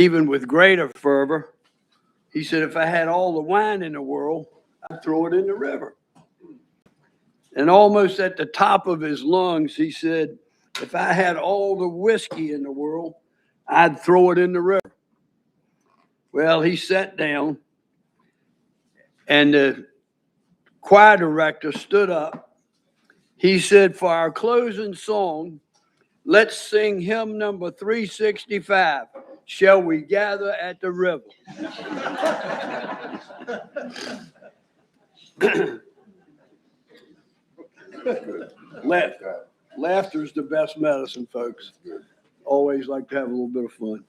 even with greater fervor, he said, if I had all the wine in the world, I'd throw it in the river. And almost at the top of his lungs, he said, if I had all the whiskey in the world, I'd throw it in the river. Well, he sat down, and the choir director stood up. He said, for our closing song, let's sing hymn number 365, Shall We Gather at the River? Laughter's the best medicine, folks. Always like to have a little bit of fun.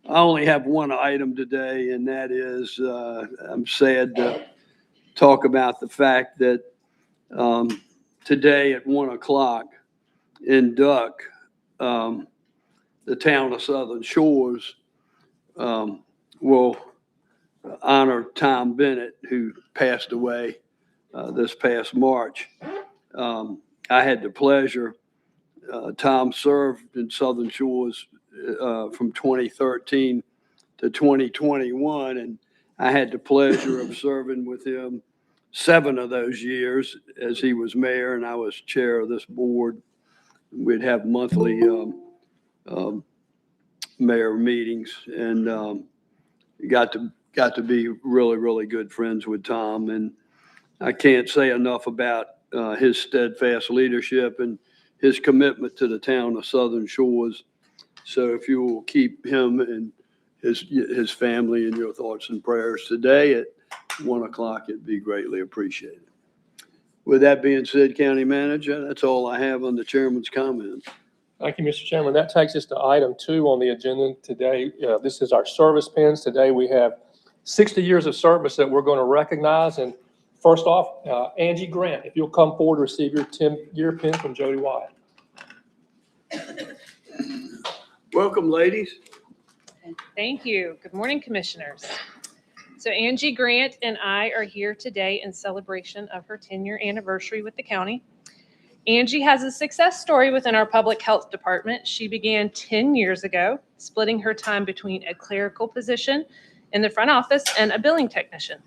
I only have one item today, and that is I'm sad to talk about the fact that today at 1 o'clock in Duck, the town of Southern Shores will honor Tom Bennett, who passed away this past March. I had the pleasure, Tom served in Southern Shores from 2013 to 2021, and I had the pleasure of serving with him 7 of those years as he was mayor and I was chair of this board. We'd have monthly mayor meetings, and got to be really, really good friends with Tom. And I can't say enough about his steadfast leadership and his commitment to the town of Southern Shores. So if you will keep him and his family in your thoughts and prayers today at 1 o'clock, it'd be greatly appreciated. With that being said, County Manager, that's all I have on the chairman's comments. Thank you, Mr. Chairman. That takes us to item 2 on the agenda today. This is our service pins. Today we have 60 years of service that we're going to recognize. And first off, Angie Grant, if you'll come forward to receive your 10-year pin from Jody Wyatt. Welcome, ladies. Thank you. Good morning, commissioners. So Angie Grant and I are here today in celebration of her 10-year anniversary with the county. Angie has a success story within our public health department. She began 10 years ago, splitting her time between a clerical position in the front office and a billing technician.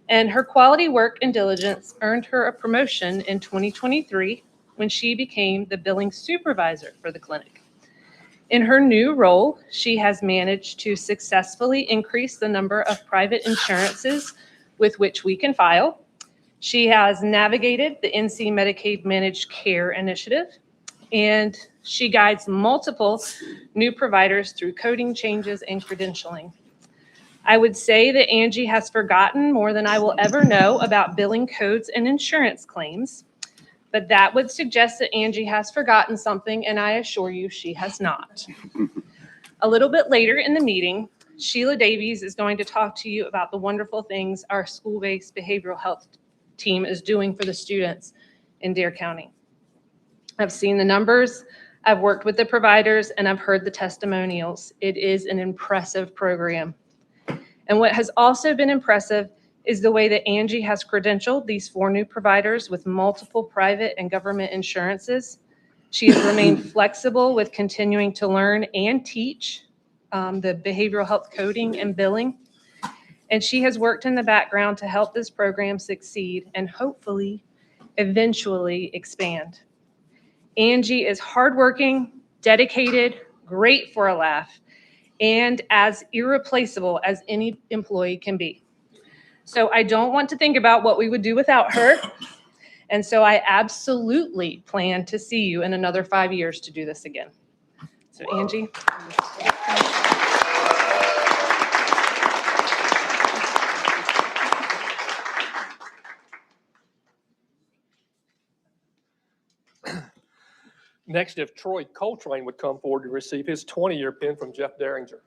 And her quality work and diligence earned her a promotion in 2023 when she became the billing supervisor for the clinic. In her new role, she has managed to successfully increase the number of private insurances with which we can file. She has navigated the NC Medicaid Managed Care Initiative, and she guides multiple new providers through coding changes and credentialing. I would say that Angie has forgotten more than I will ever know about billing codes and insurance claims, but that would suggest that Angie has forgotten something, and I assure you she has not. A little bit later in the meeting, Sheila Davies is going to talk to you about the wonderful things our school-based behavioral health team is doing for the students in Dare County. I've seen the numbers, I've worked with the providers, and I've heard the testimonials. It is an impressive program. And what has also been impressive is the way that Angie has credentialed these 4 new providers with multiple private and government insurances. She has remained flexible with continuing to learn and teach the behavioral health coding and billing. And she has worked in the background to help this program succeed and hopefully eventually expand. Angie is hardworking, dedicated, great for a laugh, and as irreplaceable as any employee can be. So I don't want to think about what we would do without her. And so I absolutely plan to see you in another 5 years to do this again. So Angie. Next, if Troy Coltrane would come forward to receive his 20-year pin from Jeff Derringer.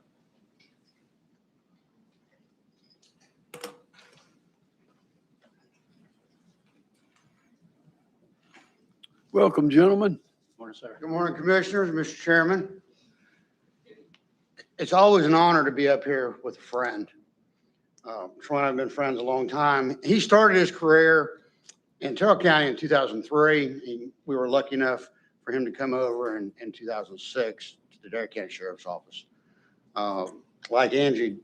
Welcome, gentlemen. Morning, sir. Good morning, Commissioners, Mr. Chairman. It's always an honor to be up here with a friend. Troy and I have been friends a long time. He started his career in Terrell County in 2003. We were lucky enough for him to come over in 2006 to the Dare County Sheriff's Office. Like Angie,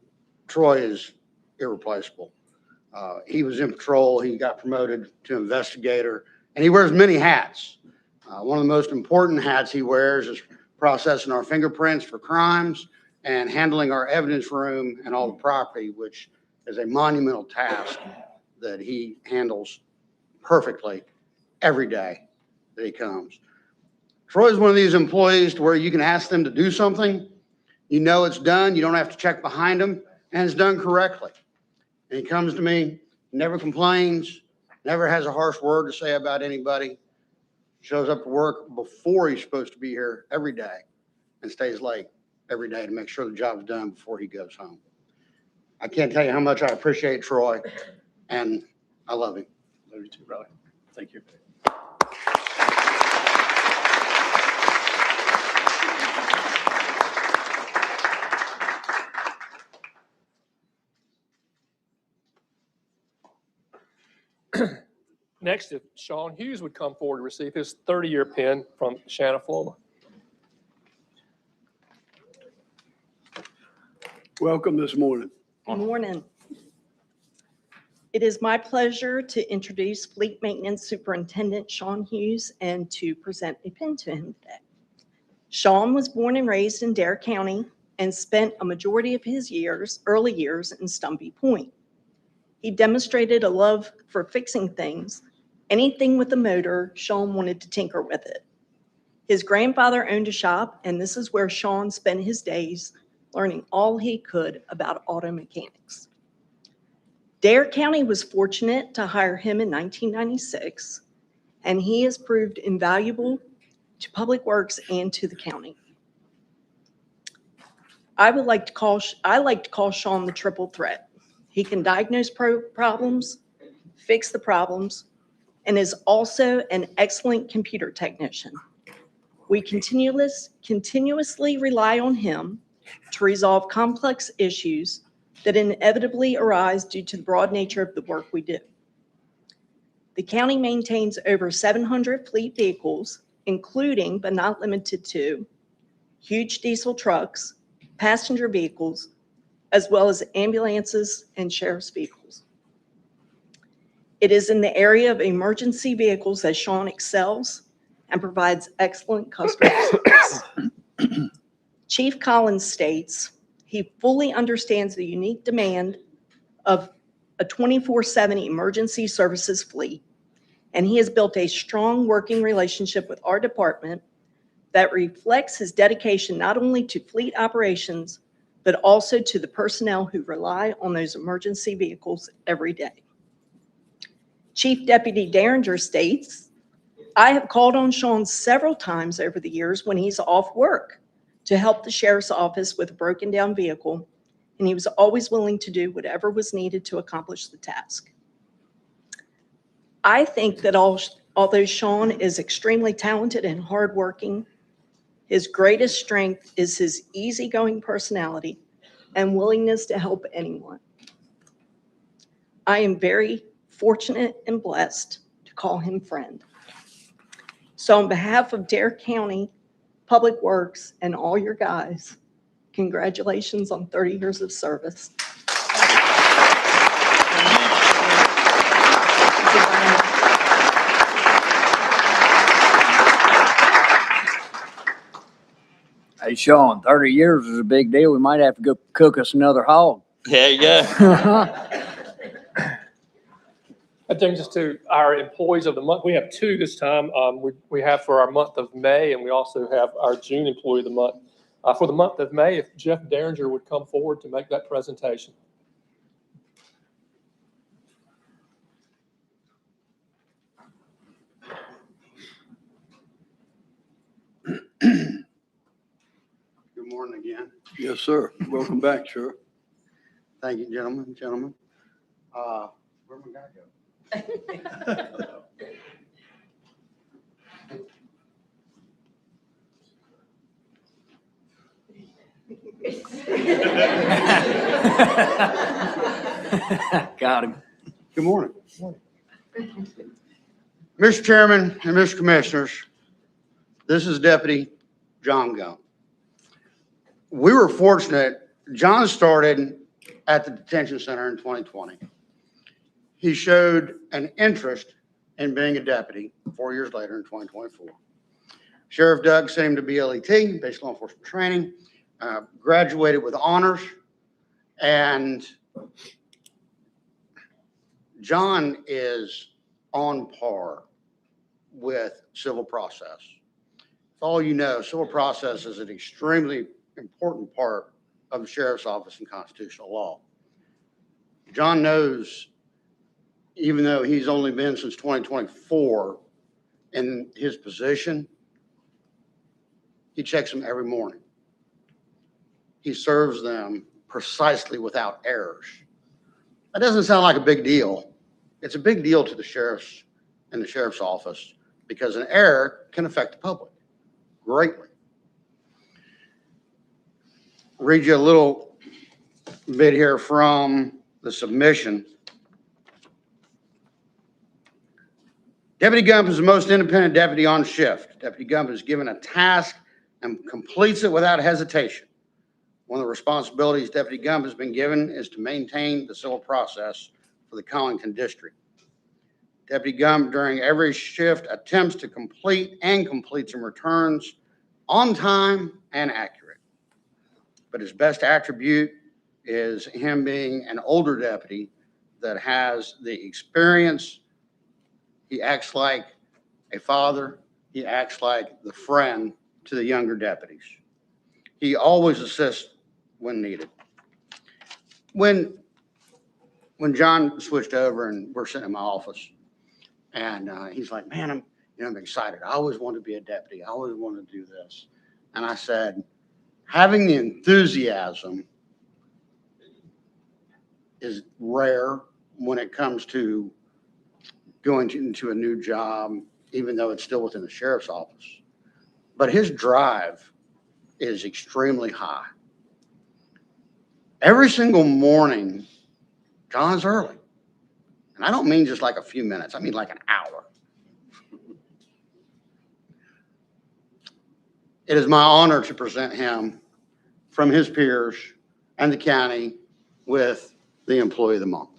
Troy is irreplaceable. He was in patrol, he got promoted to investigator, and he wears many hats. One of the most important hats he wears is processing our fingerprints for crimes and handling our evidence room and all the property, which is a monumental task that he handles perfectly every day that he comes. Troy's one of these employees to where you can ask them to do something, you know it's done, you don't have to check behind them, and it's done correctly. And he comes to me, never complains, never has a harsh word to say about anybody, shows up to work before he's supposed to be here every day and stays late every day to make sure the job's done before he goes home. I can't tell you how much I appreciate Troy, and I love him. Love you too, brother. Thank you. Next, if Sean Hughes would come forward to receive his 30-year pin from Shanna Fulmer. Welcome this morning. Good morning. It is my pleasure to introduce Fleet Maintenance Superintendent Sean Hughes and to present a pin to him today. Sean was born and raised in Dare County and spent a majority of his early years in Stumpy Point. He demonstrated a love for fixing things. Anything with a motor, Sean wanted to tinker with it. His grandfather owned a shop, and this is where Sean spent his days learning all he could about auto mechanics. Dare County was fortunate to hire him in 1996, and he has proved invaluable to Public Works and to the county. I like to call Sean the triple threat. He can diagnose problems, fix the problems, and is also an excellent computer technician. We continuously rely on him to resolve complex issues that inevitably arise due to the broad nature of the work we do. The county maintains over 700 fleet vehicles, including but not limited to huge diesel trucks, passenger vehicles, as well as ambulances and sheriff's vehicles. It is in the area of emergency vehicles that Sean excels and provides excellent customer service. Chief Collins states he fully understands the unique demand of a 24/7 emergency services fleet, and he has built a strong working relationship with our department that reflects his dedication not only to fleet operations, but also to the personnel who rely on those emergency vehicles every day. Chief Deputy Derringer states, I have called on Sean several times over the years when he's off work to help the sheriff's office with a broken down vehicle, and he was always willing to do whatever was needed to accomplish the task. I think that although Sean is extremely talented and hardworking, his greatest strength is his easygoing personality and willingness to help anyone. I am very fortunate and blessed to call him friend. So on behalf of Dare County Public Works and all your guys, congratulations on 30 years of service. Hey, Sean, 30 years is a big deal. We might have to go cook us another hog. There you go. That brings us to our employees of the month. We have two this time. We have for our month of May, and we also have our June employee of the month. For the month of May, if Jeff Derringer would come forward to make that presentation. Good morning again. Yes, sir. Welcome back, sir. Thank you, gentlemen. Where'd my guy go? Got him. Good morning. Mr. Chairman and Mr. Commissioners, this is Deputy John Gump. we were fortunate. John started at the detention center in 2020. He showed an interest in being a deputy 4 years later in 2024. Sheriff Doug sent him to BLET, Basic Law Enforcement Training, graduated with honors, and John is on par with civil process. It's all you know, civil process is an extremely important part of the sheriff's office and constitutional law. John knows, even though he's only been since 2024 in his position, he checks them every morning. He serves them precisely without errors. That doesn't sound like a big deal. It's a big deal to the sheriffs and the sheriff's office because an error can affect the public greatly. Read you a little bit here from the submission. Deputy Gump is the most independent deputy on shift. Deputy Gump is given a task and completes it without hesitation. One of the responsibilities Deputy Gump has been given is to maintain the civil process for the Collington District. Deputy Gump, during every shift, attempts to complete and completes and returns on time and accurate. But his best attribute is him being an older deputy that has the experience. He acts like a father. He acts like the friend to the younger deputies. He always assists when needed. When John switched over and we're sitting in my office, and he's like, man, I'm excited. I always wanted to be a deputy. I always wanted to do this. And I said, having the enthusiasm is rare when it comes to going into a new job, even though it's still within the sheriff's office. But his drive is extremely high. Every single morning, John's early. And I don't mean just like a few minutes. I mean like an hour. It is my honor to present him from his peers and the county with the Employee of the Month.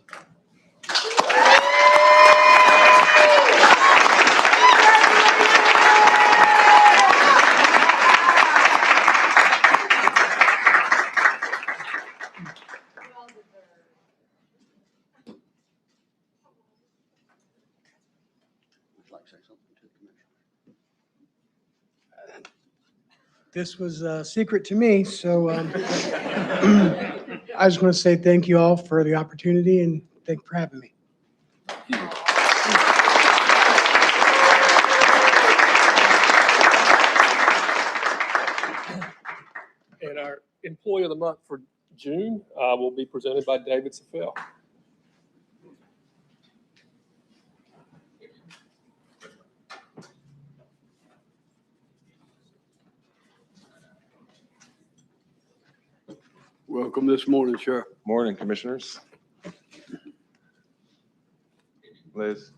This was a secret to me, so I just want to say thank you all for the opportunity and thank you for having me. And our Employee of the Month for June will be presented by David Safel. Welcome this morning, Sheriff. Morning, Commissioners. Liz.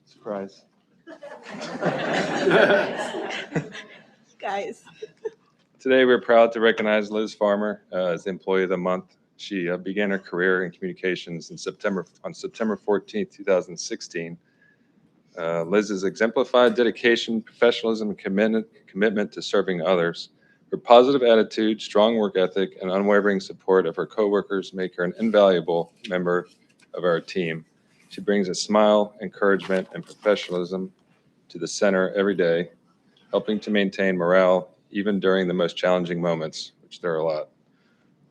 Surprise. Guys. Today, we're proud to recognize Liz Farmer as the Employee of the Month. She began her career in communications on September 14th, 2016. Liz's exemplified dedication, professionalism, and commitment to serving others. Her positive attitude, strong work ethic, and unwavering support of her coworkers make her an invaluable member of our team. She brings a smile, encouragement, and professionalism to the center every day, helping to maintain morale even during the most challenging moments, which there are a lot.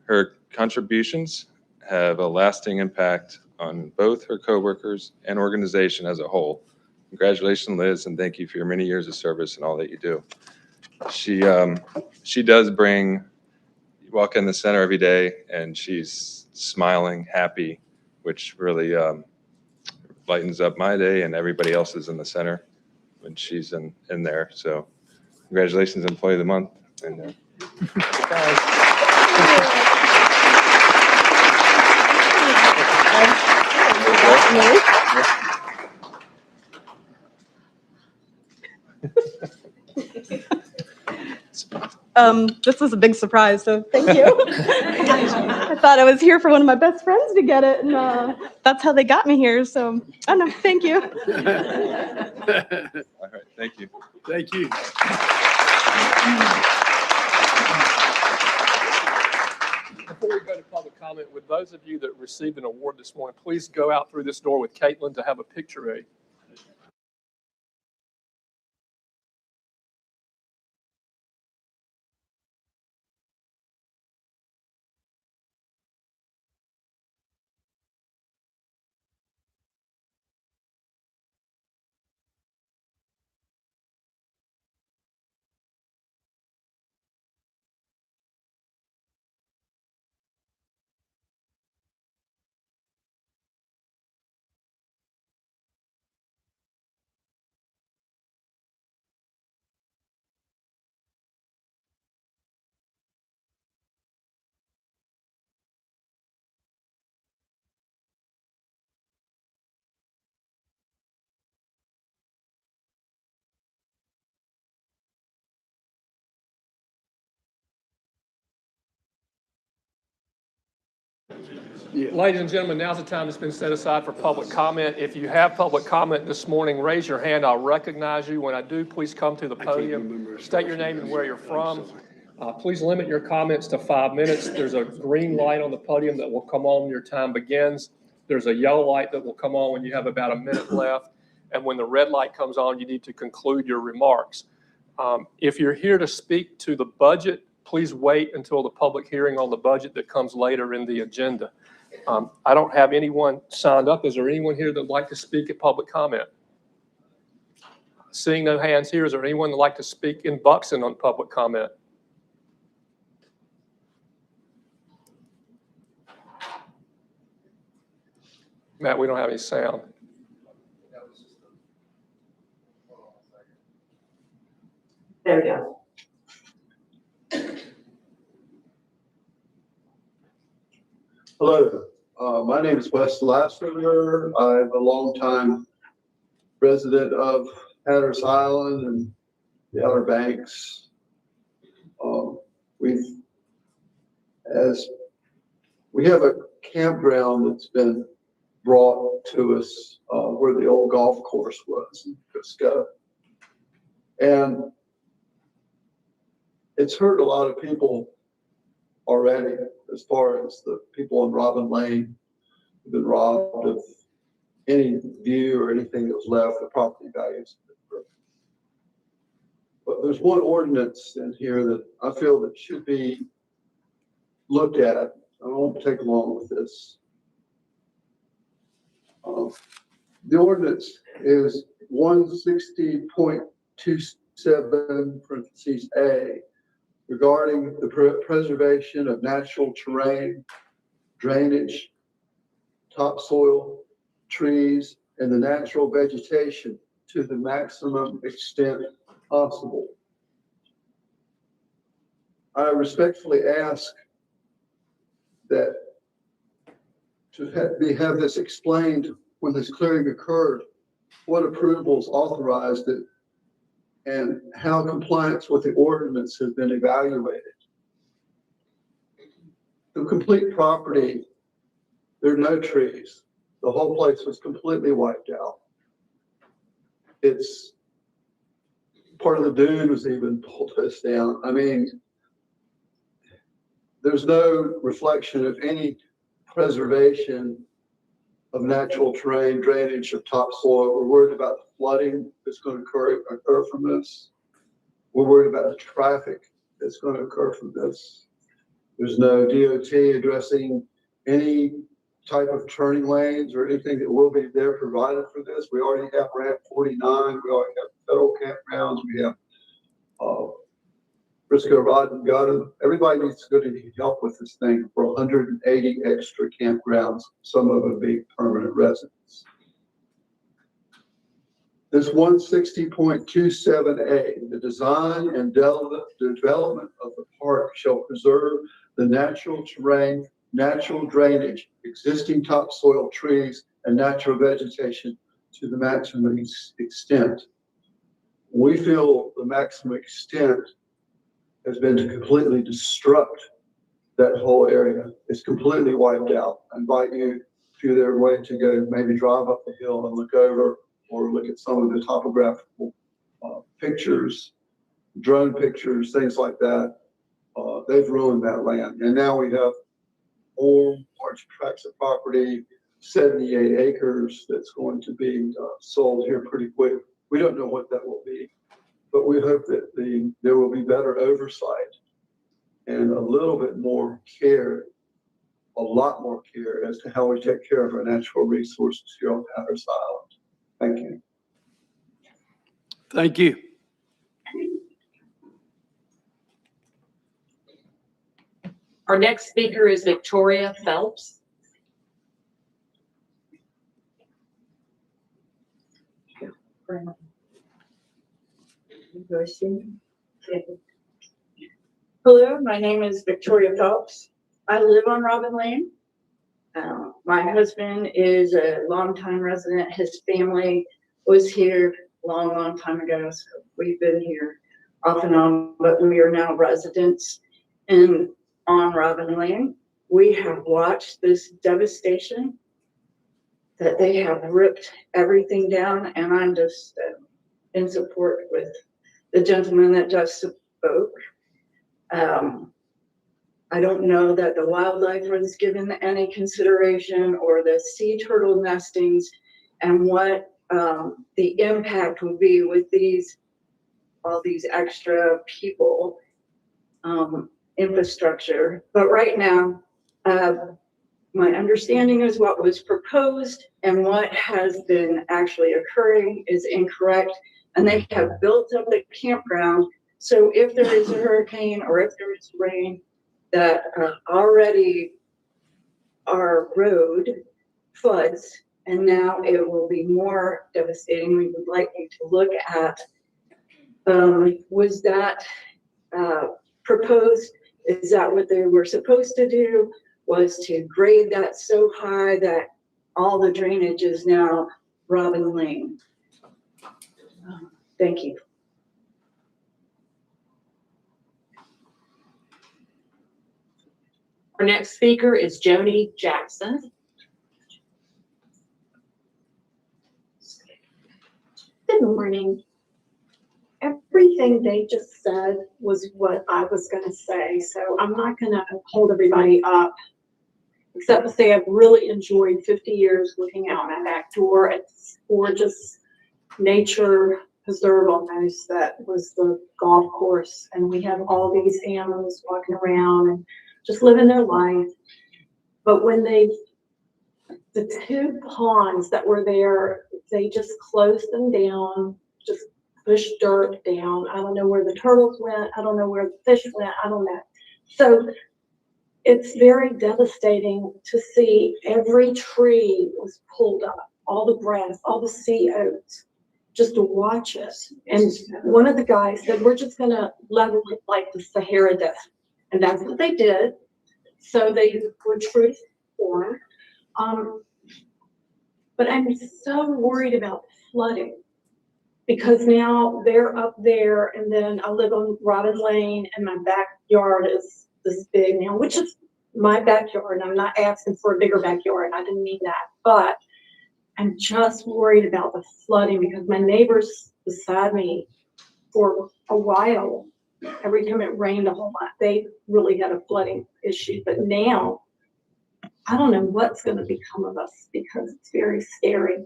Her contributions have a lasting impact on both her coworkers and organization as a whole. Congratulations, Liz, and thank you for your many years of service and all that you do. She does bring, you walk in the center every day and she's smiling, happy, which really lightens up my day and everybody else's in the center when she's in there. So congratulations, Employee of the Month. And, This was a big surprise, so thank you. I thought I was here for one of my best friends to get it, and that's how they got me here. So, I don't know. Thank you. All right, thank you. Thank you. Before we go to public comment, with those of you that received an award this morning, please go out through this door with Caitlin to have a picture ready. Yeah. Ladies and gentlemen, now's the time that's been set aside for public comment. If you have public comment this morning, raise your hand. I'll recognize you. When I do, please come to the podium, state your name and where you're from. Please limit your comments to 5 minutes. There's a green light on the podium that will come on when your time begins. There's a yellow light that will come on when you have about a minute left. And when the red light comes on, you need to conclude your remarks. If you're here to speak to the budget, please wait until the public hearing on the budget that comes later in the agenda. I don't have anyone signed up. Is there anyone here that would like to speak at public comment? Seeing no hands here, is there anyone that'd like to speak in Buxton on public comment? Matt, we don't have any sound. There we go. Hello, my name is Wes Lassiter. I'm a longtime resident of Hatteras Island and the Outer Banks. We have a campground that's been brought to us where the old golf course was in Cusco. And it's hurt a lot of people already, as far as the people on Robin Lane who've been robbed of any view or anything that was left, the property values. But there's one ordinance in here that I feel that should be looked at. I won't take long with this. The ordinance is 160.27 parentheses A, regarding the preservation of natural terrain, drainage, topsoil, trees, and the natural vegetation to the maximum extent possible. I respectfully ask that to have this explained when this clearing occurred, what approvals authorized it, and how compliance with the ordinance has been evaluated. The complete property, there are no trees. The whole place was completely wiped out. It's part of the dune was even pulled us down. I mean, there's no reflection of any preservation of natural terrain, drainage of topsoil. We're worried about the flooding that's going to occur from this. We're worried about the traffic that's going to occur from this. There's no DOT addressing any type of turning lanes or anything that will be there provided for this. We already have Ramp 49. We already have federal campgrounds. We have Briscoe Rod and Gunn. Everybody needs to go to need help with this thing for 180 extra campgrounds, some of them being permanent residents. This 160.27A, the design and development of the park shall preserve the natural terrain, natural drainage, existing topsoil trees, and natural vegetation to the maximum extent. We feel the maximum extent has been to completely destruct that whole area. It's completely wiped out. I invite you, if you're there way, to go maybe drive up the hill and look over, or look at some of the topographical pictures, drone pictures, things like that. They've ruined that land. And now we have more large tracts of property, 78 acres, that's going to be sold here pretty quick. We don't know what that will be, but we hope that there will be better oversight and a little bit more care, a lot more care as to how we take care of our natural resources here on Hatteras Island. Thank you. Thank you. Our next speaker is Victoria Phelps. Hello, my name is Victoria Phelps. I live on Robin Lane. My husband is a longtime resident. His family was here a long time ago, so we've been here off and on, but we are now residents on Robin Lane. We have watched this devastation that they have ripped everything down, and I'm just in support with the gentleman that just spoke. I don't know that the wildlife was given any consideration, or the sea turtle nestings, and what the impact would be with all these extra people, infrastructure. But right now, my understanding is what was proposed and what has been actually occurring is incorrect, and they have built up the campground. So if there is a hurricane or if there is rain, that already our road floods, and now it will be more devastating. We would like you to look at, was that proposed? Is that what they were supposed to do? Was to grade that so high that all the drainage is now Robin Lane? Thank you. Our next speaker is Joni Jackson. Good morning. Everything they just said was what I was going to say, so I'm not going to hold everybody up, except to say I've really enjoyed 50 years looking out my back door at this gorgeous nature preserve almost that was the golf course, and we have all these animals walking around and just living their life. But when the two ponds that were there, they just closed them down, just pushed dirt down. I don't know where the turtles went. I don't know where the fish went. I don't know. So it's very devastating to see every tree was pulled up, all the grass, all the sea oats, just to watch it. And one of the guys said, we're just going to level it like the Sahara Desert. And that's what they did. So they were true to form. But I'm so worried about flooding, because now they're up there, and then I live on Robin Lane, and my backyard is this big now, which is my backyard. And I'm not asking for a bigger backyard. I didn't mean that. But I'm just worried about the flooding, because my neighbors beside me for a while, every time it rained a whole lot, they really had a flooding issue. But now, I don't know what's going to become of us, because it's very scary.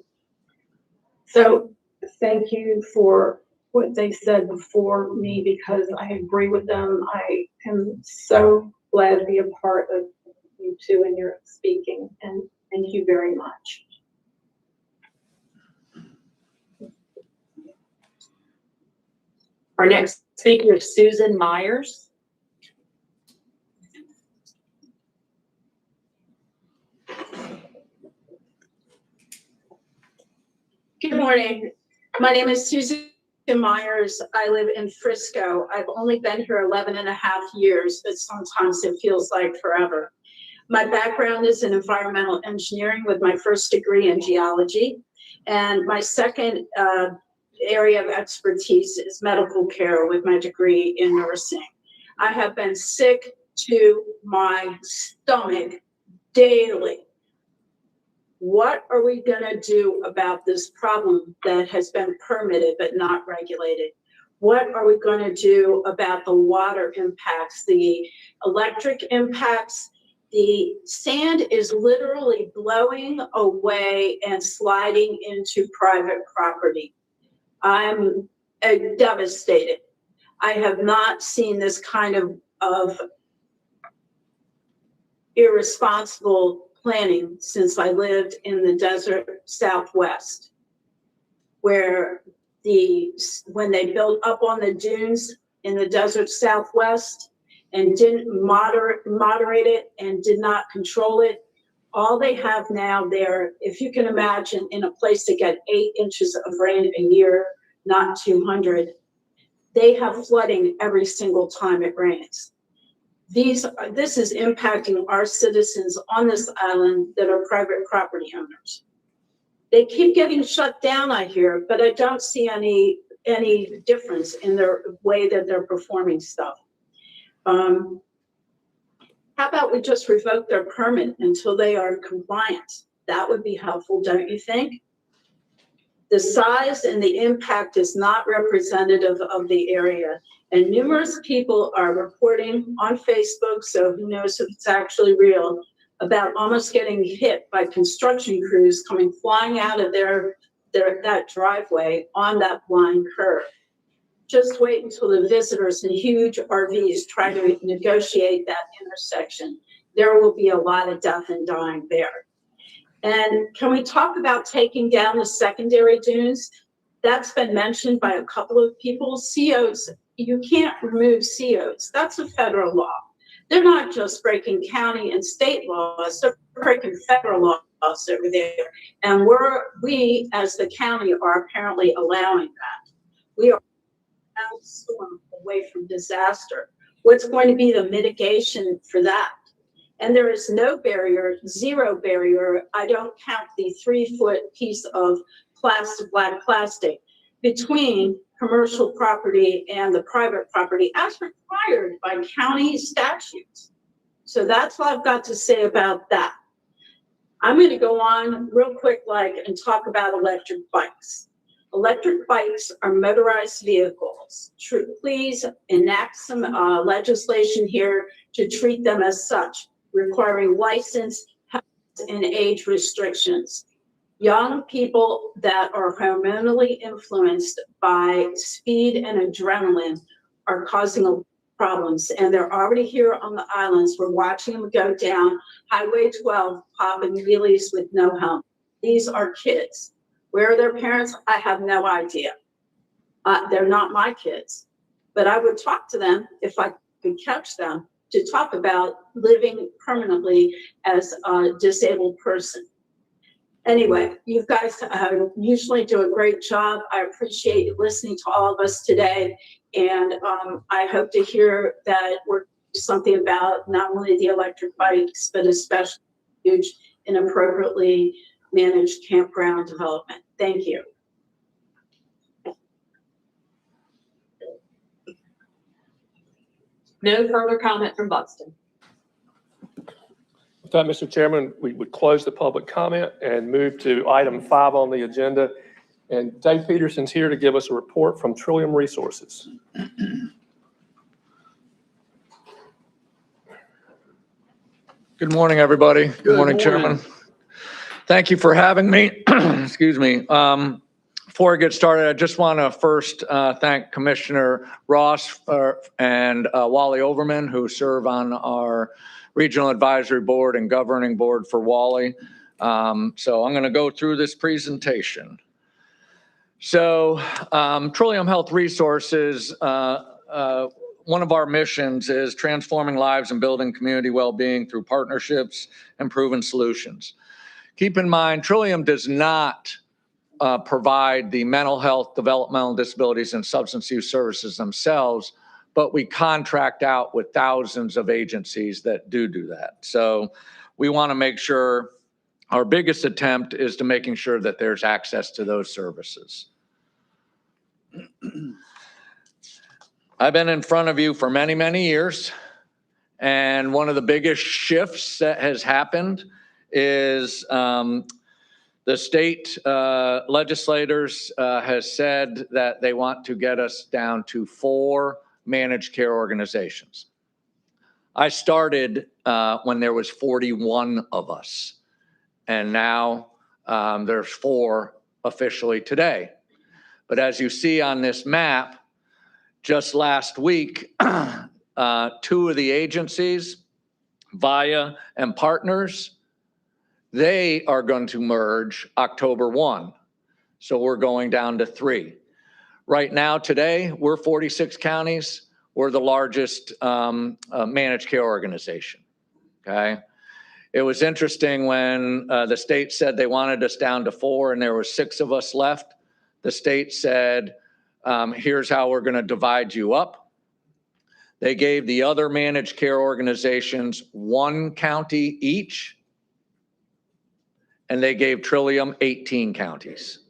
So thank you for what they said before me, because I agree with them. I am so glad to be a part of you two and your speaking, and thank you very much. Our next speaker is Susan Myers. Good morning. My name is Susan Myers. I live in Frisco. I've only been here 11 and a half years, but sometimes it feels like forever. My background is in environmental engineering with my first degree in geology. And my second area of expertise is medical care with my degree in nursing. I have been sick to my stomach daily. What are we going to do about this problem that has been permitted but not regulated? What are we going to do about the water impacts, the electric impacts? The sand is literally blowing away and sliding into private property. I'm devastated. I have not seen this kind of irresponsible planning since I lived in the desert Southwest, where when they built up on the dunes in the desert Southwest and didn't moderate it and did not control it, all they have now there, if you can imagine, in a place to get 8 inches of rain a year, not 200, they have flooding every single time it rains. This is impacting our citizens on this island that are private property owners. They keep getting shut down, I hear, but I don't see any difference in their way that they're performing stuff. How about we just revoke their permit until they are compliant? That would be helpful, don't you think? The size and the impact is not representative of the area. And numerous people are reporting on Facebook, so who knows if it's actually real, about almost getting hit by construction crews coming flying out of that driveway on that blind curve. Just wait until the visitors in huge RVs try to negotiate that intersection. There will be a lot of death and dying there. And can we talk about taking down the secondary dunes? That's been mentioned by a couple of people. COs, you can't remove COs. That's a federal law. They're not just breaking county and state laws, they're breaking federal laws over there. And we as the county are apparently allowing that. We are out of storm away from disaster. What's going to be the mitigation for that? And there is no barrier, zero barrier. I don't count the 3-foot piece of black plastic between commercial property and the private property as required by county statutes. So that's what I've got to say about that. I'm going to go on real quick and talk about electric bikes. Electric bikes are motorized vehicles. Please enact some legislation here to treat them as such, requiring license and age restrictions. Young people that are hormonally influenced by speed and adrenaline are causing problems, and they're already here on the islands. We're watching them go down Highway 12, popping wheelies with no helmet. These are kids. Where are their parents? I have no idea. They're not my kids, but I would talk to them if I could catch them to talk about living permanently as a disabled person. Anyway, you guys usually do a great job. I appreciate you listening to all of us today. And I hope to hear that we're doing something about not only the electric bikes, but especially huge and appropriately managed campground development. Thank you. No further comment from Buxton. With that, Mr. Chairman, we would close the public comment and move to item 5 on the agenda. And Dave Peterson's here to give us a report from Trillium Resources. Good morning, everybody. Good morning, Chairman. Thank you for having me. Excuse me. Before I get started, I just want to first thank Commissioner Ross and Wally Overman, who serve on our Regional Advisory Board and Governing Board for Wally. So I'm going to go through this presentation. So Trillium Health Resources, one of our missions is transforming lives and building community well-being through partnerships and proven solutions. Keep in mind, Trillium does not provide the mental health, developmental disabilities, and substance use services themselves, but we contract out with thousands of agencies that do that. So we want to make sure, our biggest attempt is to making sure that there's access to those services. I've been in front of you for many, many years. And one of the biggest shifts that has happened is the state legislators has said that they want to get us down to 4 managed care organizations. I started when there was 41 of us, and now there's 4 officially today. But as you see on this map, just last week, 2 of the agencies, VIA and Partners, they are going to merge October 1. So we're going down to 3. Right now, today, we're 46 counties. We're the largest managed care organization, okay? It was interesting when the state said they wanted us down to 4 and there were 6 of us left. The state said, here's how we're going to divide you up. They gave the other managed care organizations 1 county each, and they gave Trillium 18 counties.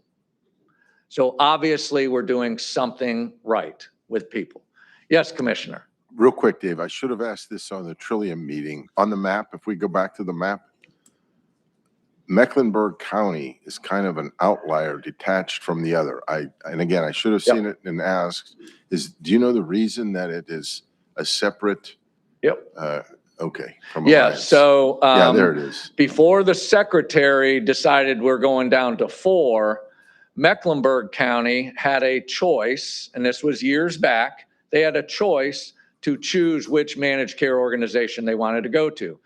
So obviously we're doing something right with people. Yes, Commissioner. Real quick, Dave, I should have asked this on the Trillium meeting. On the map, if we go back to the map, Mecklenburg County is kind of an outlier detached from the other. And again, I should have seen it and asked, do you know the reason that it is a separate? Yep. Okay. Yeah, so yeah, there it is. Before the secretary decided we're going down to 4, Mecklenburg County had a choice, and this was years back. They had a choice to choose which managed care organization they wanted to go to.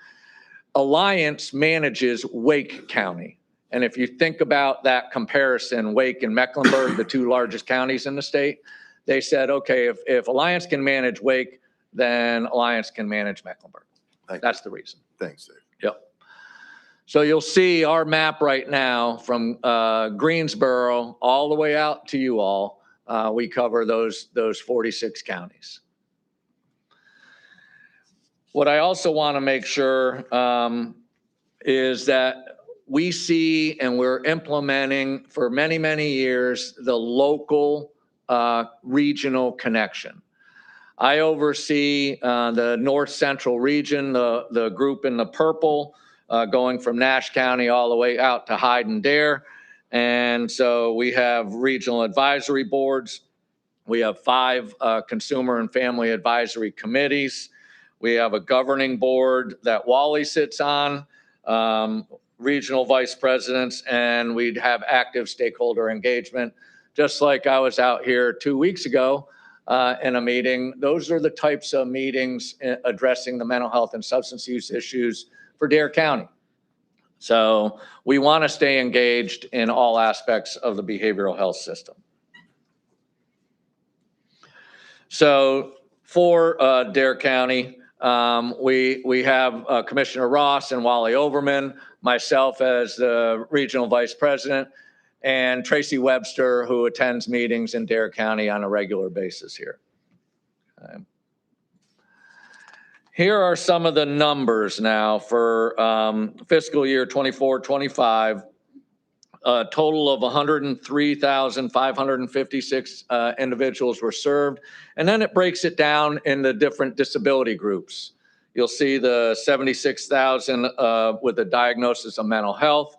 Alliance manages Wake County. And if you think about that comparison, Wake and Mecklenburg, the 2 largest counties in the state, they said, okay, if Alliance can manage Wake, then Alliance can manage Mecklenburg. That's the reason. Thanks, Dave. Yep. So you'll see our map right now from Greensboro all the way out to you all. We cover those 46 counties. What I also want to make sure is that we see and we're implementing for many, many years the local regional connection. I oversee the North Central region, the group in the purple, going from Nash County all the way out to Hyde and Dare. And so we have regional advisory boards. We have 5 consumer and family advisory committees. We have a governing board that Wally sits on, regional vice presidents, and we'd have active stakeholder engagement. Just like I was out here 2 weeks ago in a meeting. Those are the types of meetings addressing the mental health and substance use issues for Dare County. So we want to stay engaged in all aspects of the behavioral health system. So for Dare County, we have Commissioner Ross and Wally Overman, myself as the regional vice president, and Tracy Webster, who attends meetings in Dare County on a regular basis here. Okay. Here are some of the numbers now for fiscal year 24-25. A total of 103,556 individuals were served. And then it breaks it down into different disability groups. You'll see the 76,000 with a diagnosis of mental health,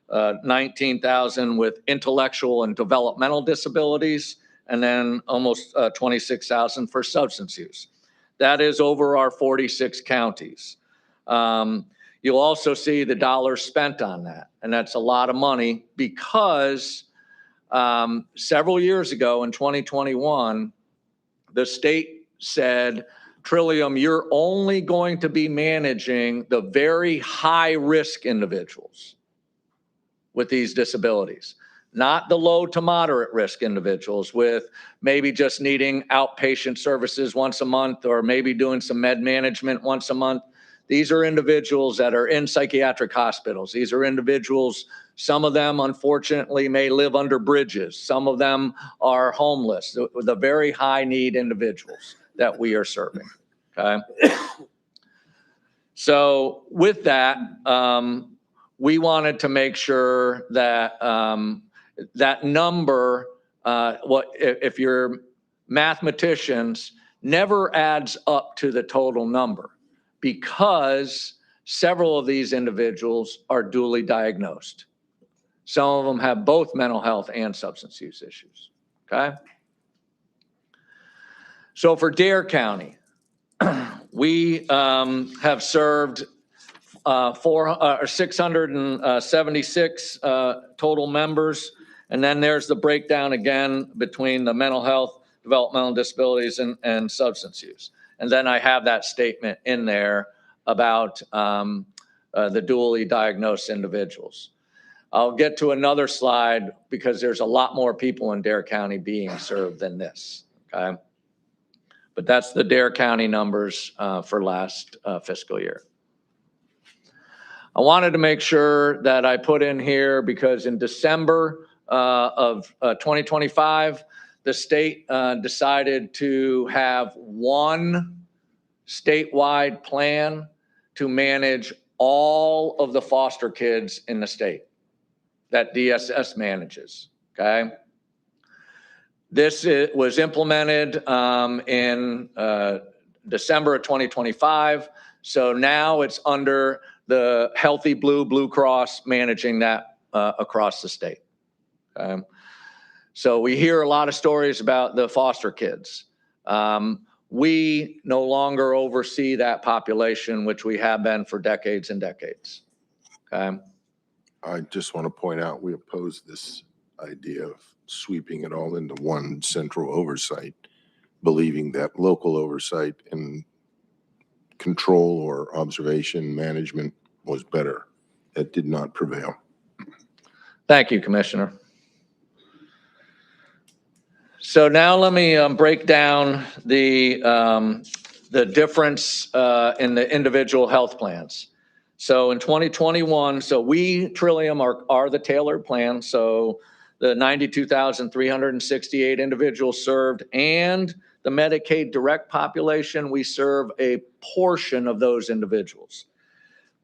19,000 with intellectual and developmental disabilities, and then almost 26,000 for substance use. That is over our 46 counties. You'll also see the dollars spent on that, and that's a lot of money because several years ago in 2021, the state said, Trillium, you're only going to be managing the very high-risk individuals with these disabilities, not the low to moderate risk individuals with maybe just needing outpatient services once a month or maybe doing some med management once a month. These are individuals that are in psychiatric hospitals. These are individuals, some of them unfortunately may live under bridges. Some of them are homeless, the very high need individuals. that we are serving, okay? So with that, we wanted to make sure that that number, if you're mathematicians, never adds up to the total number because several of these individuals are duly diagnosed. Some of them have both mental health and substance use issues, okay? So for Dare County, we have served 676 total members. And then there's the breakdown again between the mental health, developmental disabilities, and substance use. And then I have that statement in there about the dually diagnosed individuals. I'll get to another slide because there's a lot more people in Dare County being served than this, okay? But that's the Dare County numbers for last fiscal year. I wanted to make sure that I put in here because in December of 2025, the state decided to have one statewide plan to manage all of the foster kids in the state that DSS manages, okay? This was implemented in December of 2025. So now it's under the Healthy Blue Cross managing that across the state. Okay? So we hear a lot of stories about the foster kids. We no longer oversee that population, which we have been for decades and decades. Okay? I just want to point out, we oppose this idea of sweeping it all into one central oversight, believing that local oversight and control or observation management was better. That did not prevail. Thank you, Commissioner. So now let me break down the difference in the individual health plans. So in 2021, so we, Trillium, are the tailored plan. So the 92,368 individuals served and the Medicaid direct population, we serve a portion of those individuals.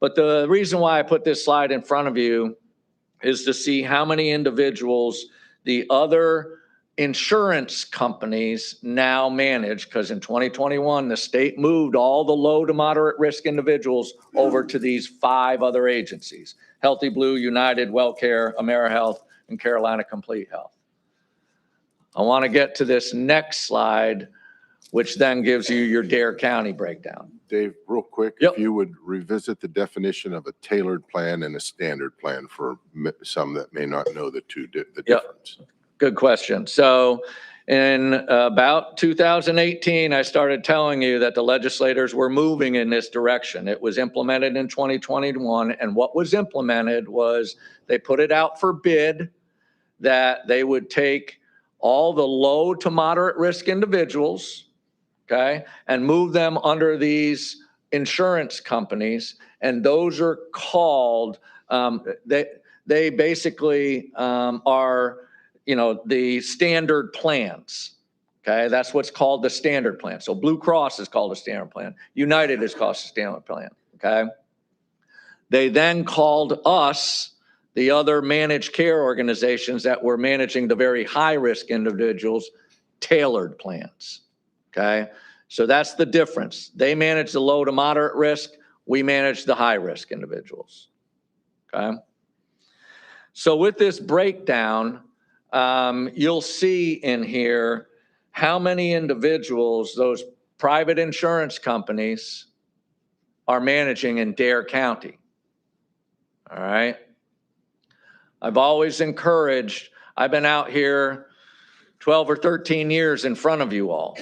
But the reason why I put this slide in front of you is to see how many individuals the other insurance companies now manage, because in 2021, the state moved all the low to moderate risk individuals over to these 5 other agencies: Healthy Blue, United, WellCare, AmeriHealth, and Carolina Complete Health. I want to get to this next slide, which then gives you your Dare County breakdown. Dave, real quick, Yep. if you would revisit the definition of a tailored plan and a standard plan for some that may not know the difference. Good question. So in about 2018, I started telling you that the legislators were moving in this direction. It was implemented in 2021. And what was implemented was they put it out for bid that they would take all the low to moderate risk individuals, okay, and move them under these insurance companies. And those are called, they basically are, you know, the standard plans. Okay, that's what's called the standard plan. So Blue Cross is called a standard plan. United is called a standard plan. Okay. They then called us, the other managed care organizations that were managing the very high risk individuals, tailored plans. Okay. So that's the difference. They manage the low to moderate risk. We manage the high risk individuals. Okay. So with this breakdown, you'll see in here how many individuals those private insurance companies are managing in Dare County. All right. I've always encouraged, I've been out here 12 or 13 years in front of you all.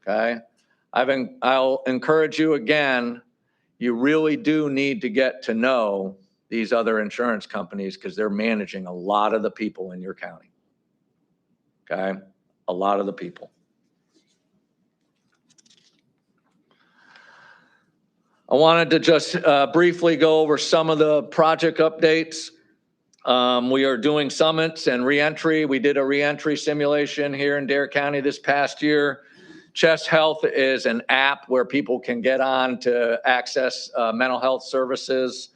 Okay. I'll encourage you again, you really do need to get to know these other insurance companies because they're managing a lot of the people in your county. Okay, a lot of the people. I wanted to just briefly go over some of the project updates. We are doing summits and reentry. We did a reentry simulation here in Dare County this past year. Chest Health is an app where people can get on to access mental health services.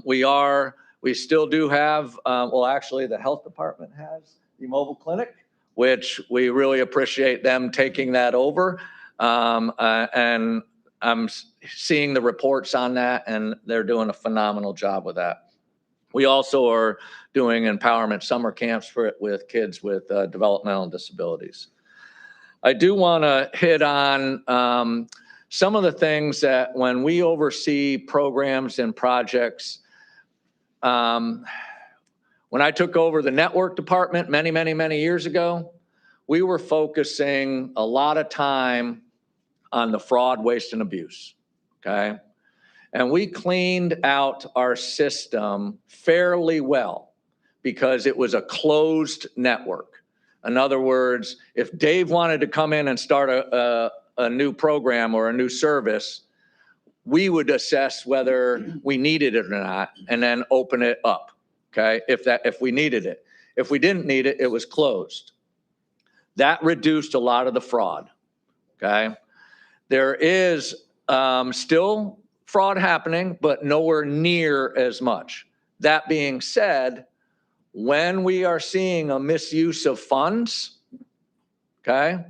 We still do have, well, actually, the health department has the mobile clinic, which we really appreciate them taking that over. And I'm seeing the reports on that, and they're doing a phenomenal job with that. We also are doing empowerment summer camps with kids with developmental disabilities. I do want to hit on some of the things that when we oversee programs and projects, when I took over the network department many years ago, we were focusing a lot of time on the fraud, waste, and abuse, okay? And we cleaned out our system fairly well because it was a closed network. In other words, if Dave wanted to come in and start a new program or a new service, we would assess whether we needed it or not and then open it up, okay, if we needed it. If we didn't need it, it was closed. That reduced a lot of the fraud, okay? There is still fraud happening, but nowhere near as much. That being said, when we are seeing a misuse of funds, okay,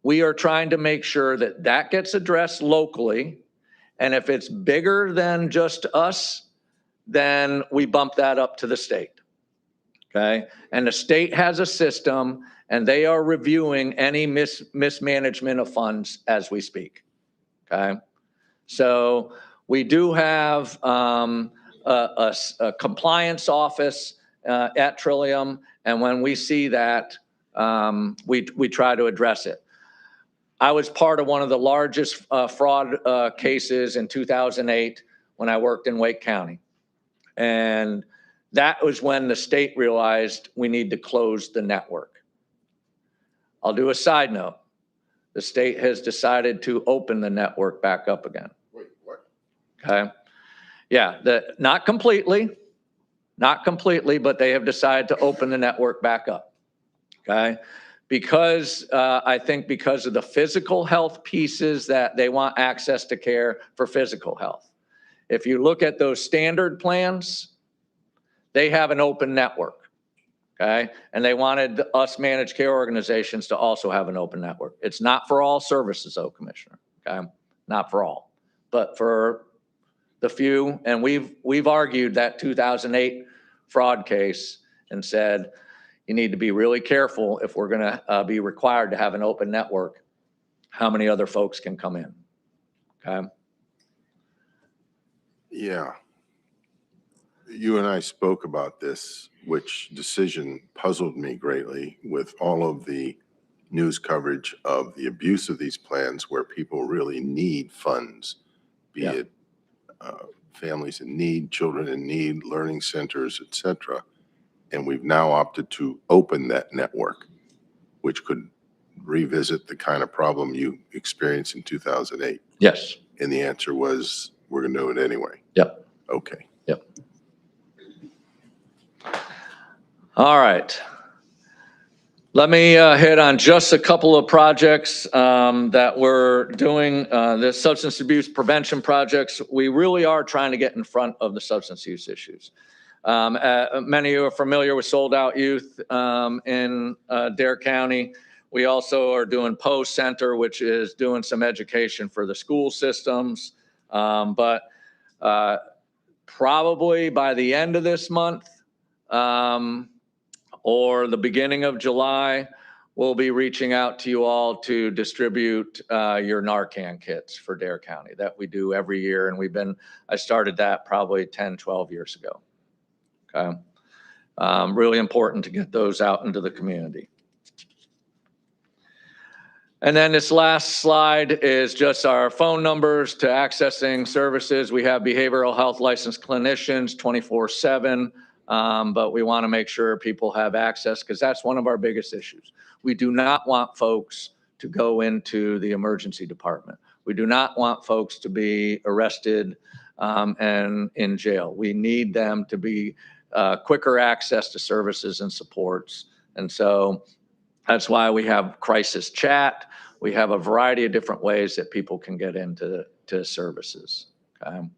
we are trying to make sure that that gets addressed locally. And if it's bigger than just us, then we bump that up to the state, okay? And the state has a system, and they are reviewing any mismanagement of funds as we speak, okay? So we do have a compliance office at Trillium, and when we see that, we try to address it. I was part of one of the largest fraud cases in 2008 when I worked in Wake County. And that was when the state realized we need to close the network. I'll do a side note. The state has decided to open the network back up again. Wait, what? Okay. Yeah, not completely, but they have decided to open the network back up. Okay. Because I think because of the physical health pieces that they want access to care for physical health. If you look at those standard plans, they have an open network, okay? And they wanted us managed care organizations to also have an open network. It's not for all services though, Commissioner, okay? Not for all, but for the few. And we've argued that 2008 fraud case and said, you need to be really careful if we're gonna be required to have an open network, how many other folks can come in, okay? Yeah. You and I spoke about this, which decision puzzled me greatly with all of the news coverage of the abuse of these plans where people really need funds, be it families in need, children in need, learning centers, et cetera. And we've now opted to open that network, which could revisit the kind of problem you experienced in 2008. Yes. And the answer was, we're going to do it anyway. Yep. Okay. Yep. All right. Let me hit on just a couple of projects that we're doing. The substance abuse prevention projects. We really are trying to get in front of the substance use issues. Many of you are familiar with Sold Out Youth in Dare County. We also are doing Post Center, which is doing some education for the school systems. But probably by the end of this month or the beginning of July, we'll be reaching out to you all to distribute your Narcan kits for Dare County that we do every year. And I started that probably 10, 12 years ago. Okay. Really important to get those out into the community. And then this last slide is just our phone numbers to accessing services. We have behavioral health licensed clinicians 24/7, but we want to make sure people have access because that's one of our biggest issues. We do not want folks to go into the emergency department. We do not want folks to be arrested and in jail. We need them to be quicker access to services and supports. And so That's why we have crisis chat. We have a variety of different ways that people can get into services. Okay.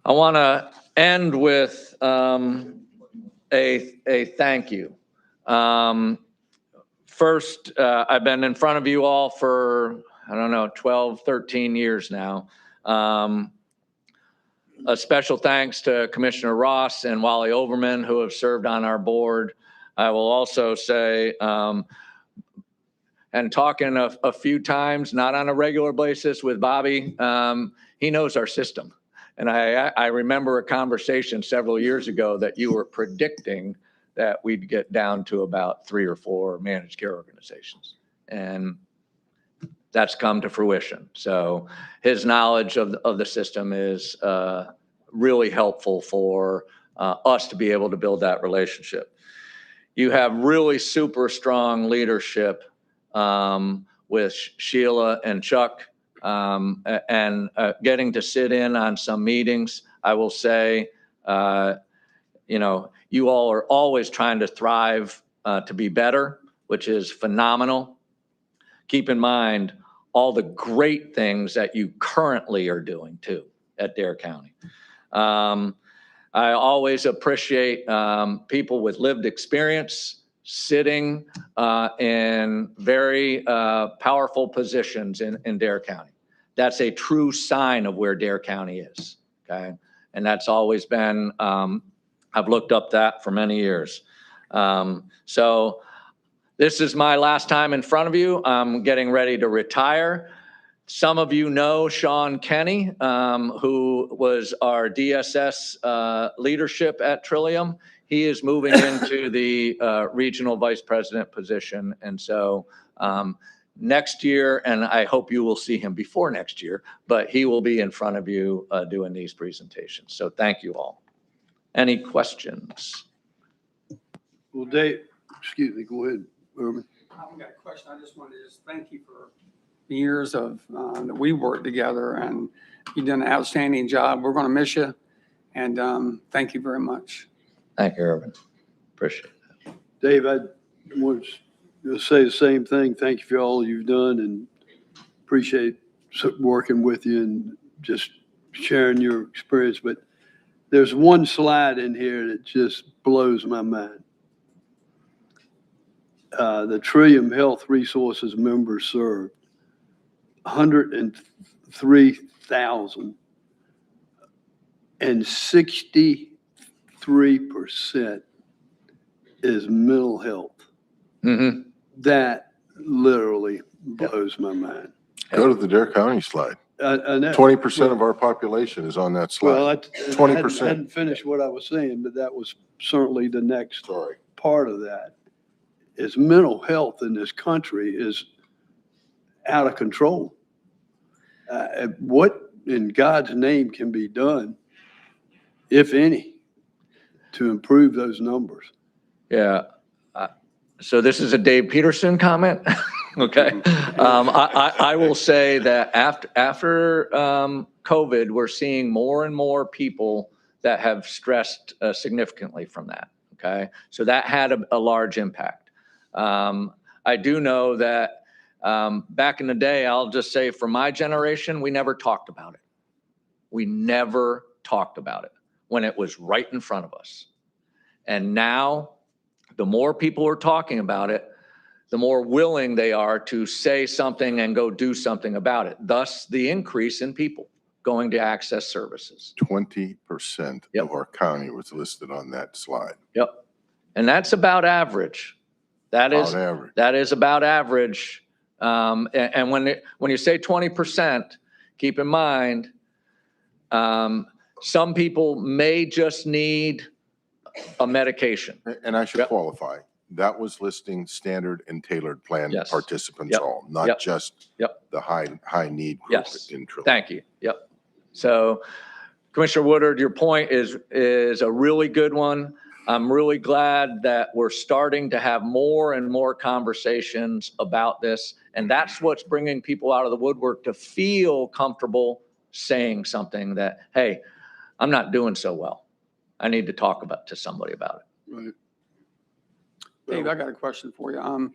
I want to end with a thank you. First, I've been in front of you all for, I don't know, 12, 13 years now. A special thanks to Commissioner Ross and Wally Overman, who have served on our board. I will also say, and talking a few times, not on a regular basis with Bobby, he knows our system. And I remember a conversation several years ago that you were predicting that we'd get down to about 3 or 4 managed care organizations. And that's come to fruition. So his knowledge of the system is really helpful for us to be able to build that relationship. You have really super strong leadership with Sheila and Chuck, and getting to sit in on some meetings. I will say, you all are always trying to thrive to be better, which is phenomenal. Keep in mind all the great things that you currently are doing too at Dare County. I always appreciate people with lived experience sitting in very powerful positions in Dare County. That's a true sign of where Dare County is, okay? And that's always been, I've looked up that for many years. So this is my last time in front of you. I'm getting ready to retire. Some of you know Sean Kenny, who was our DSS leadership at Trillium. He is moving into the regional vice president position. And so next year, and I hope you will see him before next year, but he will be in front of you doing these presentations. So thank you all. Any questions? Well, Dave, excuse me, go ahead, Irvin. I've got a question. I just wanted to thank you for the years of that we worked together, and you've done an outstanding job. We're going to miss you, and thank you very much. Thank you, Irvin. Appreciate it. Dave, I want to say the same thing. Thank you for all you've done, and appreciate working with you and just sharing your experience. But there's one slide in here that just blows my mind. The Trillium Health Resources members served 103,000, and 63% is mental health. Mm-hmm. That literally blows my mind. Go to the Dare County slide. I know. 20% of our population is on that slide. Well, I 20%. hadn't finished what I was saying, but that was certainly the next part of that. Is mental health in this country is out of control. What in God's name can be done, if any, to improve those numbers? Yeah. So this is a Dave Peterson comment. Okay. I will say that after COVID, we're seeing more and more people that have stressed significantly from that. Okay. So that had a large impact. I do know that back in the day, I'll just say for my generation, we never talked about it. We never talked about it when it was right in front of us. And now the more people are talking about it, the more willing they are to say something and go do something about it. Thus the increase in people going to access services. 20% of our county was listed on that slide. Yep. And that's about average. That is about average. And when you say 20%, keep in mind, some people may just need a medication. And I should qualify. That was listing standard and tailored plan participants all, not just the high need group in Trillium. Thank you. Yep. So Commissioner Woodard, your point is a really good one. I'm really glad that we're starting to have more and more conversations about this. And that's what's bringing people out of the woodwork to feel comfortable saying something that, hey, I'm not doing so well. I need to talk to somebody about it. Right. Dave, I got a question for you.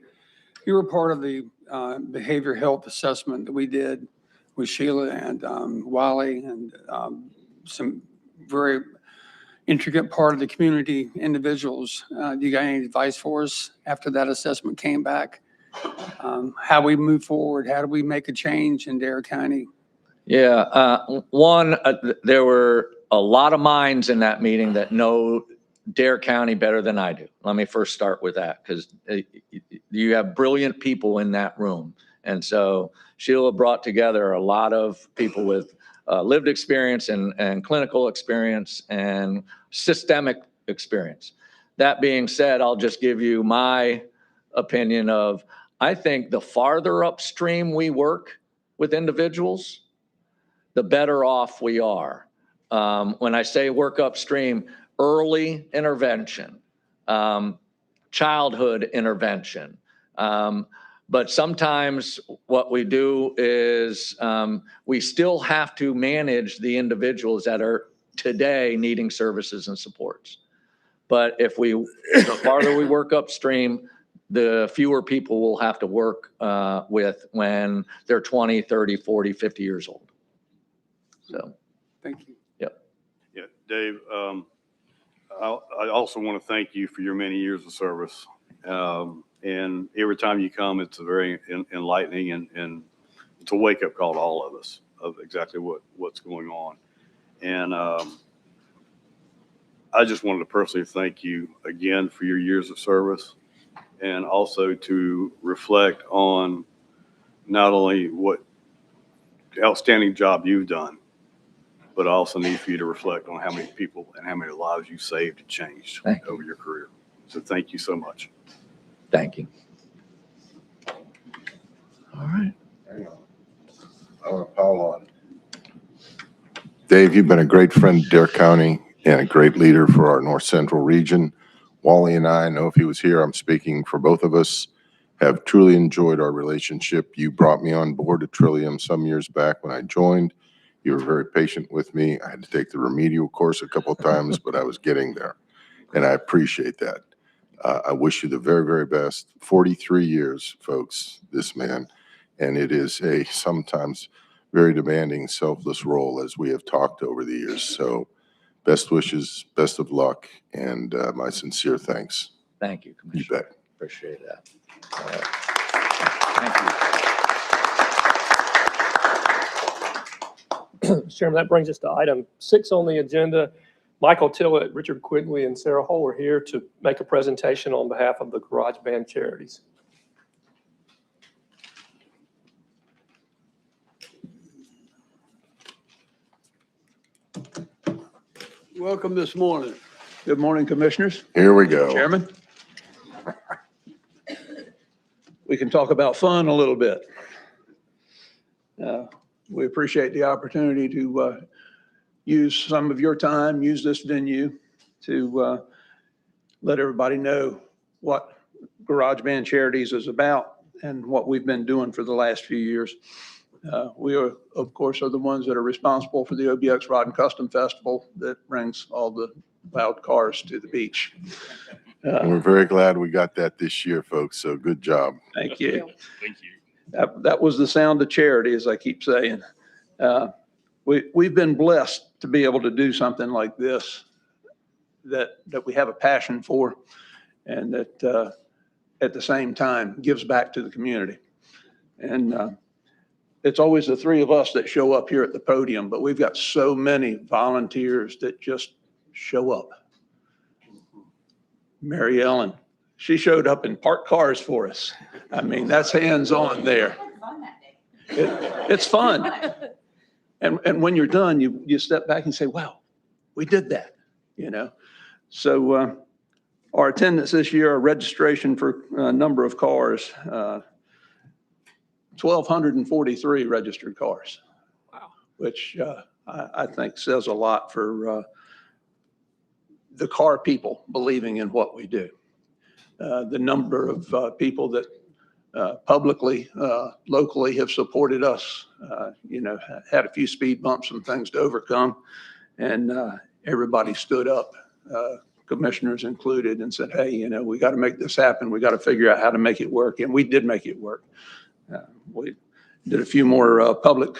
You were part of the behavioral health assessment that we did with Sheila and Wiley and some very intricate part of the community individuals. Do you got any advice for us after that assessment came back? How we move forward? How do we make a change in Dare County? Yeah, there were a lot of minds in that meeting that know Dare County better than I do. Let me first start with that, because you have brilliant people in that room. And so Sheila brought together a lot of people with lived experience and clinical experience and systemic experience. That being said, I'll just give you my opinion of, I think the farther upstream we work with individuals, the better off we are. When I say work upstream, early intervention, childhood intervention. But sometimes what we do is we still have to manage the individuals that are today needing services and supports. But the farther we work upstream, the fewer people we'll have to work with when they're 20, 30, 40, 50 years old. So. Thank you. Yep. Yeah, Dave, I also want to thank you for your many years of service. And every time you come, it's a very enlightening and it's a wake-up call to all of us of exactly what's going on. And I just wanted to personally thank you again for your years of service, and also to reflect on not only what outstanding job you've done, but I also need for you to reflect on how many people and how many lives you saved and changed over your career. So thank you so much. Thank you. All right. Hang on. I want to pile on. Dave, you've been a great friend to Dare County and a great leader for our North Central region. Wally and I know if he was here, I'm speaking for both of us, have truly enjoyed our relationship. You brought me on board at Trillium some years back when I joined. You were very patient with me. I had to take the remedial course a couple of times, but I was getting there, and I appreciate that. I wish you the very, very best. 43 years, folks, this man, and it is a sometimes very demanding, selfless role, as we have talked over the years. So best wishes, best of luck, and my sincere thanks. Thank you, Commissioner. You bet. Appreciate that. All right. Thank you. Mr. Chairman, that brings us to item 6 on the agenda. Michael Tillett, Richard Quigley, and Sarah Hull are here to make a presentation on behalf of the Garage Band Charities. Welcome this morning. Good morning, Commissioners. Here we go. Chairman. We can talk about fun a little bit. We appreciate the opportunity to use some of your time, use this venue to let everybody know what Garage Band Charities is about and what we've been doing for the last few years. We are, of course, are the ones that are responsible for the OBX Rod and Custom Festival that brings all the loud cars to the beach. We're very glad we got that this year, folks. So good job. Thank you. Thank you. That was the sound of charity, as I keep saying. We've been blessed to be able to do something like this that we have a passion for, and that at the same time gives back to the community. And it's always the three of us that show up here at the podium, but we've got so many volunteers that just show up. Mary Ellen, she showed up in parked cars for us. I mean, that's hands-on there. It's fun. And when you're done, you step back and say, wow, we did that, you know? So our attendance this year, our registration for a number of cars, 1,243 registered cars. Wow. Which I think says a lot for the car people believing in what we do. The number of people that publicly, locally have supported us, you know, had a few speed bumps and things to overcome, and everybody stood up commissioners included, and said, hey, you know, we got to make this happen. We got to figure out how to make it work. And we did make it work. We did a few more public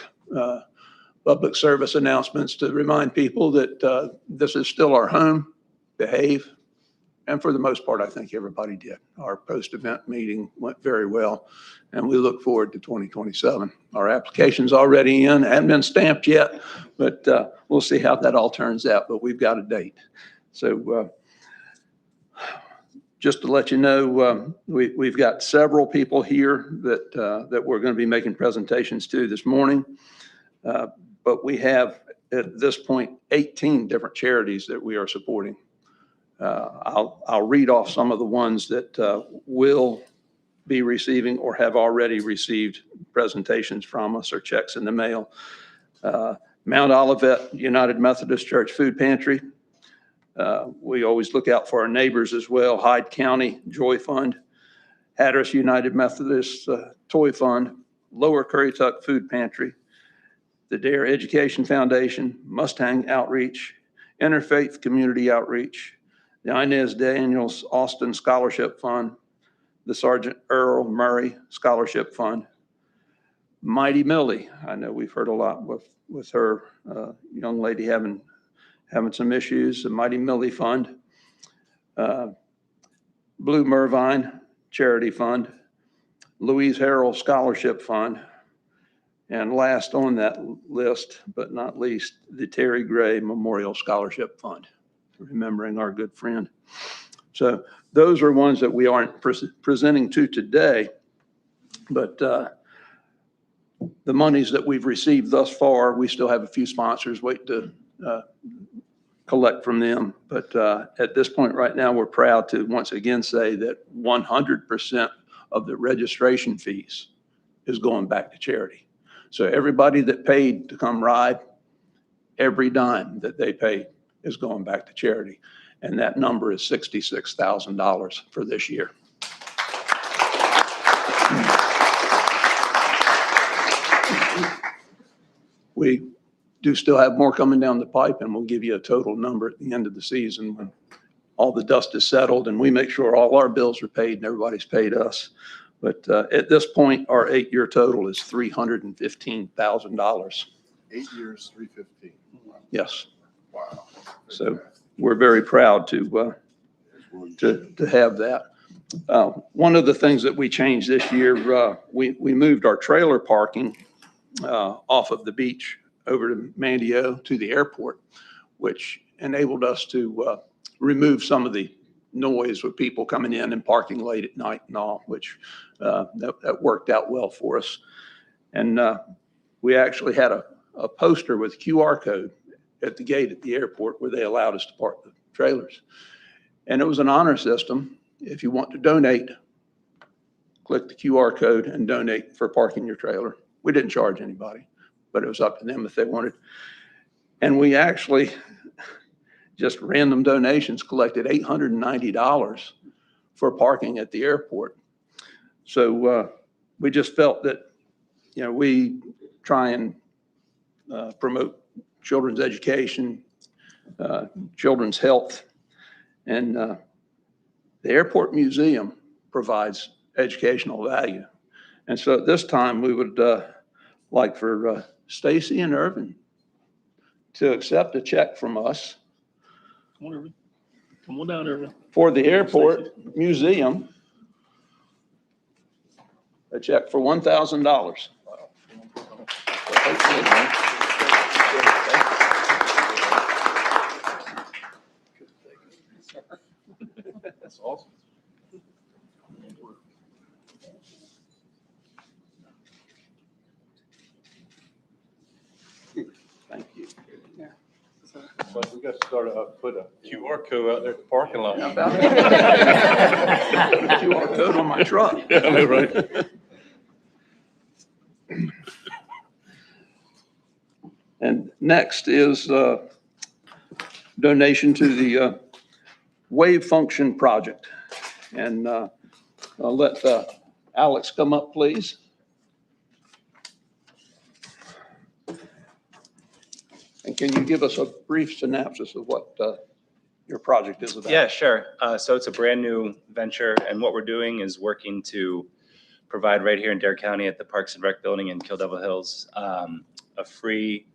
service announcements to remind people that this is still our home. Behave. And for the most part, I think everybody did. Our post-event meeting went very well, and we look forward to 2027. Our application's already in, hadn't been stamped yet, but we'll see how that all turns out, but we've got a date. So just to let you know, we've got several people here that we're going to be making presentations to this morning, but we have at this point 18 different charities that we are supporting. I'll read off some of the ones that will be receiving or have already received presentations from us or checks in the mail. Mount Olivet United Methodist Church Food Pantry. We always look out for our neighbors as well. Hyde County Joy Fund, Hatteras United Methodist Toy Fund, Lower Currituck Food Pantry, the Dare Education Foundation, Mustang Outreach, Interfaith Community Outreach, the Inez Daniels Austin Scholarship Fund, the Sergeant Earl Murray Scholarship Fund, Mighty Millie. I know we've heard a lot with her young lady having some issues. The Mighty Millie Fund, Blue Mervine Charity Fund, Louise Harrell Scholarship Fund, and last on that list, but not least, the Terry Gray Memorial Scholarship Fund, remembering our good friend. So those are ones that we aren't presenting to today, but the monies that we've received thus far, we still have a few sponsors waiting to collect from them. But at this point right now, we're proud to once again say that 100% of the registration fees is going back to charity. So everybody that paid to come ride, every dime that they paid is going back to charity. And that number is $66,000 for this year. We do still have more coming down the pipe, and we'll give you a total number at the end of the season when all the dust is settled and we make sure all our bills are paid and everybody's paid us. But at this point, our 8-year total is $315,000. 8 years, 315. Yes. Wow. So we're very proud to have that. One of the things that we changed this year, we moved our trailer parking off of the beach over to Mandio to the airport, which enabled us to remove some of the noise with people coming in and parking late at night and all, which that worked out well for us. And we actually had a poster with QR code at the gate at the airport where they allowed us to park the trailers. And it was an honor system. If you want to donate, click the QR code and donate for parking your trailer. We didn't charge anybody, but it was up to them if they wanted. And we actually, just random donations, collected $890 for parking at the airport. So we just felt that, you know, we try and promote children's education, children's health, and the Airport Museum provides educational value. And so at this time, we would like for Stacy and Irvin to accept a check from us. Come on, Irvin. Come on down, Irvin. For the Airport Museum, a check for $1,000. That's awesome. Thank you. But we got to put a QR code out there at the parking lot. QR code on my truck. Yeah, I know, right? And next is donation to the Wave Function Project. And I'll let Alex come up, please. And can you give us a brief synopsis of what your project is about. Yeah, sure. So it's a brand new venture, and what we're doing is working to provide right here in Dare County at the Parks and Rec building in Kill Devil Hills, a free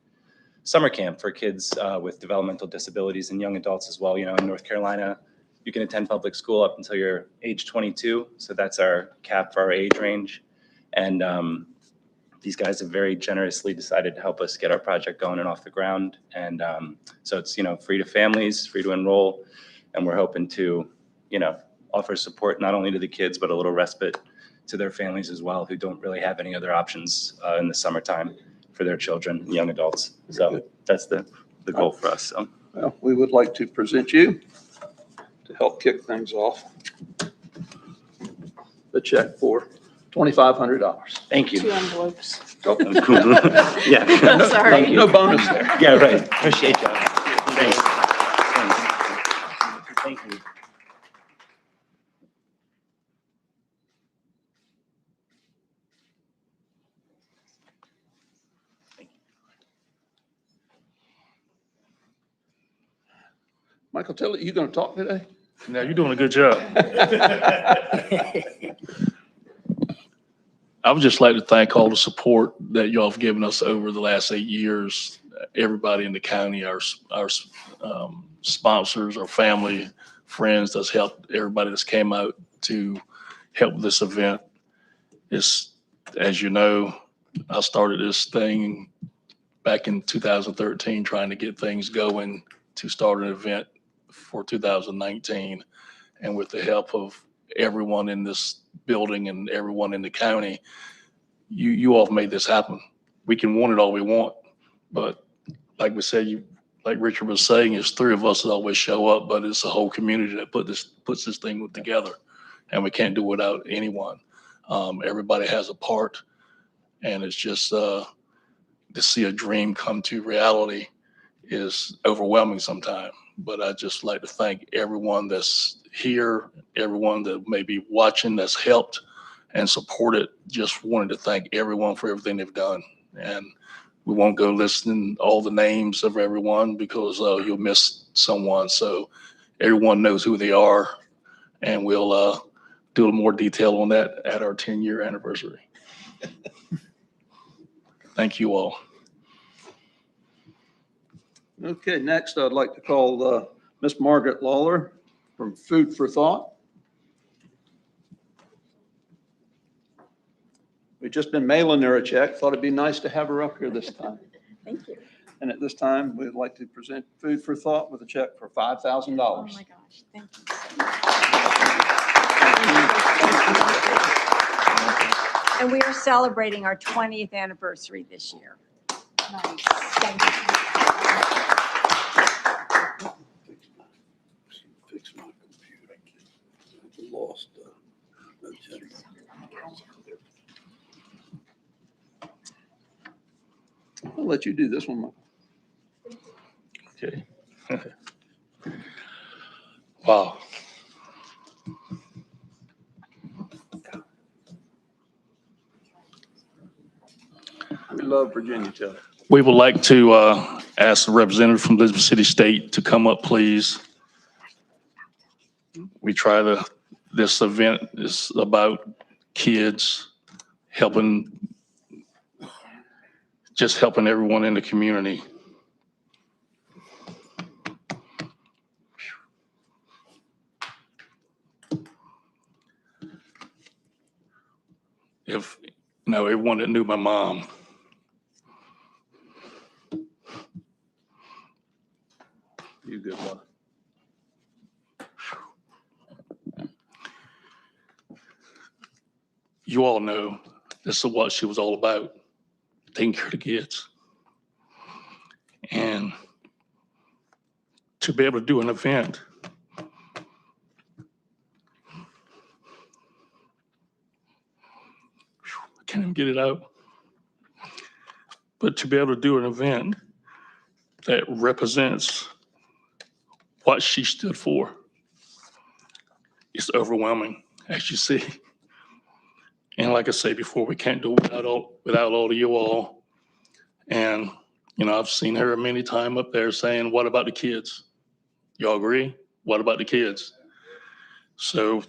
summer camp for kids with developmental disabilities and young adults as well. You know, in North Carolina, you can attend public school up until you're age 22. So that's our cap for our age range. And these guys have very generously decided to help us get our project going and off the ground. And so it's, you know, free to families, free to enroll. And we're hoping to, you know, offer support not only to the kids, but a little respite to their families as well, who don't really have any other options in the summertime for their children, young adults. So that's the goal for us. So. Well, we would like to present you to help kick things off the check for $2,500. Thank you. 2 envelopes. Oh, Yeah. Sorry. No bonus there. Yeah, right. Appreciate that. Thanks. Thank you. Michael, you going to talk today? No, you're doing a good job. I would just like to thank all the support that y'all have given us over the last 8 years. Everybody in the county, our sponsors, our family, friends that's helped, everybody that's came out to help with this event. It's, as you know, I started this thing back in 2013, trying to get things going to start an event for 2019. And with the help of everyone in this building and everyone in the county, you all have made this happen. We can want it all we want, but like we said, like Richard was saying, it's 3 of us that always show up, but it's the whole community that puts this thing together, and we can't do it without anyone. Everybody has a part, and it's just to see a dream come to reality is overwhelming sometimes. But I'd just like to thank everyone that's here, everyone that may be watching that's helped and supported. Just wanted to thank everyone for everything they've done. And we won't go listing all the names of everyone because you'll miss someone. So everyone knows who they are, and we'll do a little more detail on that at our 10-year anniversary. Thank you all. Okay, next I'd like to call Miss Margaret Lawler from Food for Thought. We've just been mailing her a check. Thought it'd be nice to have her up here this time. Thank you. And at this time, we'd like to present Food for Thought with a check for $5,000. Oh my gosh, thank you so much. And we are celebrating our 20th anniversary this year. Nice. Thank you. Fix my computer. I lost agenda. I'll let you do this one, Michael. Okay. Wow. We love Virginia Tech. We would like to ask the representative from Elizabeth City State to come up, please. This event is about kids helping everyone in the community. If, everyone that knew my mom, You good one. you all know this is what she was all about, taking care of the kids. And to be able to do an event I can't even get it out. But to be able to do an event that represents what she stood for is overwhelming, as you see. And like I said before, we can't do it without all of you all. And, I've seen her many times up there saying, what about the kids? Y'all agree? What about the kids? So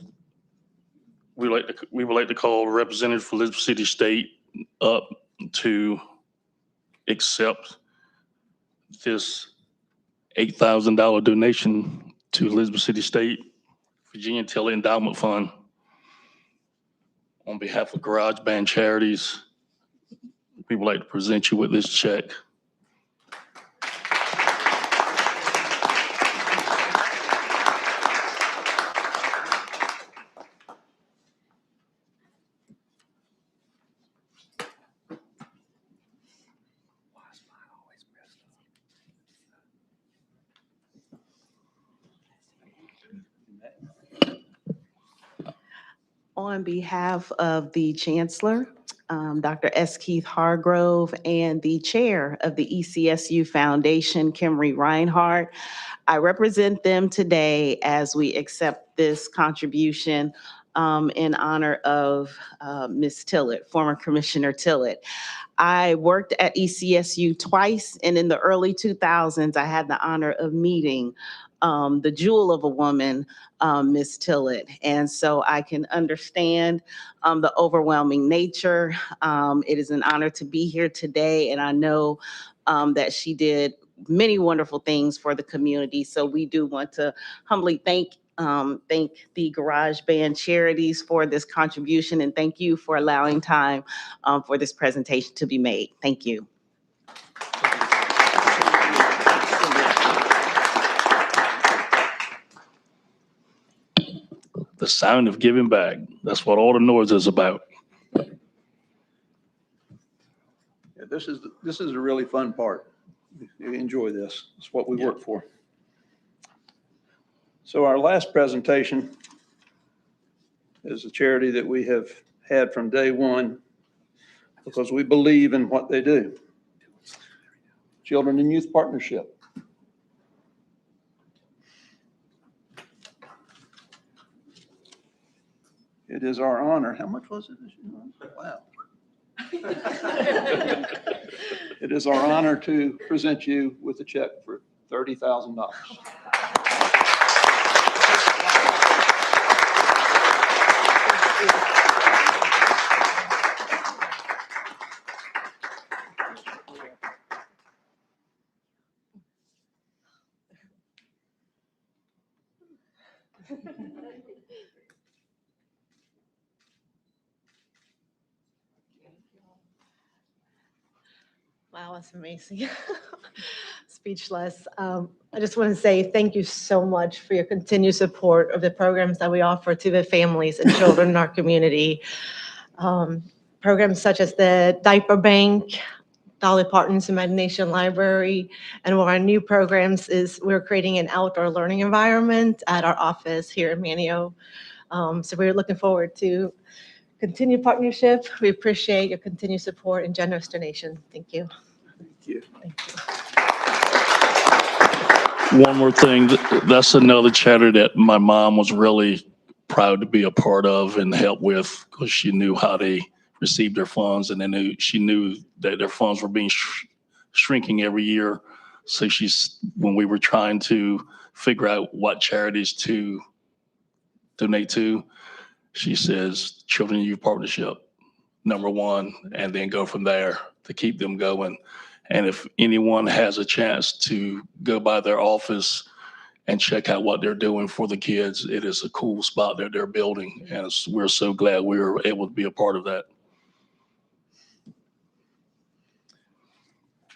we would like to call a representative for Elizabeth City State up to accept this $8,000 donation to Elizabeth City State Virginia Tiller Endowment Fund on behalf of Garage Band Charities. We would like to present you with this check. On behalf of the Chancellor, Dr. S. Keith Hargrove, and the Chair of the ECSU Foundation, Kimry Reinhardt, I represent them today as we accept this contribution in honor of Ms. Tillett, former Commissioner Tillett. I worked at ECSU twice, and in the early 2000s, I had the honor of meeting the jewel of a woman, Ms. Tillett. And so I can understand the overwhelming nature. It is an honor to be here today, and I know that she did many wonderful things for the community. So we do want to humbly thank the Garage Band Charities for this contribution, and thank you for allowing time for this presentation to be made. Thank you. The sound of giving back. That's what all the noise is about. Yeah, this is a really fun part. You enjoy this. It's what we work for. So our last presentation is a charity that we have had from day one because we believe in what they do. Children and Youth Partnership. It is our honor. How much was it? Wow. It is our honor to present you with a check for $30,000. Wow, that's amazing. Speechless. I just want to say thank you so much for your continued support of the programs that we offer to the families and children in our community. Programs such as the Diaper Bank, Dolly Parton's Imagination Library, and one of our new programs is we're creating an outdoor learning environment at our office here in Manio. So we're looking forward to continued partnership. We appreciate your continued support and generous donation. Thank you. Thank you. One more thing, that's another charity that my mom was really proud to be a part of and help with because she knew how they received their funds, and she knew that their funds were being shrinking every year. So when we were trying to figure out what charities to donate to, she says Children and Youth Partnership, #1, and then go from there to keep them going. And if anyone has a chance to go by their office and check out what they're doing for the kids, it is a cool spot that they're building. And we're so glad we were able to be a part of that.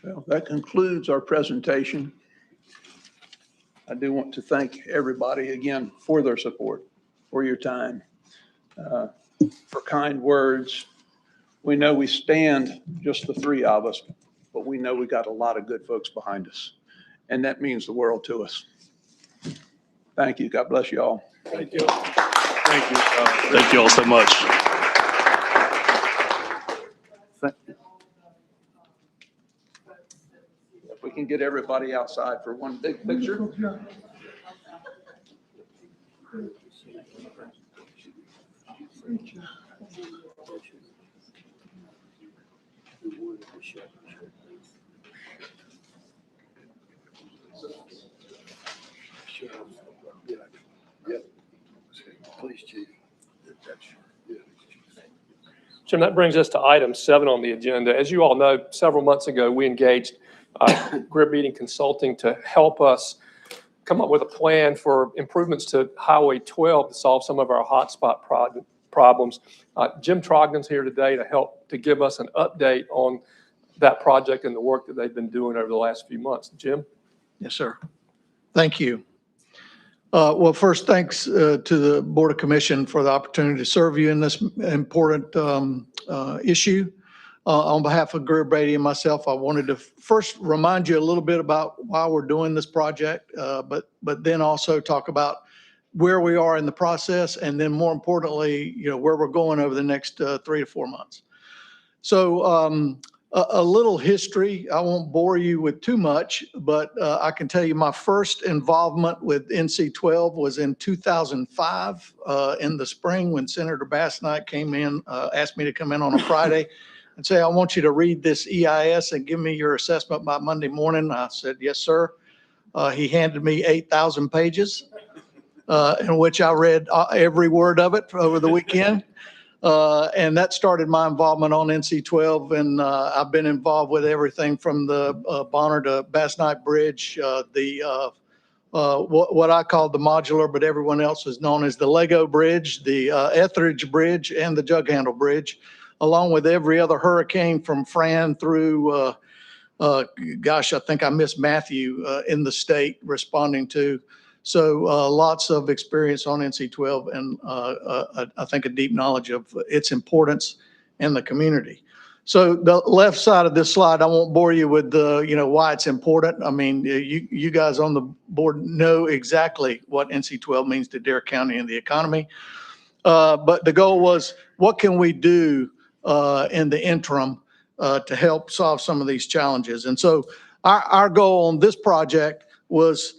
Well, that concludes our presentation. I do want to thank everybody again for their support, for your time, for kind words. We know we stand, just the three of us, but we know we got a lot of good folks behind us, and that means the world to us. Thank you. God bless you all. Thank you. Thank you. Thank you all so much. If we can get everybody outside for one big picture. Police chief. Jim, that brings us to item 7 on the agenda. As you all know, several months ago, we engaged Grib Beating Consulting to help us come up with a plan for improvements to Highway 12 to solve some of our hotspot problems. Jim Trogdon's here today to give us an update on that project and the work that they've been doing over the last few months. Jim? Yes, sir. Thank you. Well, first, thanks to the Board of Commission for the opportunity to serve you in this important issue. On behalf of Greer Brady and myself, I wanted to first remind you a little bit about why we're doing this project, but then also talk about where we are in the process, and then more importantly, where we're going over the next 3 to 4 months. So a little history. I won't bore you with too much, but I can tell you my first involvement with NC-12 was in 2005 in the spring when Senator Bass Knight came in, asked me to come in on a Friday and say, I want you to read this EIS and give me your assessment by Monday morning. I said, yes, sir. He handed me 8,000 pages in which I read every word of it over the weekend. And that started my involvement on NC-12, and I've been involved with everything from the Bonner to Bass Knight Bridge, what I call the modular, but everyone else is known as the Lego Bridge, the Etheridge Bridge, and the Jug Handle Bridge, along with every other hurricane from Fran through, gosh, I think I missed Matthew in the state responding to. So lots of experience on NC-12 and I think a deep knowledge of its importance in the community. So the left side of this slide, I won't bore you with why it's important. I mean, you guys on the board know exactly what NC-12 means to Dare County and the economy. But the goal was, what can we do in the interim to help solve some of these challenges? And so our goal on this project was,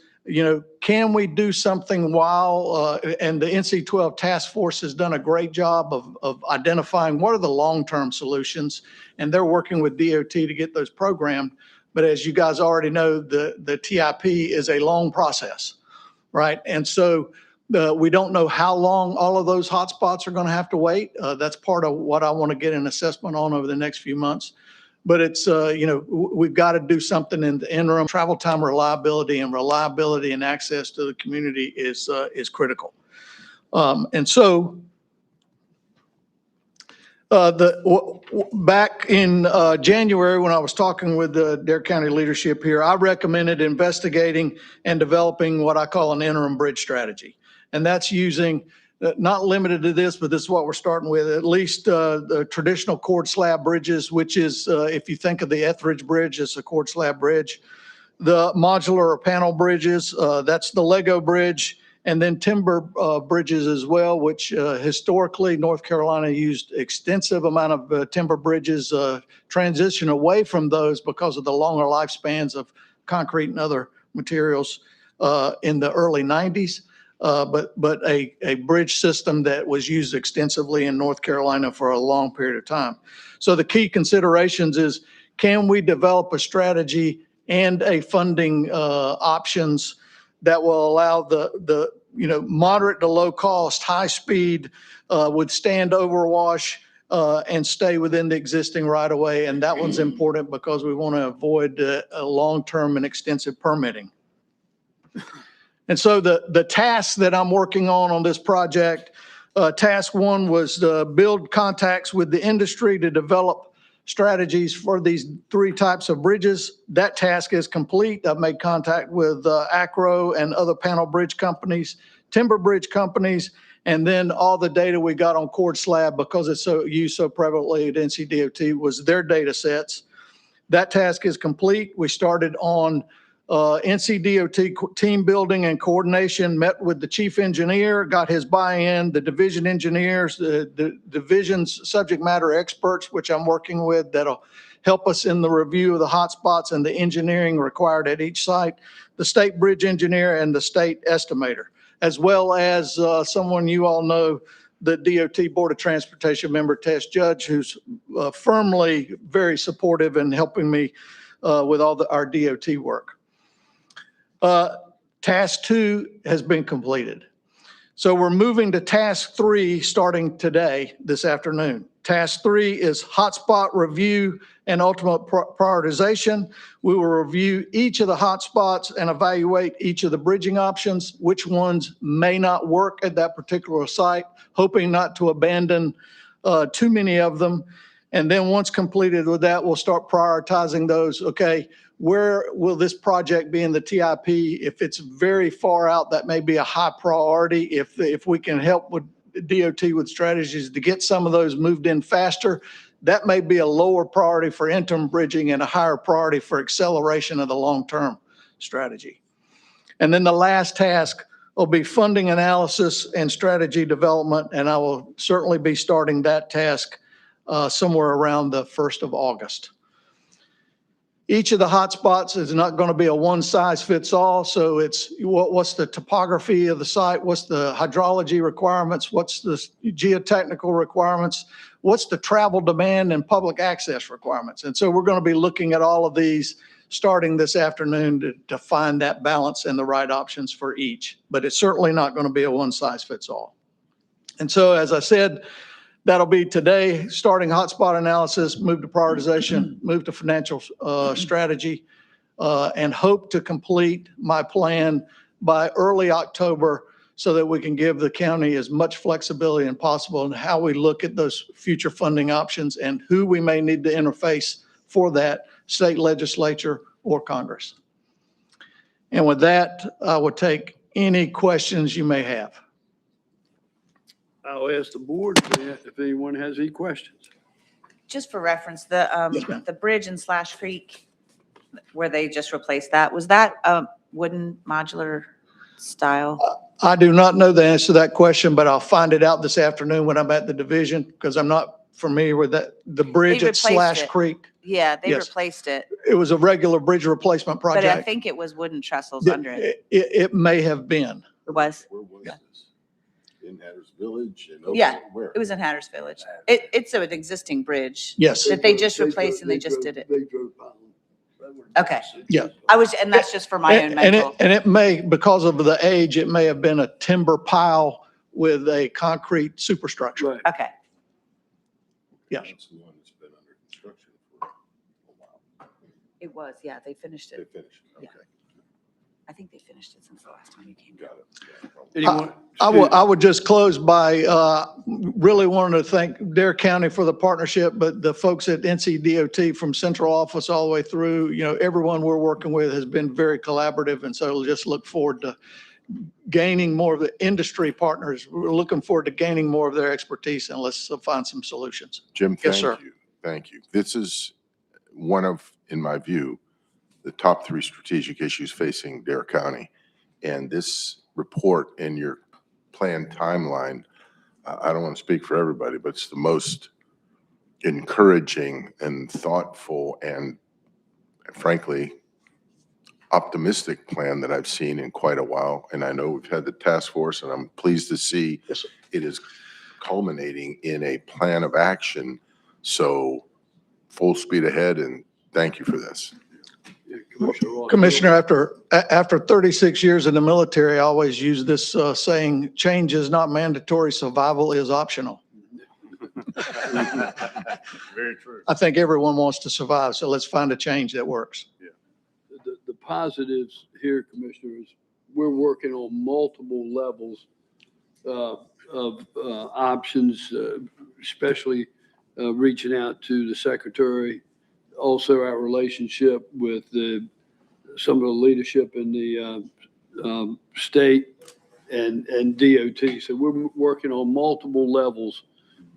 can we do something while, and the NC-12 task force has done a great job of identifying what are the long-term solutions, and they're working with DOT to get those programmed. But as you guys already know, the TIP is a long process, right? And so we don't know how long all of those hotspots are going to have to wait. That's part of what I want to get an assessment on over the next few months. But it's, we've got to do something in the interim. Travel time reliability and access to the community is critical. And so back in January, when I was talking with the Dare County leadership here, I recommended investigating and developing what I call an interim bridge strategy. And that's using, not limited to this, but this is what we're starting with, at least the traditional cord slab bridges, which is, if you think of the Etheridge Bridge as a cord slab bridge, the modular or panel bridges, that's the Lego Bridge, and then timber bridges as well, which historically North Carolina used extensive amount of timber bridges, transition away from those because of the longer lifespans of concrete and other materials in the early 90s. But a bridge system that was used extensively in North Carolina for a long period of time. So the key considerations is, can we develop a strategy and a funding options that will allow the moderate to low cost, high speed, withstand overwash, and stay within the existing right of way. And that one's important because we want to avoid a long-term and extensive permitting. And so the tasks that I'm working on this project, task 1 was to build contacts with the industry to develop strategies for these 3 types of bridges. That task is complete. I've made contact with Acro and other panel bridge companies, timber bridge companies, and then all the data we got on cord slab, because it's used so prevalently at NCDOT, was their data sets. That task is complete. We started on NCDOT team building and coordination, met with the chief engineer, got his buy-in, the division engineers, the division's subject matter experts, which I'm working with, that'll help us in the review of the hotspots and the engineering required at each site, the state bridge engineer and the state estimator, as well as someone you all know, the DOT Board of Transportation member, Tess Judge, who's firmly very supportive in helping me with all our DOT work. Task 2 has been completed. So we're moving to task 3 starting today, this afternoon. Task 3 is hotspot review and ultimate prioritization. We will review each of the hotspots and evaluate each of the bridging options, which ones may not work at that particular site, hoping not to abandon too many of them. And then once completed with that, we'll start prioritizing those. Okay, where will this project be in the TIP? If it's very far out, that may be a high priority. If we can help with DOT with strategies to get some of those moved in faster, that may be a lower priority for interim bridging and a higher priority for acceleration of the long-term strategy. And then the last task will be funding analysis and strategy development, and I will certainly be starting that task somewhere around the 1st of August. Each of the hotspots is not going to be a one-size-fits-all, so it's what's the topography of the site, what's the hydrology requirements, what's the geotechnical requirements, what's the travel demand and public access requirements. And so we're going to be looking at all of these starting this afternoon to find that balance and the right options for each. But it's certainly not going to be a one-size-fits-all. And so, as I said, that'll be today, starting hotspot analysis, move to prioritization, move to financial strategy, and hope to complete my plan by early October so that we can give the county as much flexibility as possible in how we look at those future funding options and who we may need to interface for that, state legislature or Congress. And with that, I will take any questions you may have. I'll ask the board if anyone has any questions. Just for reference, Yes, ma'am. the bridge in Slash Creek, where they just replaced that, was that a wooden modular style? I do not know the answer to that question, but I'll find it out this afternoon when I'm at the division because I'm not familiar with that. The bridge They at Slash replaced it. Creek, Yeah, they Yes. replaced it, it was a regular bridge replacement but I project. think it was wooden trestles under it. It may have been. It was? Where was this? In Hatters Village? Yeah, Where? it was in Hatters Village. It's an existing bridge. Yes. That they just replaced and they just did it. They drove by them. Okay. Yeah. And that's just for my own mental. And it may, because of the age, it may have been a timber pile with a concrete superstructure. Right. Okay. Yes. That's the one that's been under construction for a while. It was, yeah, they finished They it. finished, Yeah. okay, I think they finished it since the last time you came. got it. Yeah, no problem. Anyone? I would just close by really wanting to thank Dare County for the partnership, but the folks at NCDOT from central office all the way through, everyone we're working with has been very collaborative. And so we'll just look forward to gaining more of the industry partners. We're looking forward to gaining more of their expertise and let's find some solutions. Jim, Yes, sir. thank you. Thank you. This is one of, in my view, the top 3 strategic issues facing Dare County. And this report and your planned timeline, I don't want to speak for everybody, but it's the most encouraging and thoughtful and frankly, optimistic plan that I've seen in quite a while. And I know we've had the task force and I'm pleased to see it is culminating in a plan of action. So full speed ahead and thank you for this. Commissioner, after 36 years in the military, I always use this saying, change is not mandatory, survival is optional. Very true. I think everyone wants to survive, so let's find a change that works. The positives here, Commissioners, we're working on multiple levels of options, especially reaching out to the Secretary. Also, our relationship with some of the leadership in the state and DOT. So we're working on multiple levels,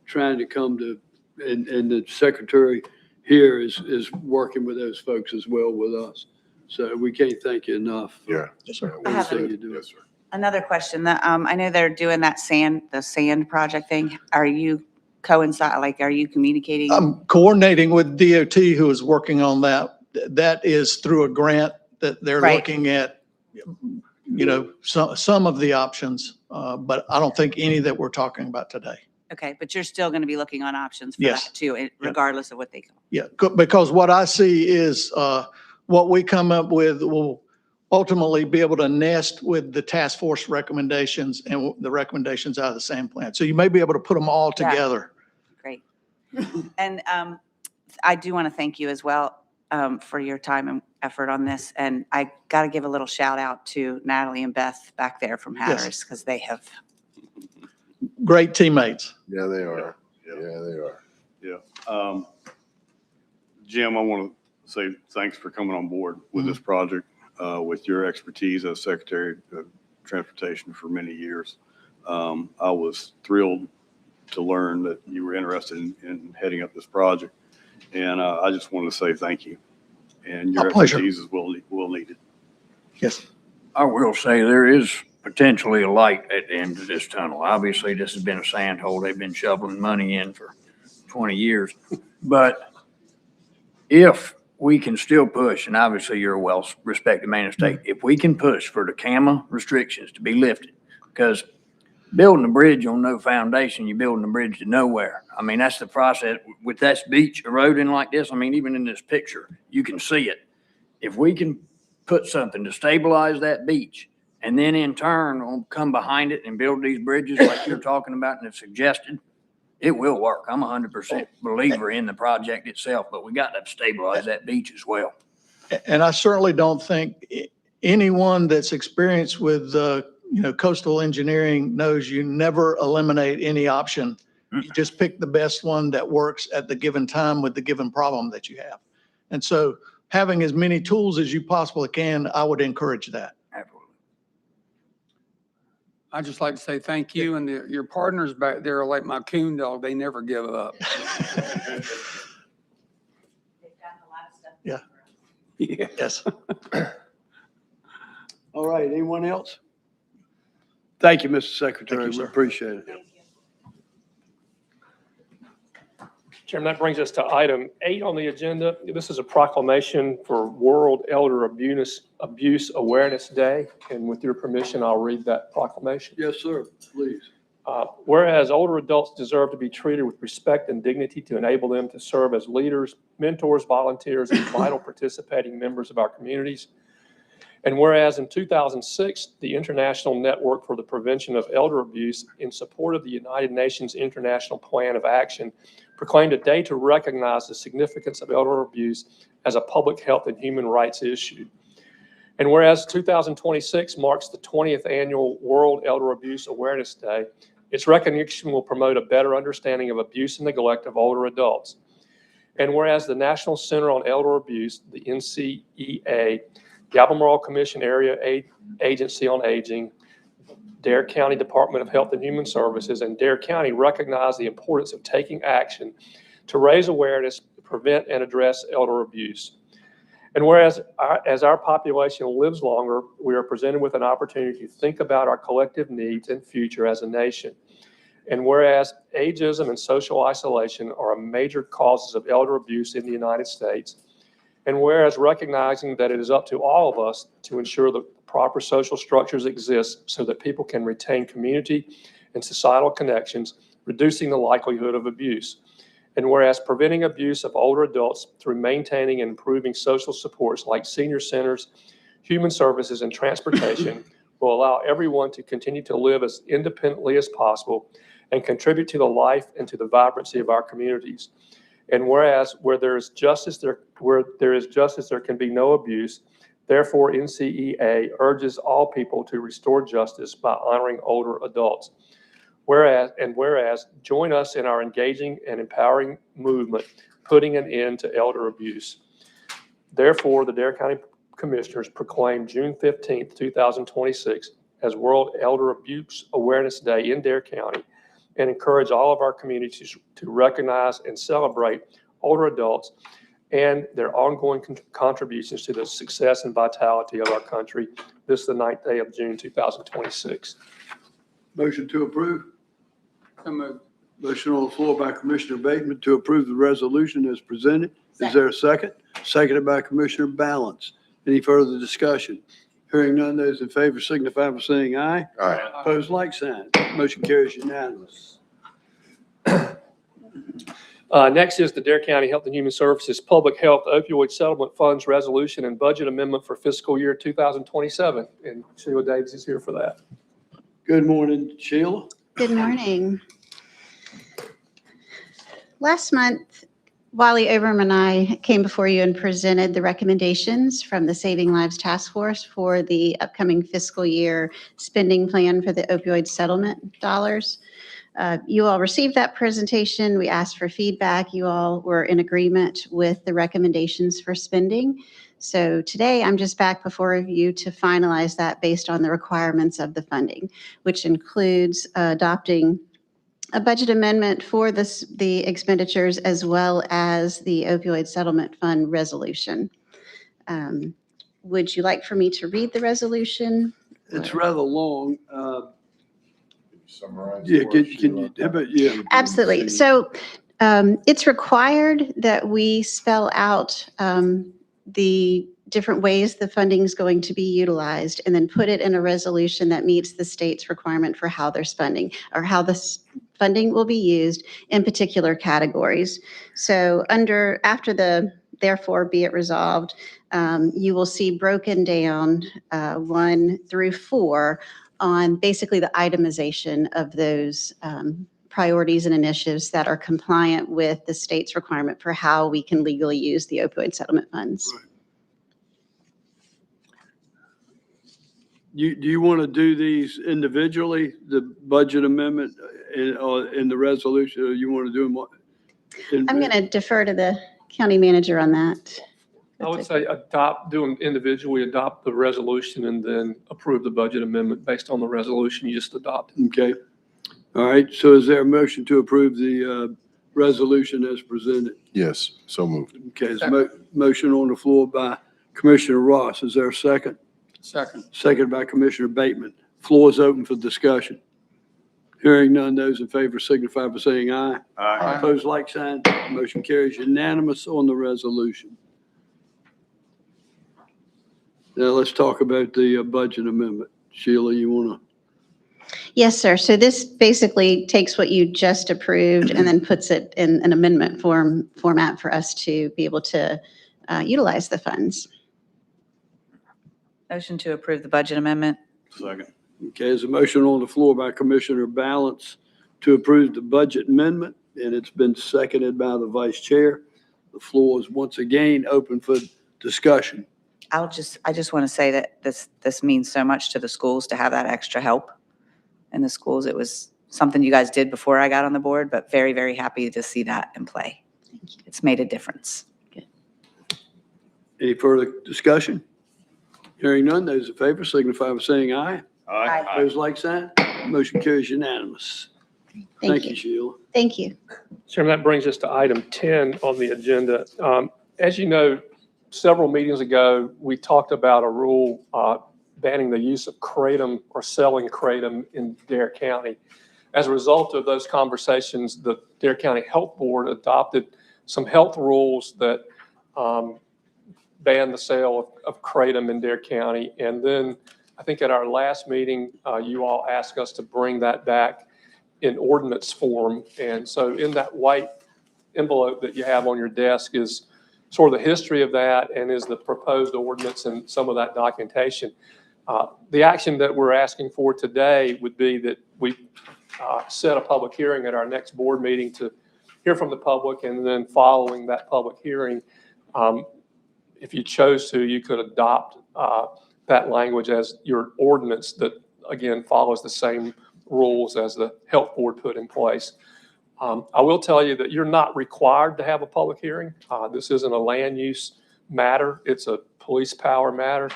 trying to come to, and the Secretary here is working with those folks as well with us. So we can't thank you enough. Yeah. Yes, sir. I have Everything you do. Yes, sir. Another question that, I know they're doing the sand project thing. Are you are you communicating? I'm coordinating with DOT, who is working on that. That is through a grant that they're Right. looking at, some of the options, but I don't think any that we're talking about today. Okay, but you're still going to be looking on options for Yes. that too, regardless of what they come. Yeah, because what I see is what we come up with will ultimately be able to nest with the task force recommendations and the recommendations out of the same plan. So you may be able to put them all Yeah. together. Great. And I do want to thank you as well for your time and effort on this. And I got to give a little shout out to Natalie and Beth back there from Yes. Hatters because they have. Great teammates. Yeah, they are. Yeah, they are. Yeah. Jim, I want to say thanks for coming on board with this project, with your expertise as Secretary of Transportation for many years. I was thrilled to learn that you were interested in heading up this project. And I just want to say thank you. And your My pleasure. expertise is well needed. Yes. I will say there is potentially a light at the end of this tunnel. Obviously, this has been a sand hole. They've been shoveling money in for 20 years. But if we can still push, and obviously you're a well-respected man of state, if we can push for the CAMA restrictions to be lifted, because building a bridge on no foundation, you're building a bridge to nowhere. I mean, that's the process. With that beach eroding like this, I mean, even in this picture, you can see it. If we can put something to stabilize that beach, and then in turn, we'll come behind it and build these bridges like you're talking about and have suggested, it will work. I'm 100% believer in the project itself, but we got to stabilize that beach as well. And I certainly don't think anyone that's experienced with, coastal engineering knows you never eliminate any option. You just pick the best one that works at the given time with the given problem that you have. And so having as many tools as you possibly can, I would encourage that. I'd just like to say thank you, and your partners back there are like my coon dog. They never give up. Yeah. Yes. All right, anyone else? Thank you, Mr. Secretary. We appreciate it. Chairman, that brings us to item 8 on the agenda. This is a proclamation for World Elder Abuse Awareness Day. And with your permission, I'll read that proclamation. Yes, sir, please. Whereas older adults deserve to be treated with respect and dignity to enable them to serve as leaders, mentors, volunteers, and vital participating members of our communities. And whereas in 2006, the International Network for the Prevention of Elder Abuse, in support of the United Nations International Plan of Action, proclaimed a day to recognize the significance of elder abuse as a public health and human rights issue. And whereas 2026 marks the 20th annual World Elder Abuse Awareness Day, its recognition will promote a better understanding of abuse and neglect of older adults. And whereas the National Center on Elder Abuse, the NCEA, the Albemarle Commission Area Agency on Aging, Dare County Department of Health and Human Services, and Dare County recognize the importance of taking action to raise awareness, prevent, and address elder abuse. And whereas as our population lives longer, we are presented with an opportunity to think about our collective needs and future as a nation. And whereas ageism and social isolation are major causes of elder abuse in the United States, and whereas recognizing that it is up to all of us to ensure that proper social structures exist so that people can retain community and societal connections, reducing the likelihood of abuse. And whereas preventing abuse of older adults through maintaining and improving social supports like senior centers, human services, and transportation will allow everyone to continue to live as independently as possible and contribute to the life and to the vibrancy of our communities. And whereas where there is justice, there can be no abuse. Therefore, NCEA urges all people to restore justice by honoring older adults. Whereas, join us in our engaging and empowering movement, putting an end to elder abuse. Therefore, the Dare County Commissioners proclaim June 15th, 2026 as World Elder Abuse Awareness Day in Dare County, and encourage all of our communities to recognize and celebrate older adults and their ongoing contributions to the success and vitality of our country. This is the 9th day of June, 2026. Motion to approve. Motion on the floor by Commissioner Bateman to approve the resolution as presented. Is there a second? Seconded by Commissioner Balance. Any further discussion? Hearing none, those in favor signify by saying aye. Aye. Opposed, like sign. Motion carries unanimous. Next is the Dare County Health and Human Services Public Health Opioid Settlement Funds Resolution and Budget Amendment for fiscal year 2027. And Sheila Davis is here for that. Good morning, Sheila. Good morning. Last month, Wally Overman and I came before you and presented the recommendations from the Saving Lives Task Force for the upcoming fiscal year spending plan for the opioid settlement dollars. You all received that presentation. We asked for feedback. You all were in agreement with the recommendations for spending. So today I'm just back before you to finalize that based on the requirements of the funding, which includes adopting a budget amendment for the expenditures as well as the opioid settlement fund resolution. Would you like for me to read the resolution? It's rather long. Summarize. Yeah, for us, can you, Sheila. but yeah. Absolutely. So it's required that we spell out the different ways the funding is going to be utilized and then put it in a resolution that meets the state's requirement for how they're spending or how this funding will be used in particular categories. So after the therefore be it resolved, you will see broken down 1 through 4 on basically the itemization of those priorities and initiatives that are compliant with the state's requirement for how we can legally use the opioid settlement funds. Right. Do you want to do these individually, the budget amendment in the resolution, or you want to do them? I'm going to defer to the county manager on that. I would say do them individually, adopt the resolution, and then approve the budget amendment based on the resolution you just adopted. Okay. All right. So is there a motion to approve the resolution as presented? Yes, so moved. Okay. There's a motion on the floor by Commissioner Ross. Is there a second? Second. Second by Commissioner Bateman. Floor is open for discussion. Hearing none, those in favor signify by saying aye. Aye. Opposed, like sign. Motion carries unanimous on the resolution. Now let's talk about the budget amendment. Sheila, you want to? Yes, sir. So this basically takes what you just approved and then puts it in an amendment format for us to be able to utilize the funds. Motion to approve the budget amendment. Second. Okay, there's a motion on the floor by Commissioner Balance to approve the budget amendment, and it's been seconded by the vice chair. The floor is once again open for discussion. I just want to say that this means so much to the schools to have that extra help in the schools. It was something you guys did before I got on the board, but very, very happy to see that in play. It's made a difference. Any further discussion? Hearing none, those in favor signify by saying aye. Aye. Opposed, like sign. Motion carries unanimous. Thank you, Sheila. Thank you. Chairman, that brings us to item 10 on the agenda. As you know, several meetings ago, we talked about a rule banning the use of kratom or selling kratom in Dare County. As a result of those conversations, the Dare County Health Board adopted some health rules that ban the sale of kratom in Dare County. And then I think at our last meeting, you all asked us to bring that back in ordinance form. And so in that white envelope that you have on your desk is sort of the history of that and is the proposed ordinance and some of that documentation. The action that we're asking for today would be that we set a public hearing at our next board meeting to hear from the public, and then following that public hearing, if you chose to, you could adopt that language as your ordinance that, again, follows the same rules as the health board put in place. I will tell you that you're not required to have a public hearing. This isn't a land use matter. It's a police power matter.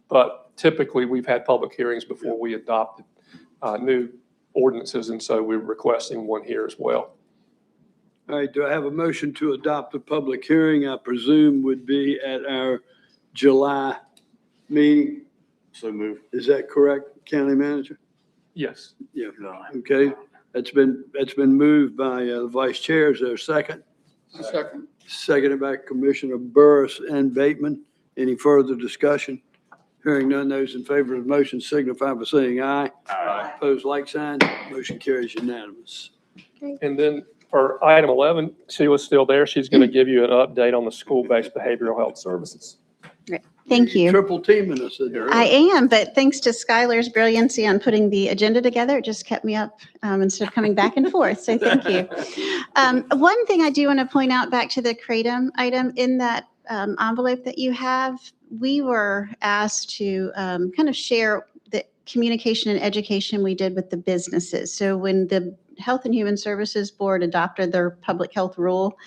But typically, we've had public hearings before we adopted new ordinances, and so we're requesting one here as well. All right, do I have a motion to adopt the public hearing? I presume would be at our July meeting. So move. Is that correct, County Manager? Yes. Yeah. Okay. That's been moved by the Vice Chair. Is there a second? Second. Seconded by Commissioner Burris and Bateman. Any further discussion? Hearing none, those in favor of the motion signify by saying aye. Aye. Opposed, like sign. Motion carries unanimous. And then For item 11, Sheila's still there. She's going to give you an update on the school-based behavioral health services. Great. Thank you. Triple teaming us in there. I am, but thanks to Skylar's brilliancy on putting the agenda together, it just kept me up instead of coming back and forth. So thank you. One thing I do want to point out back to the Kratom item in that envelope that you have, we were asked to kind of share the communication and education we did with the businesses. So when the Health and Human Services Board adopted their public health rule,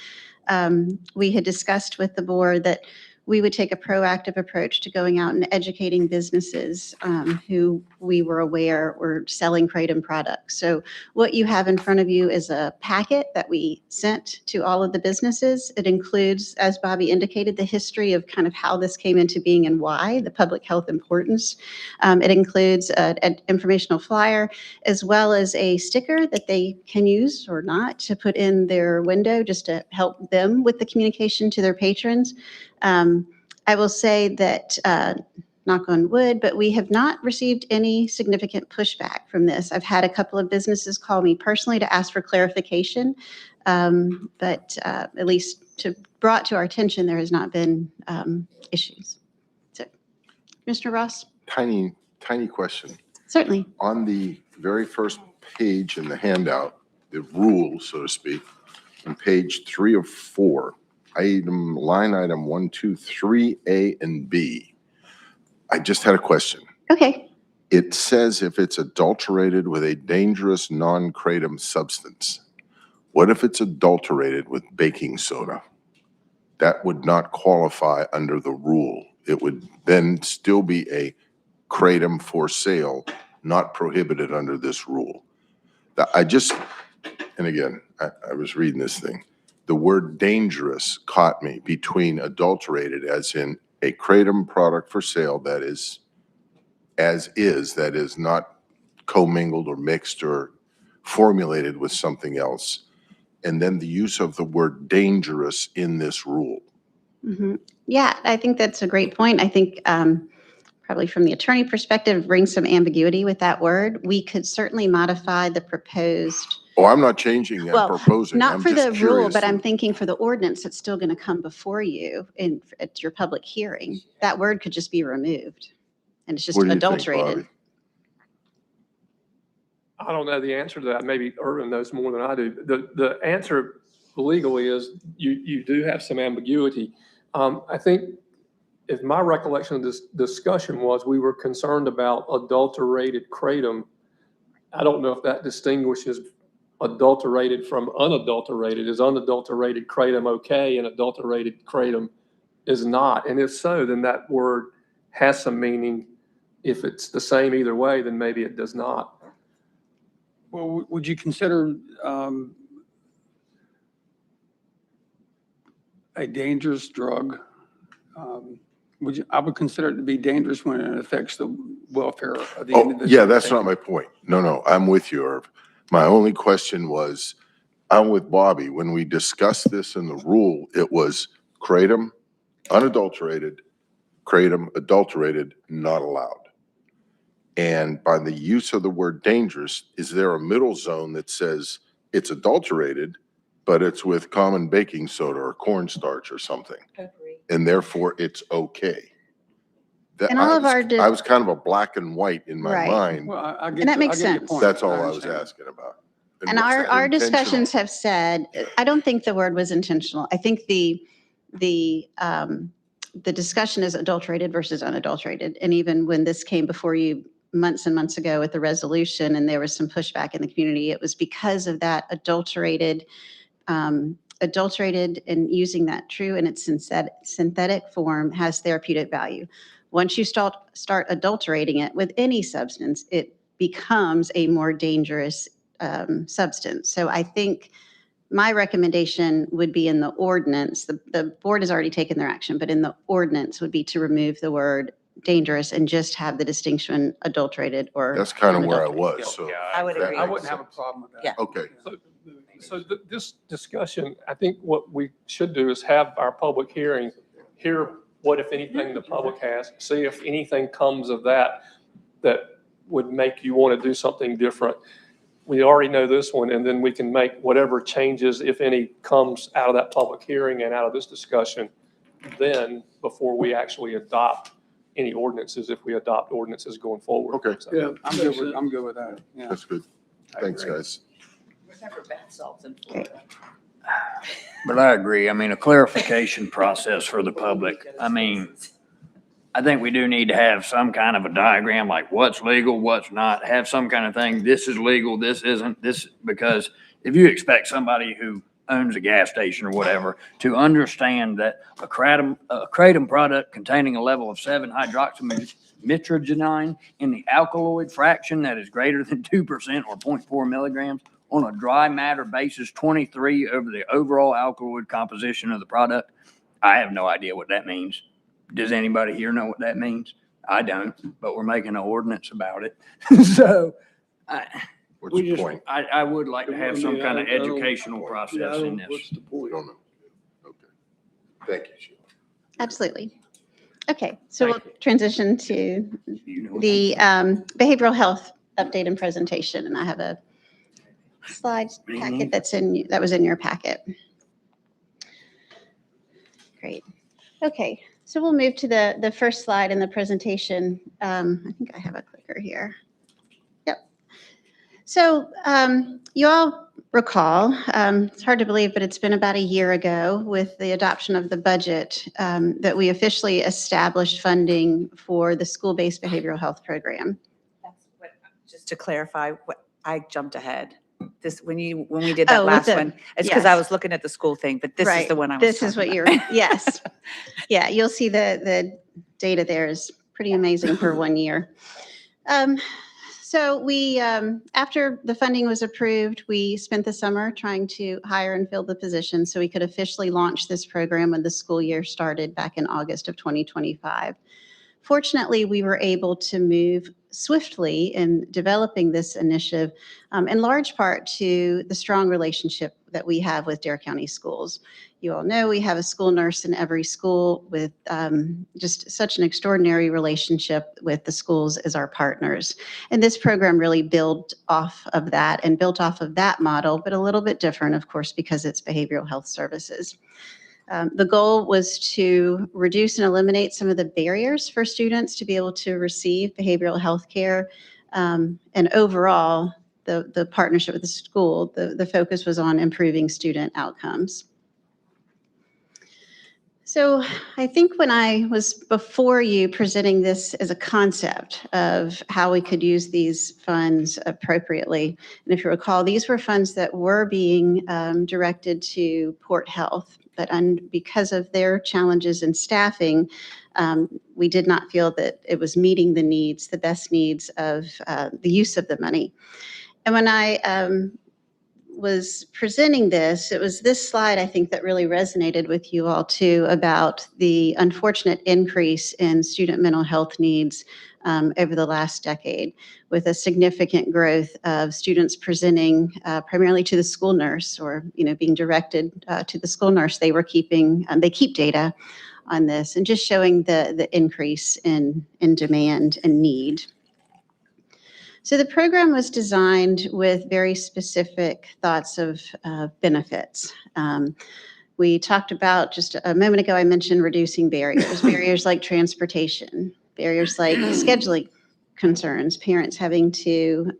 we had discussed with the board that we would take a proactive approach to going out and educating businesses who we were aware were selling Kratom products. So what you have in front of you is a packet that we sent to all of the businesses. It includes, as Bobby indicated, the history of kind of how this came into being and why, the public health importance. It includes an informational flyer, as well as a sticker that they can use or not to put in their window just to help them with the communication to their patrons. I will say that, knock on wood, but we have not received any significant pushback from this. I've had a couple of businesses call me personally to ask for clarification, but at least brought to our attention, there has not been issues. So, Mr. Ross? Tiny question. Certainly. On the very first page in the handout, the rules, so to speak, on page 3 of 4, line item 1, 2, 3, A and B. I just had a question. Okay. It says if it's adulterated with a dangerous non-kratom substance. What if it's adulterated with baking soda? That would not qualify under the rule. It would then still be a kratom for sale, not prohibited under this rule. And again, I was reading this thing. The word dangerous caught me between adulterated as in a kratom product for sale that is that is not commingled or mixed or formulated with something else. And then the use of the word dangerous in this rule. Mm-hmm. Yeah, I think that's a great point. I think probably from the attorney perspective, brings some ambiguity with that word. We could certainly modify the proposed. Oh, I'm not changing and proposing. Not I'm for just the rule, curious but I'm thinking for the ordinance that's still going to come before you at your public hearing. That word could just be removed, and it's just What do you think, adulterated. Bobby? I don't know the answer to that. Maybe Irvin knows more than I do. The answer legally is you do have some ambiguity. I think if my recollection of this discussion was we were concerned about adulterated kratom. I don't know if that distinguishes adulterated from unadulterated. Is unadulterated kratom okay and adulterated kratom is not? And if so, then that word has some meaning. If it's the same either way, then maybe it does not. Well, would you consider a dangerous drug? I would consider it to be dangerous when it affects the welfare of the individual. Yeah, that's not my point. No, I'm with you, Irv. My only question was, I'm with Bobby. When we discussed this in the rule, it was kratom, unadulterated, kratom, adulterated, not allowed. And by the use of the word dangerous, is there a middle zone that says it's adulterated, but it's with common baking soda or cornstarch or something? And therefore it's okay? And all of our I was kind of a black and white in my Right. mind. Well, And that makes sense. That's all I was asking about. And what's our that discussions have said, I don't think the word was intentional. I think the discussion is adulterated versus unadulterated. And even when this came before you months and months ago with the resolution and there was some pushback in the community, it was because of that adulterated and using that true in its synthetic form has therapeutic value. Once you start adulterating it with any substance, it becomes a more dangerous substance. So I think my recommendation would be in the ordinance, the board has already taken their action, but in the ordinance would be to remove the word dangerous and just have the distinction adulterated or. That's kind of where I unadulterated. was, so. I would agree. I wouldn't have a problem with that. Yeah. Okay. So this discussion, I think what we should do is have our public hearing, hear what, if anything, the public has, see if anything comes of that would make you want to do something different. we already know this one, and then we can make whatever changes, if any, comes out of that public hearing and out of this discussion then before we actually adopt any ordinances, if we adopt ordinances going forward. Okay. So- Yeah. I'm good with that. Yeah. That's good. Thanks, agree. guys. Remember bath salts in Florida. But I agree. I mean, a clarification process for the public. I mean, I think we do need to have some kind of a diagram, like what's legal, what's not, have some kind of thing. This is legal, this isn't, this, because if you expect somebody who owns a gas station or whatever to understand that a kratom product containing a level of 7-hydroxymitragynine in the alkaloid fraction that is greater than 2% or 0.4 milligrams on a dry matter basis, 23 over the overall alkaloid composition of the product, I have no idea what that means. Does anybody here know what that means? I don't, but we're making an ordinance about it. So What's we your just, point? I would like to have some kind of educational Yeah, I process in don't- this. What's the We point? don't know. Okay. Thank you, Sheila. Absolutely. Okay, so we'll Thank transition to You know, the behavioral health update and presentation, and I have a slide packet that was in your packet. Great. Okay, so we'll move to the first slide in the presentation. I think I have a clicker here. Yep. So you all recall, it's hard to believe, but it's been about a year ago with the adoption of the budget that we officially established funding for the school-based behavioral health program. That's what, just to clarify, what I jumped ahead. When we did that Oh, with last the- one, it's because I yes. was looking at the school thing, but this is Right. the one I was This is what talking you're, about. yes. Yeah, you'll see the data there is pretty amazing for 1 year. So we, after the funding was approved, we spent the summer trying to hire and fill the position so we could officially launch this program when the school year started back in August of 2025. Fortunately, we were able to move swiftly in developing this initiative, in large part to the strong relationship that we have with Dare County Schools. You all know we have a school nurse in every school with just such an extraordinary relationship with the schools as our partners. And this program really built off of that and built off of that model, but a little bit different, of course, because it's behavioral health services. The goal was to reduce and eliminate some of the barriers for students to be able to receive behavioral health care. And overall, the partnership with the school, the focus was on improving student outcomes. So I think when I was before you presenting this as a concept of how we could use these funds appropriately, and if you recall, these were funds that were being directed to Port Health, but because of their challenges in staffing, we did not feel that it was meeting the needs, the best needs of the use of the money. And when I was presenting this, it was this slide, I think, that really resonated with you all too, about the unfortunate increase in student mental health needs over the last decade, with a significant growth of students presenting primarily to the school nurse, or being directed to the school nurse. They keep data on this, and just showing the increase in demand and need. So the program was designed with very specific thoughts of benefits. We talked about, just a moment ago, I mentioned reducing barriers like transportation, barriers like scheduling concerns, parents having to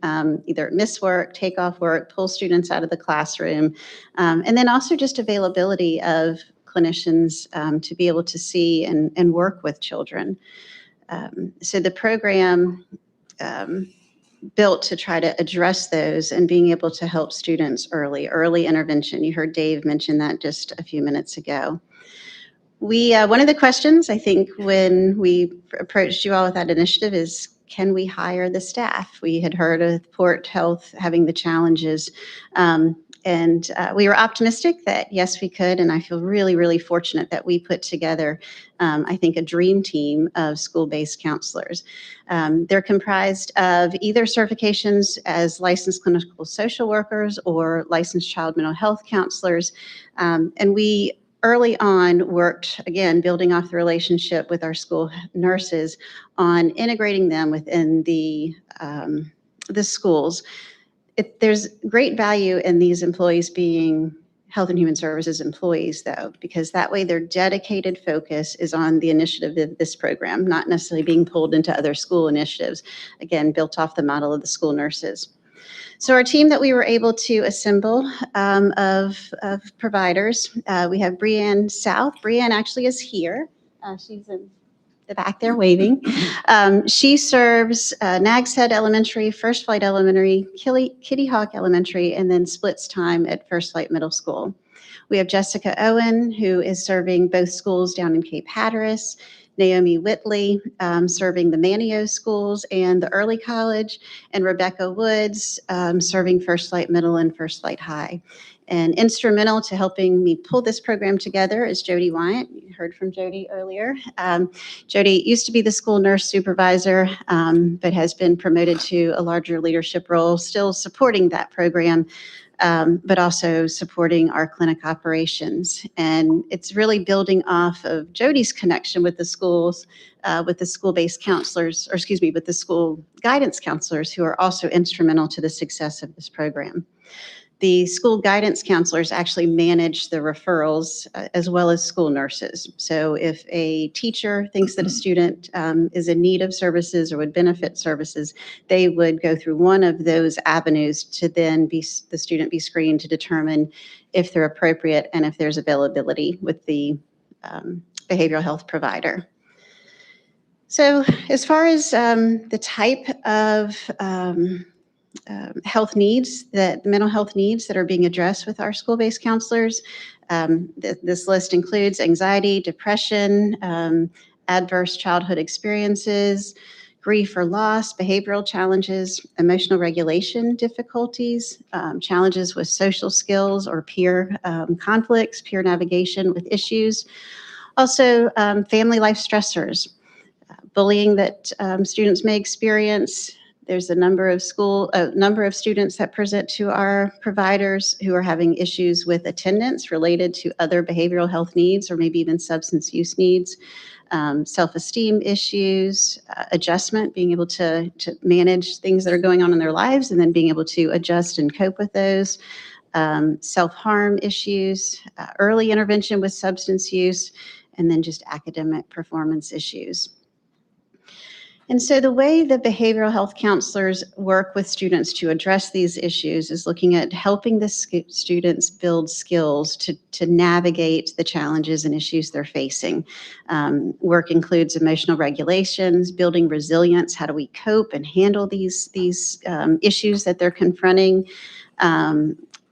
either miss work, take off work, pull students out of the classroom, and then also just availability of clinicians to be able to see and work with children. So the program built to try to address those and being able to help students early intervention. You heard Dave mention that just a few minutes ago. One of the questions, I think, when we approached you all with that initiative is, can we hire the staff? We had heard of Port Health having the challenges. And we were optimistic that, yes, we could. And I feel really, really fortunate that we put together, I think, a dream team of school-based counselors. They're comprised of either certifications as licensed clinical social workers or licensed child mental health counselors. And we early on worked, again, building off the relationship with our school nurses on integrating them within the schools. There's great value in these employees being Health and Human Services employees, though, because that way their dedicated focus is on the initiative of this program, not necessarily being pulled into other school initiatives, again, built off the model of the school nurses. So our team that we were able to assemble of providers, we have Brianne South. Brianne actually is here. She's in the back there waving. She serves Nags Head Elementary, First Flight Elementary, Kitty Hawk Elementary, and then splits time at First Flight Middle School. We have Jessica Owen, who is serving both schools down in Cape Hatteras, Naomi Whitley, serving the Manio schools and the early college, and Rebecca Woods, serving First Flight Middle and First Flight High. And instrumental to helping me pull this program together is Jody Wyatt. You heard from Jody earlier. Jody used to be the school nurse supervisor, but has been promoted to a larger leadership role, still supporting that program, but also supporting our clinic operations. And it's really building off of Jody's connection with the schools, with the school-based counselors, or excuse me, with the school guidance counselors who are also instrumental to the success of this program. The school guidance counselors actually manage the referrals as well as school nurses. So if a teacher thinks that a student is in need of services or would benefit services, they would go through one of those avenues to then the student be screened to determine if they're appropriate and if there's availability with the behavioral health provider. So as far as the type of health needs, mental health needs that are being addressed with our school-based counselors. This list includes anxiety, depression, adverse childhood experiences, grief or loss, behavioral challenges, emotional regulation difficulties, challenges with social skills or peer conflicts, peer navigation with issues. Also, family life stressors, bullying that students may experience. There's a number of students that present to our providers who are having issues with attendance related to other behavioral health needs or maybe even substance use needs, self-esteem issues, adjustment, being able to manage things that are going on in their lives and then being able to adjust and cope with those, self-harm issues, early intervention with substance use, and then just academic performance issues. And so the way the behavioral health counselors work with students to address these issues is looking at helping the students build skills to navigate the challenges and issues they're facing. Work includes emotional regulations, building resilience. How do we cope and handle these issues that they're confronting?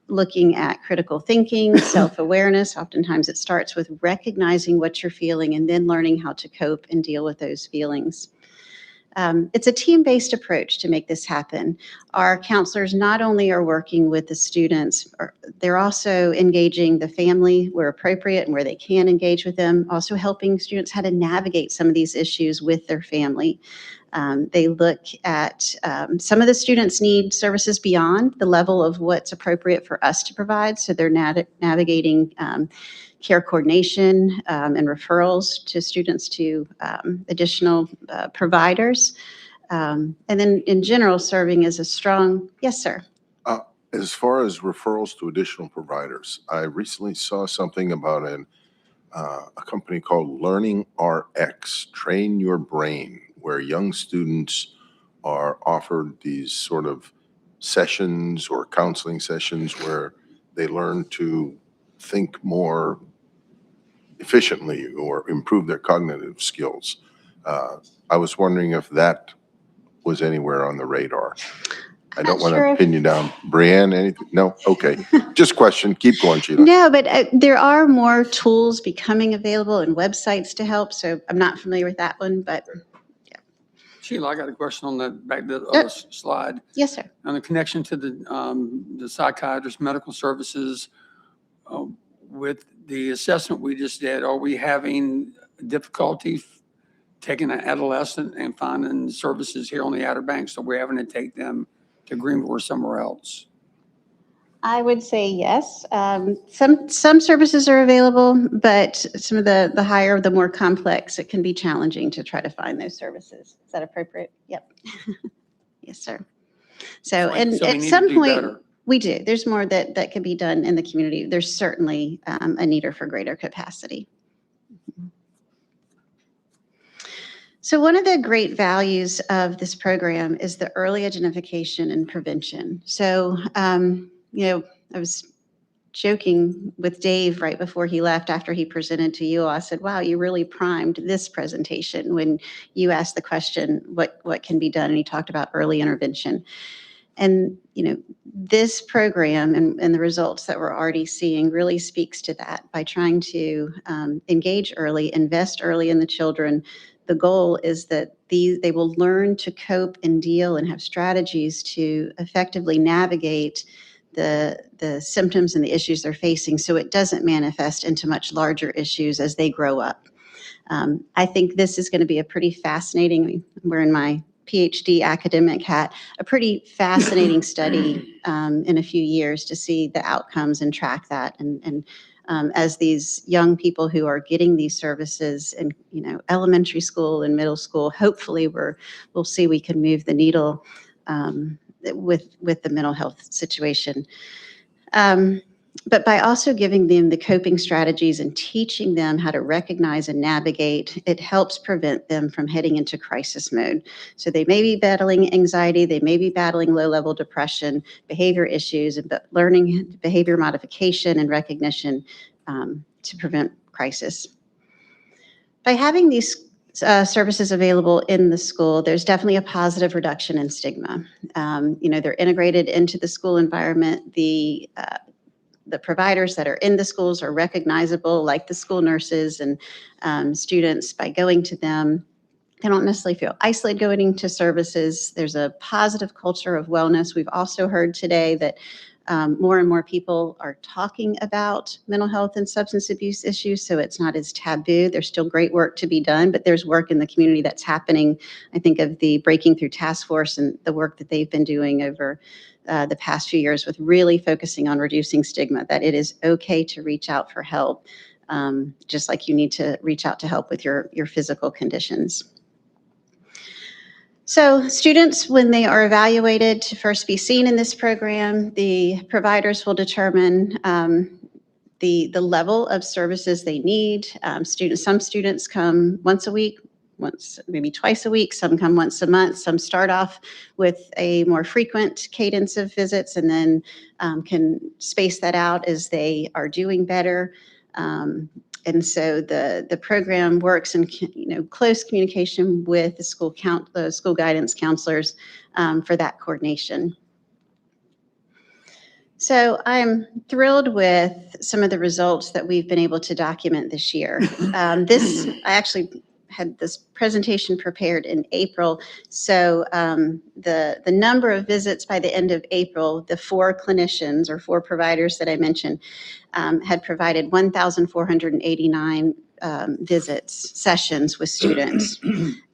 Looking at critical thinking, self-awareness. Oftentimes it starts with recognizing what you're feeling and then learning how to cope and deal with those feelings. It's a team-based approach to make this happen. Our counselors not only are working with the students, they're also engaging the family where appropriate and where they can engage with them, also helping students how to navigate some of these issues with their family. They look at some of the students need services beyond the level of what's appropriate for us to provide, so they're navigating care coordination and referrals to students to additional providers. And then in general, serving as a strong, yes, sir. As far as referrals to additional providers, I recently saw something about a company called Learning RX, Train Your Brain, where young students are offered these sort of sessions or counseling sessions where they learn to think more efficiently or improve their cognitive skills. I was wondering if that was anywhere on the radar. I don't want to pin you down. Brianne, anything? No? Okay. Just question. Keep going, Sheila. No, but there are more tools becoming available and websites to help. So I'm not familiar with that one, but yeah. Sheila, I got a question on the back of the other slide. Yes, sir. On the connection to the psychiatrist, medical services, with the assessment we just did, are we having difficulty taking an adolescent and finding services here on the Outer Banks? So we're having to take them to Greenville or somewhere else? I would say yes. Some services are available, but some of the higher, the more complex, it can be challenging to try to find those services. Is that appropriate? Yep. Yes, sir. So, So and we at need to some do point, better. we do. There's more that can be done in the community. There's certainly a need for greater capacity. So one of the great values of this program is the early identification and prevention. So, I was joking with Dave right before he left after he presented to you all. I said, wow, you really primed this presentation when you asked the question, what can be done? And he talked about early intervention. And, this program and the results that we're already seeing really speaks to that by trying to engage early, invest early in the children. The goal is that they will learn to cope and deal and have strategies to effectively navigate the symptoms and the issues they're facing so it doesn't manifest into much larger issues as they grow up. I think this is going to be a pretty fascinating, we're in my PhD academic hat, a pretty fascinating study in a few years to see the outcomes and track that. And as these young people who are getting these services in elementary school and middle school, hopefully we'll see we can move the needle with the mental health situation. But by also giving them the coping strategies and teaching them how to recognize and navigate, it helps prevent them from heading into crisis mode. So they may be battling anxiety, they may be battling low-level depression, behavior issues, but learning behavior modification and recognition to prevent crisis. By having these services available in the school, there's definitely a positive reduction in stigma. They're integrated into the school environment. The providers that are in the schools are recognizable, like the school nurses and students. By going to them, they don't necessarily feel isolated going to services. There's a positive culture of wellness. We've also heard today that more and more people are talking about mental health and substance abuse issues, so it's not as taboo. There's still great work to be done, but there's work in the community that's happening. I think of the Breaking Through Task Force and the work that they've been doing over the past few years with really focusing on reducing stigma, that it is okay to reach out for help, just like you need to reach out to help with your physical conditions. So students, when they are evaluated to first be seen in this program, the providers will determine the level of services they need. Some students come once a week, maybe twice a week, some come once a month, some start off with a more frequent cadence of visits and then can space that out as they are doing better. And so the program works in close communication with the school guidance counselors for that coordination. So I'm thrilled with some of the results that we've been able to document this year. I actually had this presentation prepared in April. So the number of visits by the end of April, the 4 clinicians or 4 providers that I mentioned had provided 1,489 sessions with students.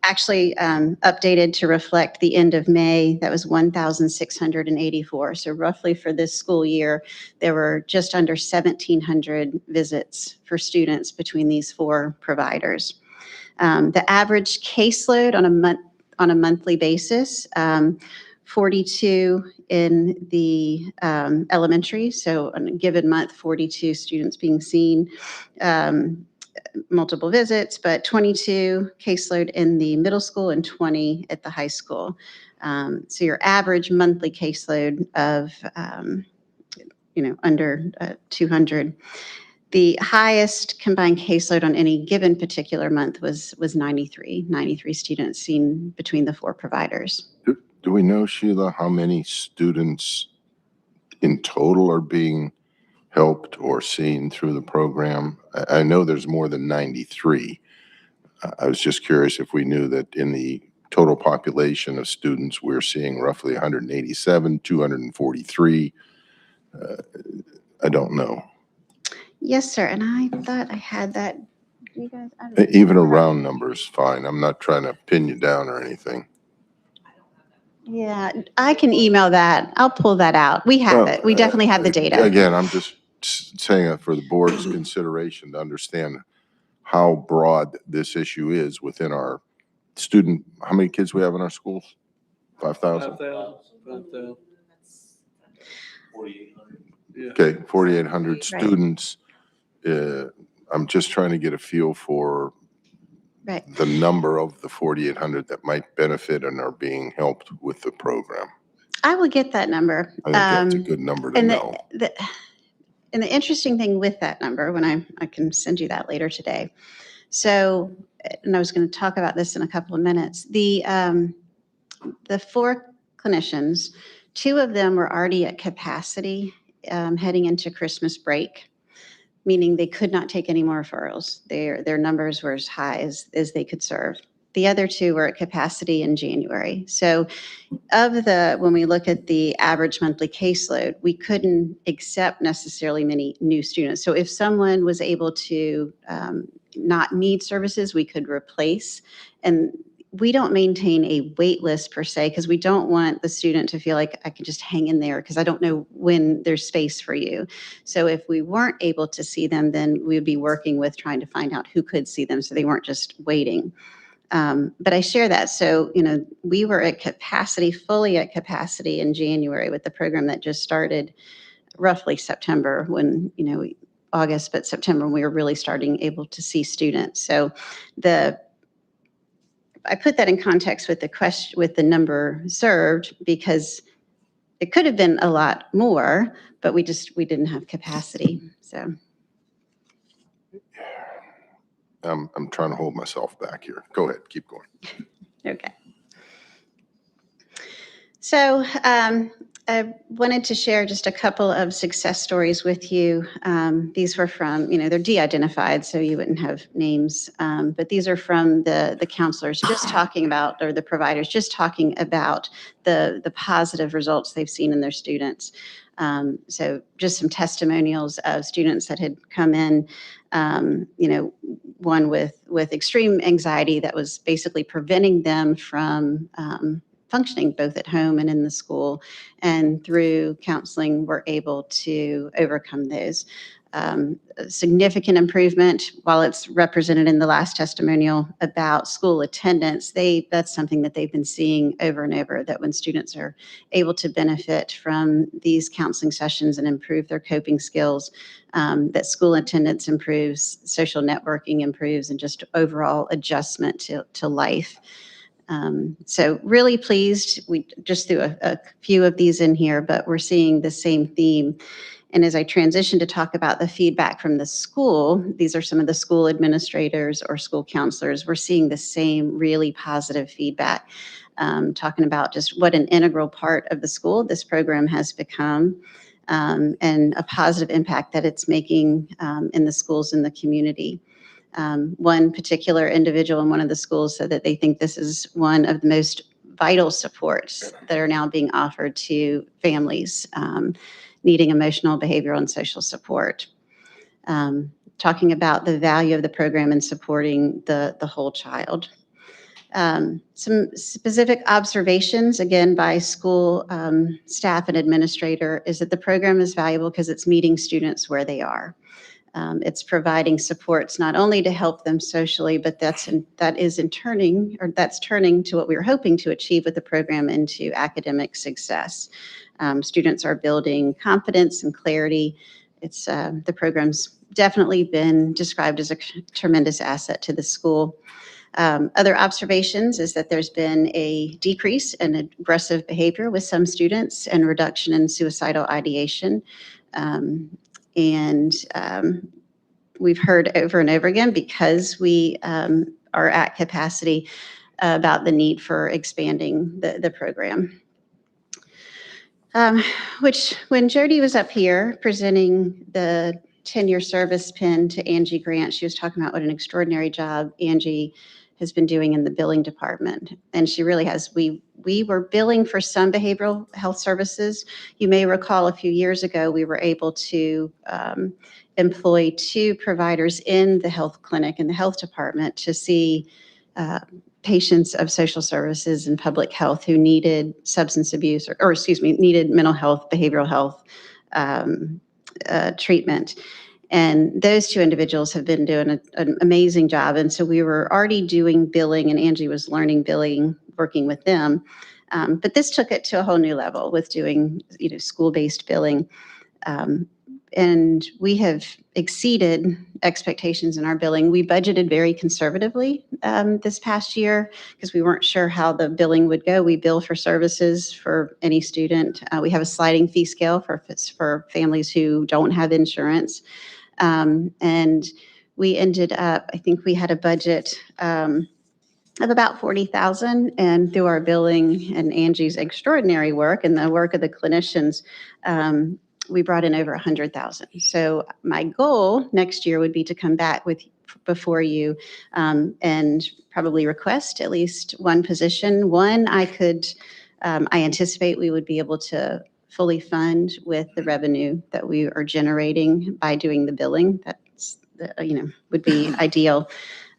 Actually updated to reflect the end of May, that was 1,684. So roughly for this school year, there were just under 1,700 visits for students between these 4 providers. The average caseload on a monthly basis, 42 in the elementary, so on a given month, 42 students being seen, multiple visits, but 22 caseload in the middle school and 20 at the high school. So your average monthly caseload of, under 200. The highest combined caseload on any given particular month was 93 students seen between the 4 providers. Do we know, Sheila, how many students in total are being helped or seen through the program? I know there's more than 93. I was just curious if we knew that in the total population of students, we're seeing roughly 187, 243. I don't know. Yes, sir. And I thought I had that. You guys, Even a round number is fine. I'm not trying to pin you down or anything. Yeah, I can email that. I'll pull that out. We have it. We definitely have the data. Again, I'm just saying for the board's consideration to understand how broad this issue is within our student. How many kids we have in our schools? 5,000? 5,000. Yeah. Okay, 4,800 Right. students. I'm just trying to get a feel for Right. the number of the 4,800 that might benefit and are being helped with the program. I will get that number. I think that's a good number to And know. and the interesting thing with that number, when I can send you that later today. So, and I was going to talk about this in a couple of minutes. The 4 clinicians, 2 of them were already at capacity heading into Christmas break, meaning they could not take any more referrals. Their numbers were as high as they could serve. The other 2 were at capacity in January. So when we look at the average monthly caseload, we couldn't accept necessarily many new students. So if someone was able to not need services, we could replace. And we don't maintain a wait list per se, because we don't want the student to feel like I can just hang in there because I don't know when there's space for you. So if we weren't able to see them, then we would be working with trying to find out who could see them so they weren't just waiting. But I share that. So, we were at capacity, fully at capacity in January with the program that just started roughly September when, August, but September, when we were really starting able to see students. So I put that in context with the number served, because it could have been a lot more, but we didn't have capacity. So. I'm trying to hold myself back here. Go ahead, keep going. Okay. So I wanted to share just a couple of success stories with you. These were from, they're de-identified, so you wouldn't have names, but these are from the counselors just talking about, or the providers just talking about the positive results they've seen in their students. So just some testimonials of students that had come in, one with extreme anxiety that was basically preventing them from functioning both at home and in the school, and through counseling we're able to overcome those. Significant improvement, while it's represented in the last testimonial about school attendance, that's something that they've been seeing over and over, that when students are able to benefit from these counseling sessions and improve their coping skills, that school attendance improves, social networking improves, and just overall adjustment to life. So really pleased. We just threw a few of these in here, but we're seeing the same theme. And as I transition to talk about the feedback from the school, these are some of the school administrators or school counselors. We're seeing the same really positive feedback, talking about just what an integral part of the school this program has become, and a positive impact that it's making in the schools in the community. One particular individual in one of the schools said that they think this is one of the most vital supports that are now being offered to families needing emotional, behavioral, and social support. Talking about the value of the program and supporting the whole child. Some specific observations, again, by school staff and administrator, is that the program is valuable because it's meeting students where they are. It's providing supports not only to help them socially, but that's turning to what we were hoping to achieve with the program, into academic success. Students are building confidence and clarity. The program's definitely been described as a tremendous asset to the school. Other observations is that there's been a decrease in aggressive behavior with some students and reduction in suicidal ideation. We've heard over and over again, because we are at capacity, about the need for expanding the program. Which, when Jody was up here presenting the 10-year service pin to Angie Grant, she was talking about what an extraordinary job Angie has been doing in the billing department. And she really has. We were billing for some behavioral health services. You may recall a few years ago, we were able to employ 2 providers in the health clinic, in the health department, to see patients of social services and public health who needed substance abuse, needed mental health, behavioral health treatment. And those 2 individuals have been doing an amazing job. And so we were already doing billing, and Angie was learning billing, working with them. But this took it to a whole new level with doing, school-based billing. And we have exceeded expectations in our billing. We budgeted very conservatively this past year because we weren't sure how the billing would go. We bill for services for any student. We have a sliding fee scale for families who don't have insurance. And we ended up, I think we had a budget of about 40,000, and through our billing and Angie's extraordinary work and the work of the clinicians, we brought in over 100,000. So my goal next year would be to come back before you and probably request at least one position. One I anticipate we would be able to fully fund with the revenue that we are generating by doing the billing. That's would be ideal.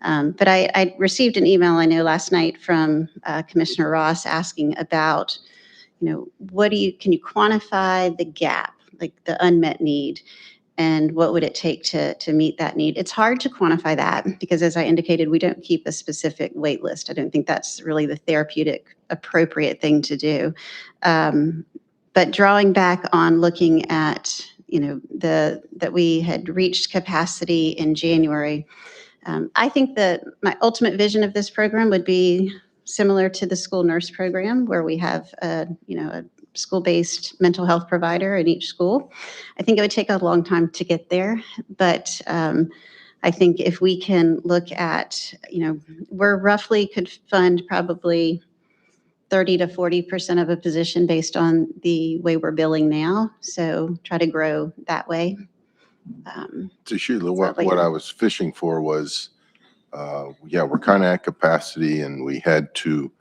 But I received an email, I know last night, from Commissioner Ross asking about, can you quantify the gap, like the unmet need, and what would it take to meet that need? It's hard to quantify that because, as I indicated, we don't keep a specific wait list. I don't think that's really the therapeutic appropriate thing to do. But drawing back on looking at, that we had reached capacity in January, I think that my ultimate vision of this program would be similar to the school nurse program, where we have a school-based mental health provider in each school. I think it would take a long time to get there, but I think if we can look at, we're roughly could fund probably 30 to 40% of a position based on the way we're billing now. So try to grow that way. So Sheila, what I was fishing for was, we're kind of at capacity, and we had to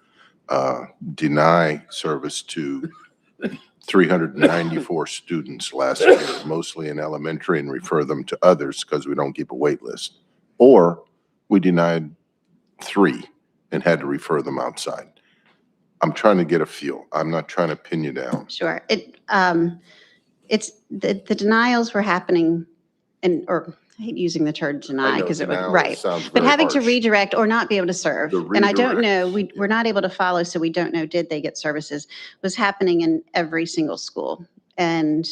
deny service to 394 students last year, mostly in elementary, and refer them to others because we don't keep a wait list. Or we denied 3 and had to refer them outside. I'm trying to get a feel. I'm not trying to pin you down. Sure. It's the denials were happening, or I hate using the term deny because it was right, but having to redirect or not be able to serve. And I don't know, we're not able to follow, so we don't know, did they get services, was happening in every single school. And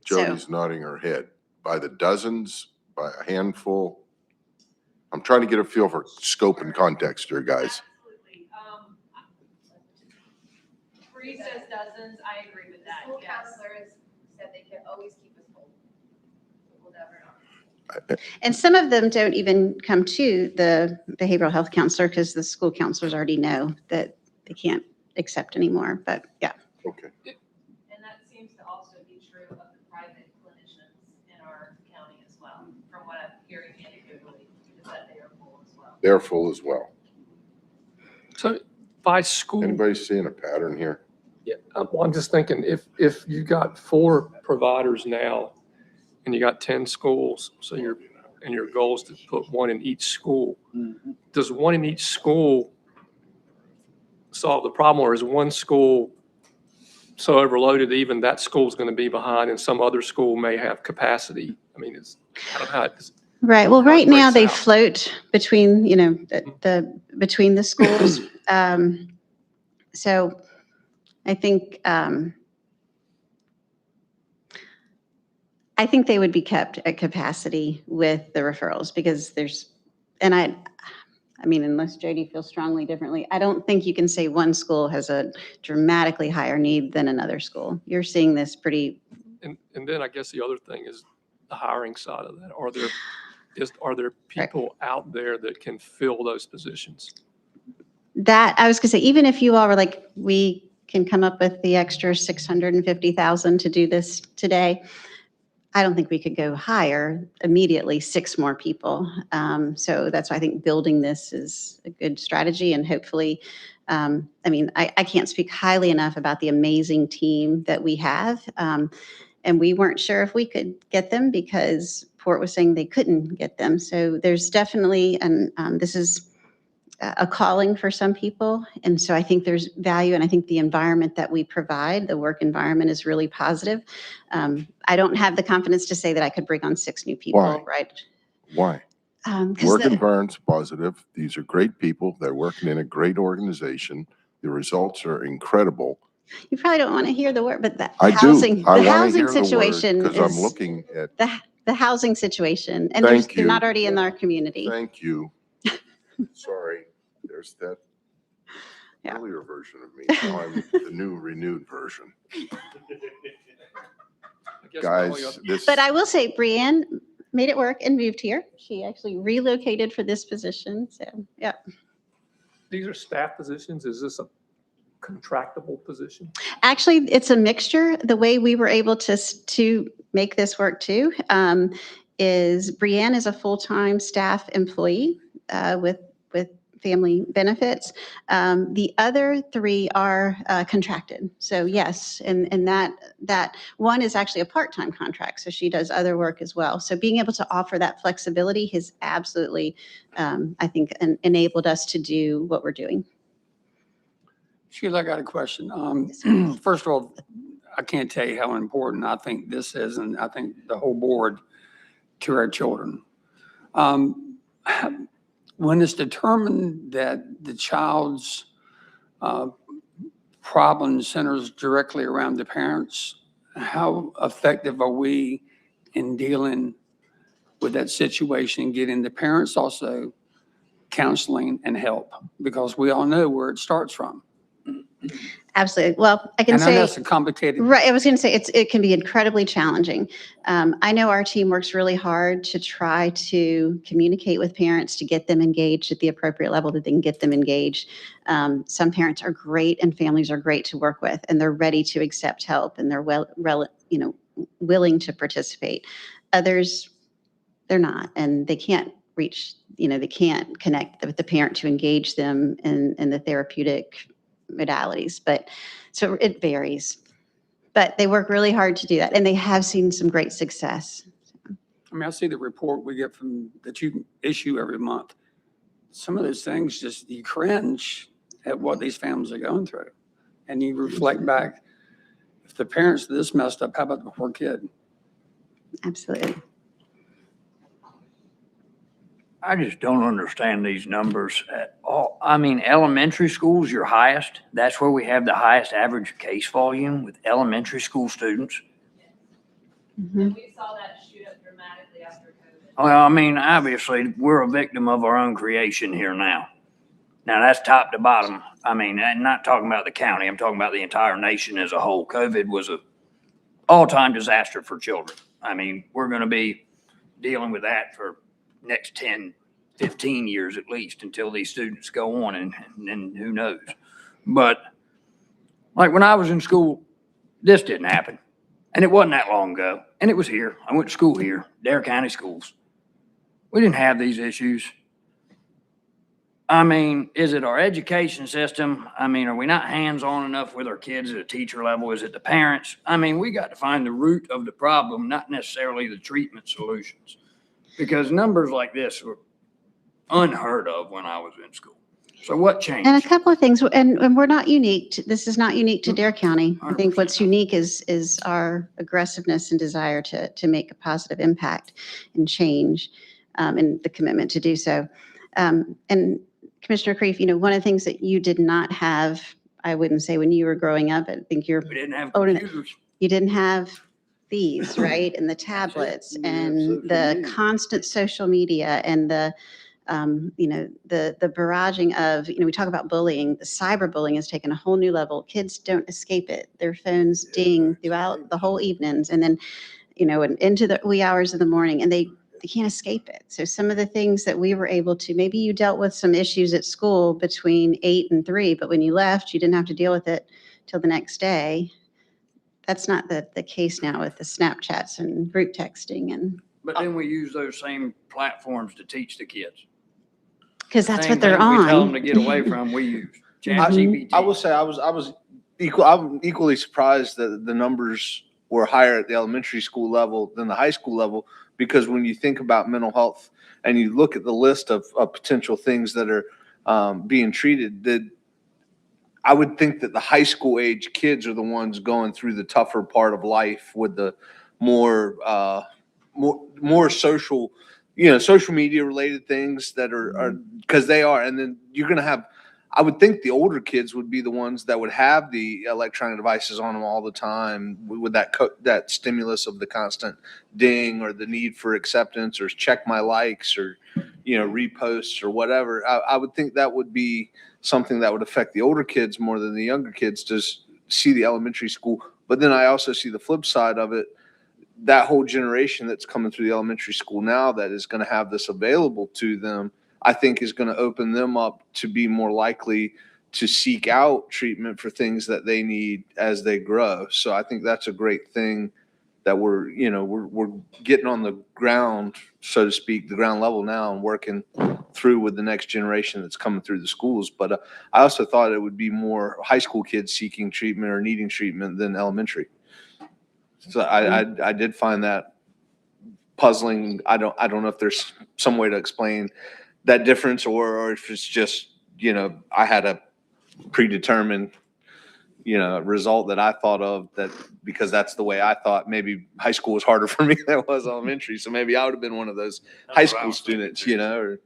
Jody's nodding her head. By the dozens, by a handful. I'm trying to get a feel for scope and context here, guys. Bree says dozens, I agree with that, yes. Counselors said they can always keep us whole. We'll never know. And some of them don't even come to the behavioral health counselor because the school counselors already know that they can't accept anymore, but yeah. Okay. And that seems to also be true of the private clinicians in our county as well, from what I'm hearing anecdotally, is that they are full as well. They're full as well. So by school. Anybody seeing a pattern here? Yeah, well, I'm just thinking if you got 4 providers now and you got 10 schools, so your goal is to put 1 in each school. Mm-hmm. Does 1 in each school solve the problem, or is one school so overloaded that even that school is going to be behind and some other school may have capacity? I mean, I don't know how it's. Right. Well, right now they out. float between, between the schools. So I think they would be kept at capacity with the referrals because I mean, unless Jody feels strongly differently, I don't think you can say one school has a dramatically higher need than another school. You're seeing this pretty. And then I guess the other thing is the hiring side of that. Are there people out there that can fill those positions? That I was going to say, even if you all were like, we can come up with the extra 650,000 to do this today, I don't think we could go hire immediately 6 more people. So that's why I think building this is a good strategy, and hopefully, I mean, I can't speak highly enough about the amazing team that we have. And we weren't sure if we could get them because Port was saying they couldn't get them. So there's definitely, and this is a calling for some people. And so I think there's value, and I think the environment that we provide, the work environment, is really positive. I don't have the confidence to say that I could bring on 6 new people, Why? right? Why? Work environment's positive. These are great people. They're working in a great organization. The results are incredible. You probably don't want to hear the word, but the I housing, do. I the want to housing hear the word situation because I'm is, looking at, the housing situation, and Thank they're not you. already in our community. thank you. Sorry, there's that Yeah. earlier version of me. Now I'm the new renewed version. Guys, this. But I will say Brianne made it work and moved here. She actually relocated for this position. So, yeah. These are staff positions. Is this a contractable position? Actually, it's a mixture. The way we were able to make this work too is Brianne is a full-time staff employee with family benefits. The other three are contracted. So yes, and that one is actually a part-time contract. So she does other work as well. So being able to offer that flexibility has absolutely, I think, enabled us to do what we're doing. Sheila, I got a question. First of all, I can't tell you how important I think this is, and I think the whole board, to our children. When it's determined that the child's problem centers directly around the parents, how effective are we in dealing with that situation, getting the parents also counseling and help? Because we all know where it starts from. Absolutely. Well, I can And I say. know that's a complicated. Right. I was going to say it can be incredibly challenging. I know our team works really hard to try to communicate with parents to get them engaged at the appropriate level that they can get them engaged. Some parents are great and families are great to work with, and they're ready to accept help and they're willing to participate. Others, they're not, and they can't reach, they can't connect with the parent to engage them in the therapeutic modalities. But so it varies. But they work really hard to do that, and they have seen some great success. I mean, I see the report we get that you issue every month. Some of those things just, you cringe at what these families are going through. And you reflect back, if the parents are this messed up, how about the poor kid? Absolutely. I just don't understand these numbers at all. I mean, elementary school's your highest. That's where we have the highest average case volume with elementary school students. And we saw that shoot up dramatically after COVID. Well, I mean, obviously, we're a victim of our own creation here now. Now, that's top to bottom. I mean, I'm not talking about the county. I'm talking about the entire nation as a whole. COVID was a all-time disaster for children. I mean, we're going to be dealing with that for next 10, 15 years at least until these students go on, and then who knows. But like when I was in school, this didn't happen. And it wasn't that long ago. And it was here. I went to school here, Dare County Schools. We didn't have these issues. I mean, is it our education system? I mean, are we not hands-on enough with our kids at a teacher level? Is it the parents? I mean, we got to find the root of the problem, not necessarily the treatment solutions. Because numbers like this were unheard of when I was in school. So what changed? And a couple of things, and we're not unique. This is not unique to Dare County. I think what's unique is our aggressiveness and desire to make a positive impact and change, and the commitment to do so. And Commissioner Creef, one of the things that you did not have, I wouldn't say when you were growing up, I think We didn't have computers. you didn't have these, right? And the tablets and the constant social media and the barraging of, we talk about bullying, the cyberbullying has taken a whole new level. Kids don't escape it. Their phones ding throughout the whole evenings and then, and into the wee hours of the morning, and they can't escape it. So some of the things that we were able to, maybe you dealt with some issues at school between 8 and 3, but when you left, you didn't have to deal with it till the next day. That's not the case now with the Snapchats and group texting But then we use those same platforms to teach the kids. because that's Same what they're things on. we tell them to get away from, we use. ChatGPT. I will say I'm equally surprised that the numbers were higher at the elementary school level than the high school level, because when you think about mental health and you look at the list of potential things that are being treated, that I would think that the high school age kids are the ones going through the tougher part of life with the more social, social media related things that are because they are. And then you're going to have I would think the older kids would be the ones that would have the electronic devices on them all the time with that stimulus of the constant ding or the need for acceptance or check my likes or, reposts or whatever. I would think that would be something that would affect the older kids more than the younger kids to see the elementary school. But then I also see the flip side of it. That whole generation that's coming through the elementary school now that is going to have this available to them, I think is going to open them up to be more likely to seek out treatment for things that they need as they grow. So I think that's a great thing that we're getting on the ground, so to speak, the ground level now and working through with the next generation that's coming through the schools. But I also thought it would be more high school kids seeking treatment or needing treatment than elementary. So I did find that puzzling. I don't know if there's some way to explain that difference or if it's just, I had a predetermined, result that I thought of that because that's the way I thought. Maybe high school was harder for me than it was elementary. So maybe I would have been one of those high school students, or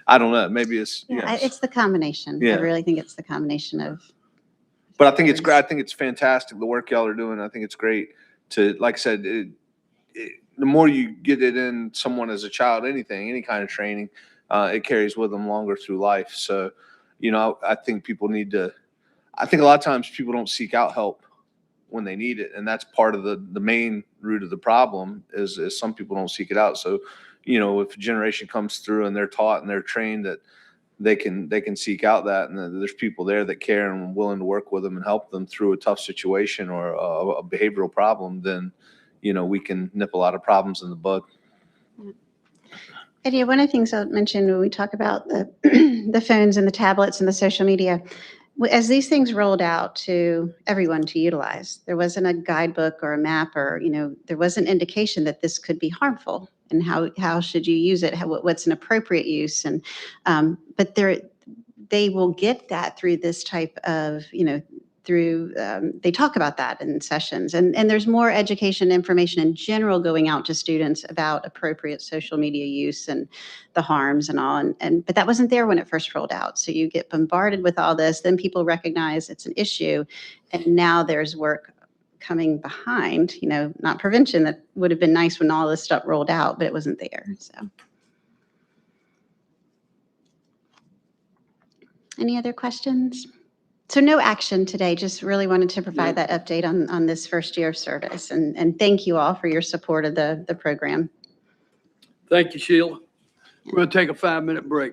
I don't know. Maybe it's, It's the combination. I Yeah. really think it's the combination of. But I think it's great. I think it's fantastic the work y'all are doing. I think it's great to, like I said, the more you get it in someone as a child, any kind of training, it carries with them longer through life. So, I think I think a lot of times people don't seek out help when they need it. And that's part of the main root of the problem is some people don't seek it out. So, if a generation comes through and they're taught and they're trained that they can seek out that, and there's people there that care and willing to work with them and help them through a tough situation or a behavioral problem, then, we can nip a lot of problems in the bud. And one of the things I'll mention when we talk about the, the phones and the tablets and the social media, as these things rolled out to everyone to utilize, there wasn't a guidebook or a map or, there was an indication that this could be harmful and how should you use it? What's an appropriate use? And, but they will get that through this type of, they talk about that in sessions and there's more education information in general going out to students about appropriate social media use and the harms and all. But that wasn't there when it first rolled out. So you get bombarded with all this, then people recognize it's an issue. And now there's work coming behind, not prevention. That would have been nice when all this stuff rolled out, but it wasn't there. So. Any other questions? So no action today, just really wanted to provide that update on this first year of service. And thank you all for your support of the program. Thank you, Sheila. We're going to take a 5-minute break.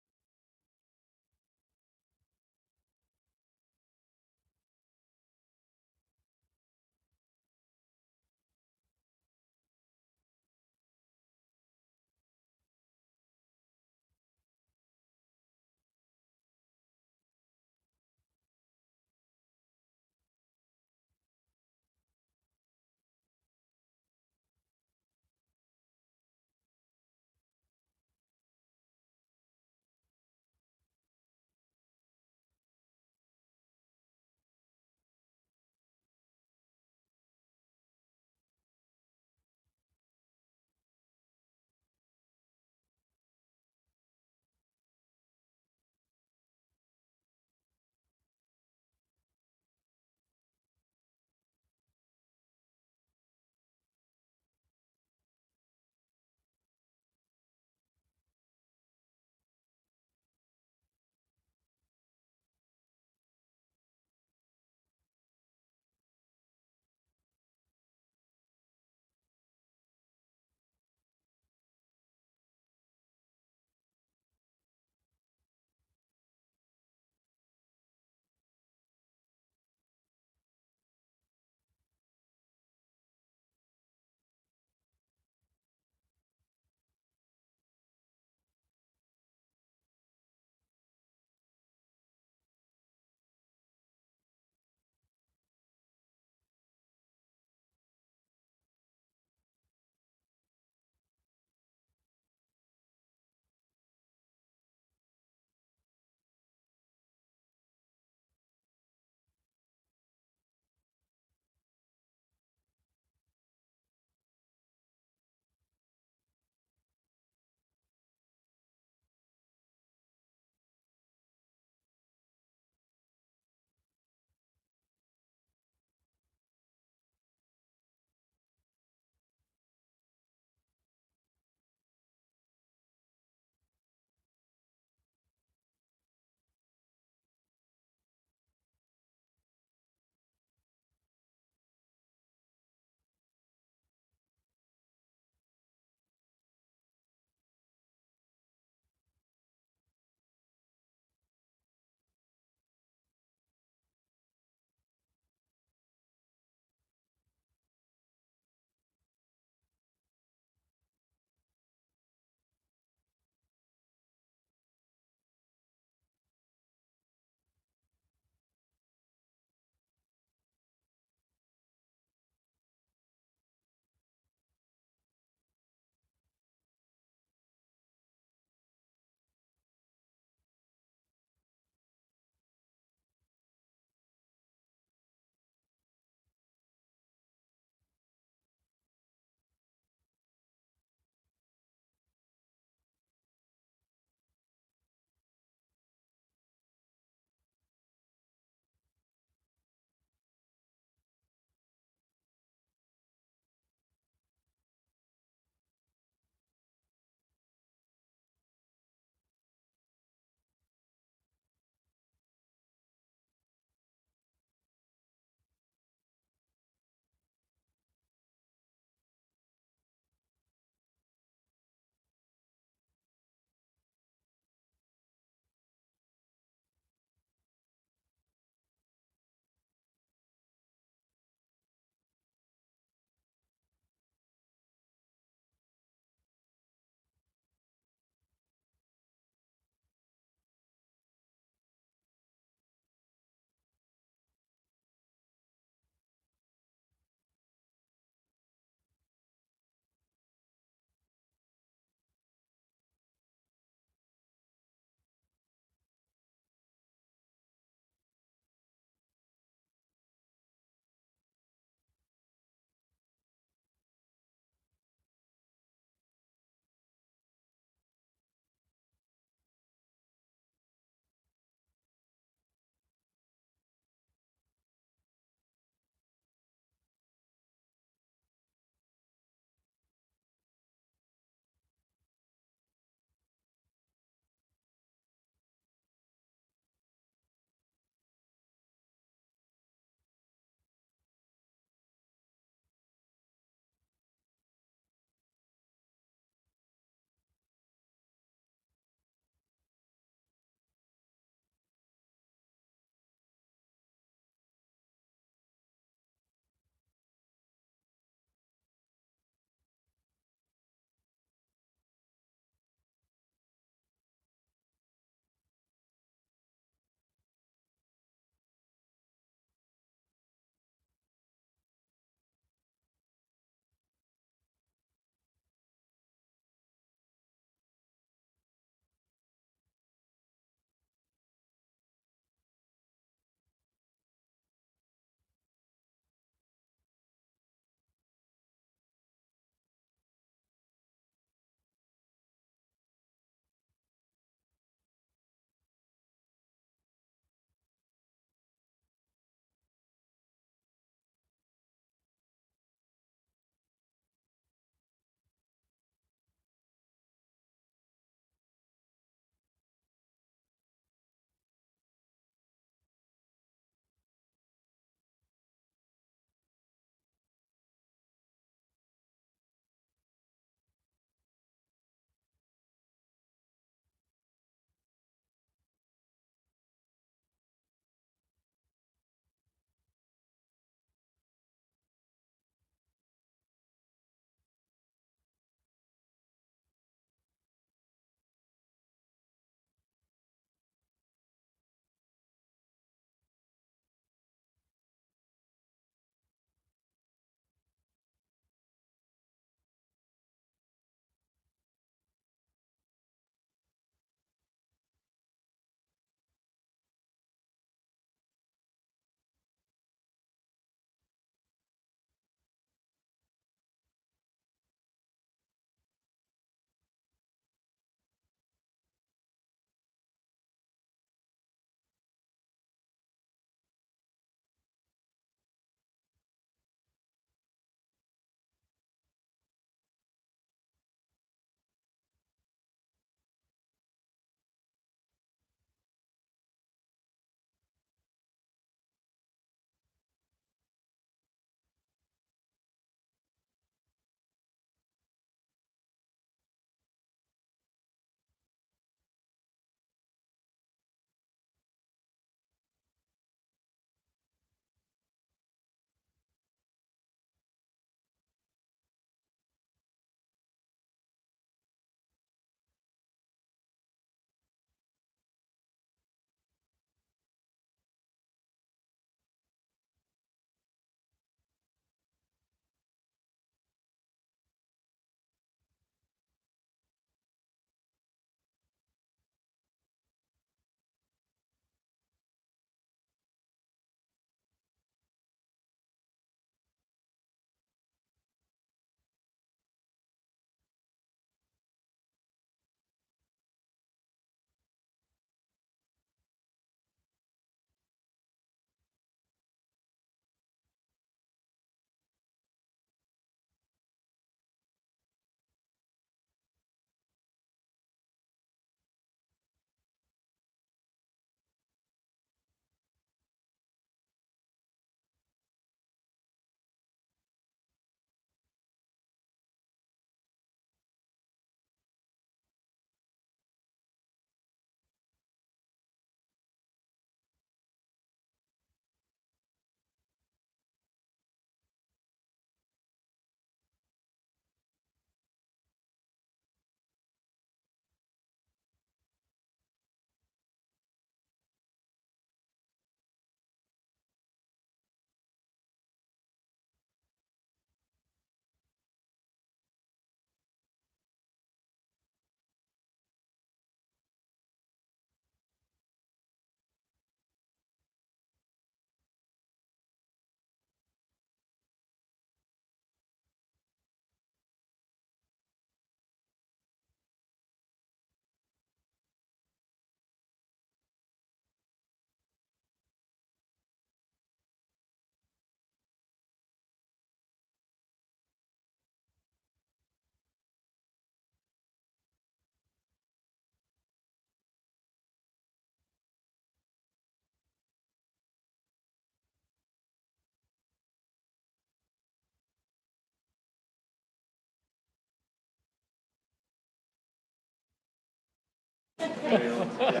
Can't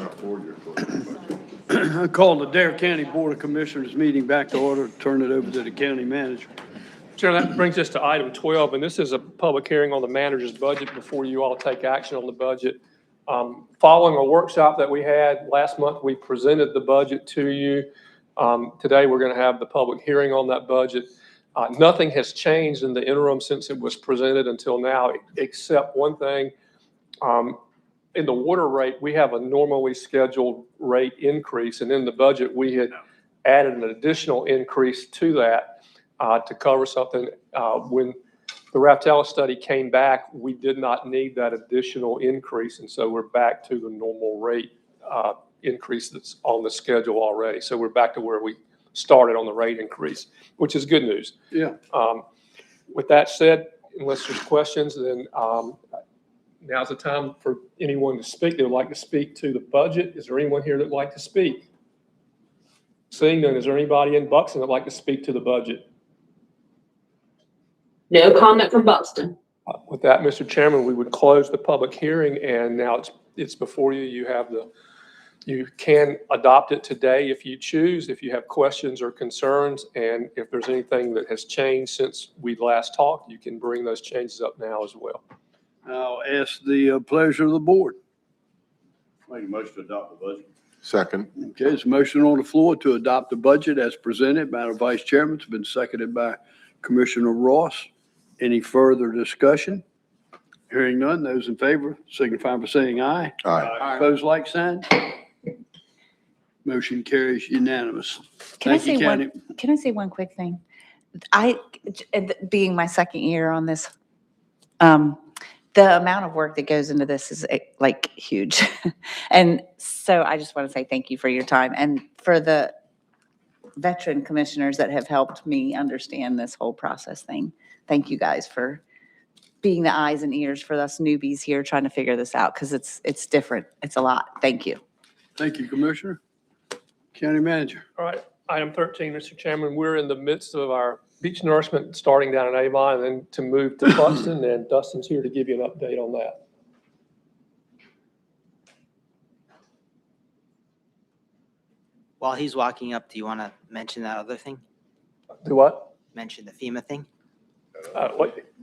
afford your clothes. I call the Dare County Board of Commissioners meeting back to order, turn it over to the county manager. Chair, that brings us to item 12, and this is a public hearing on the manager's budget before you all take action on the budget. Following a workshop that we had last month, we presented the budget to you. Today, we're going to have the public hearing on that budget. Nothing has changed in the interim since it was presented until now, except one thing. In the water rate, we have a normally scheduled rate increase, and in the budget, we had added an additional increase to that to cover something. When the Raftella study came back, we did not need that additional increase, and so we're back to the normal rate increase that's on the schedule already. So we're back to where we started on the rate increase, which is good news. Yeah. With that said, unless there's questions, then now's the time for anyone to speak. They would like to speak to the budget. Is there anyone here that would like to speak? Seeing none, is there anybody in Buxton that'd like to speak to the budget? No comment from Buxton. With that, Mr. Chairman, we would close the public hearing, and now it's before you. You can adopt it today if you choose, if you have questions or concerns, and if there's anything that has changed since we last talked, you can bring those changes up now as well. I'll ask the pleasure of the board. Make a motion to adopt the budget. Second. Okay, there's a motion on the floor to adopt the budget as presented by the vice chairman. It's been seconded by Commissioner Ross. Any further discussion? Hearing none, those in favor signify by saying aye. Aye. Opposed, like sign. Motion carries unanimous. Can I Thank you, say County. can I say one quick thing? Being my second year on this, the amount of work that goes into this is like huge. And so I just want to say thank you for your time and for the veteran commissioners that have helped me understand this whole process thing. Thank you guys for being the eyes and ears for us newbies here trying to figure this out, because it's different. It's a lot. Thank you. Thank you, Commissioner. County Manager. All right, item 13, Mr. Chairman, we're in the midst of our beach nourishment starting down in Avon and then to move to Buxton, and Dustin's here to give you an update on that. While he's walking up, do you want to mention that other thing? Do what? Mention the FEMA thing?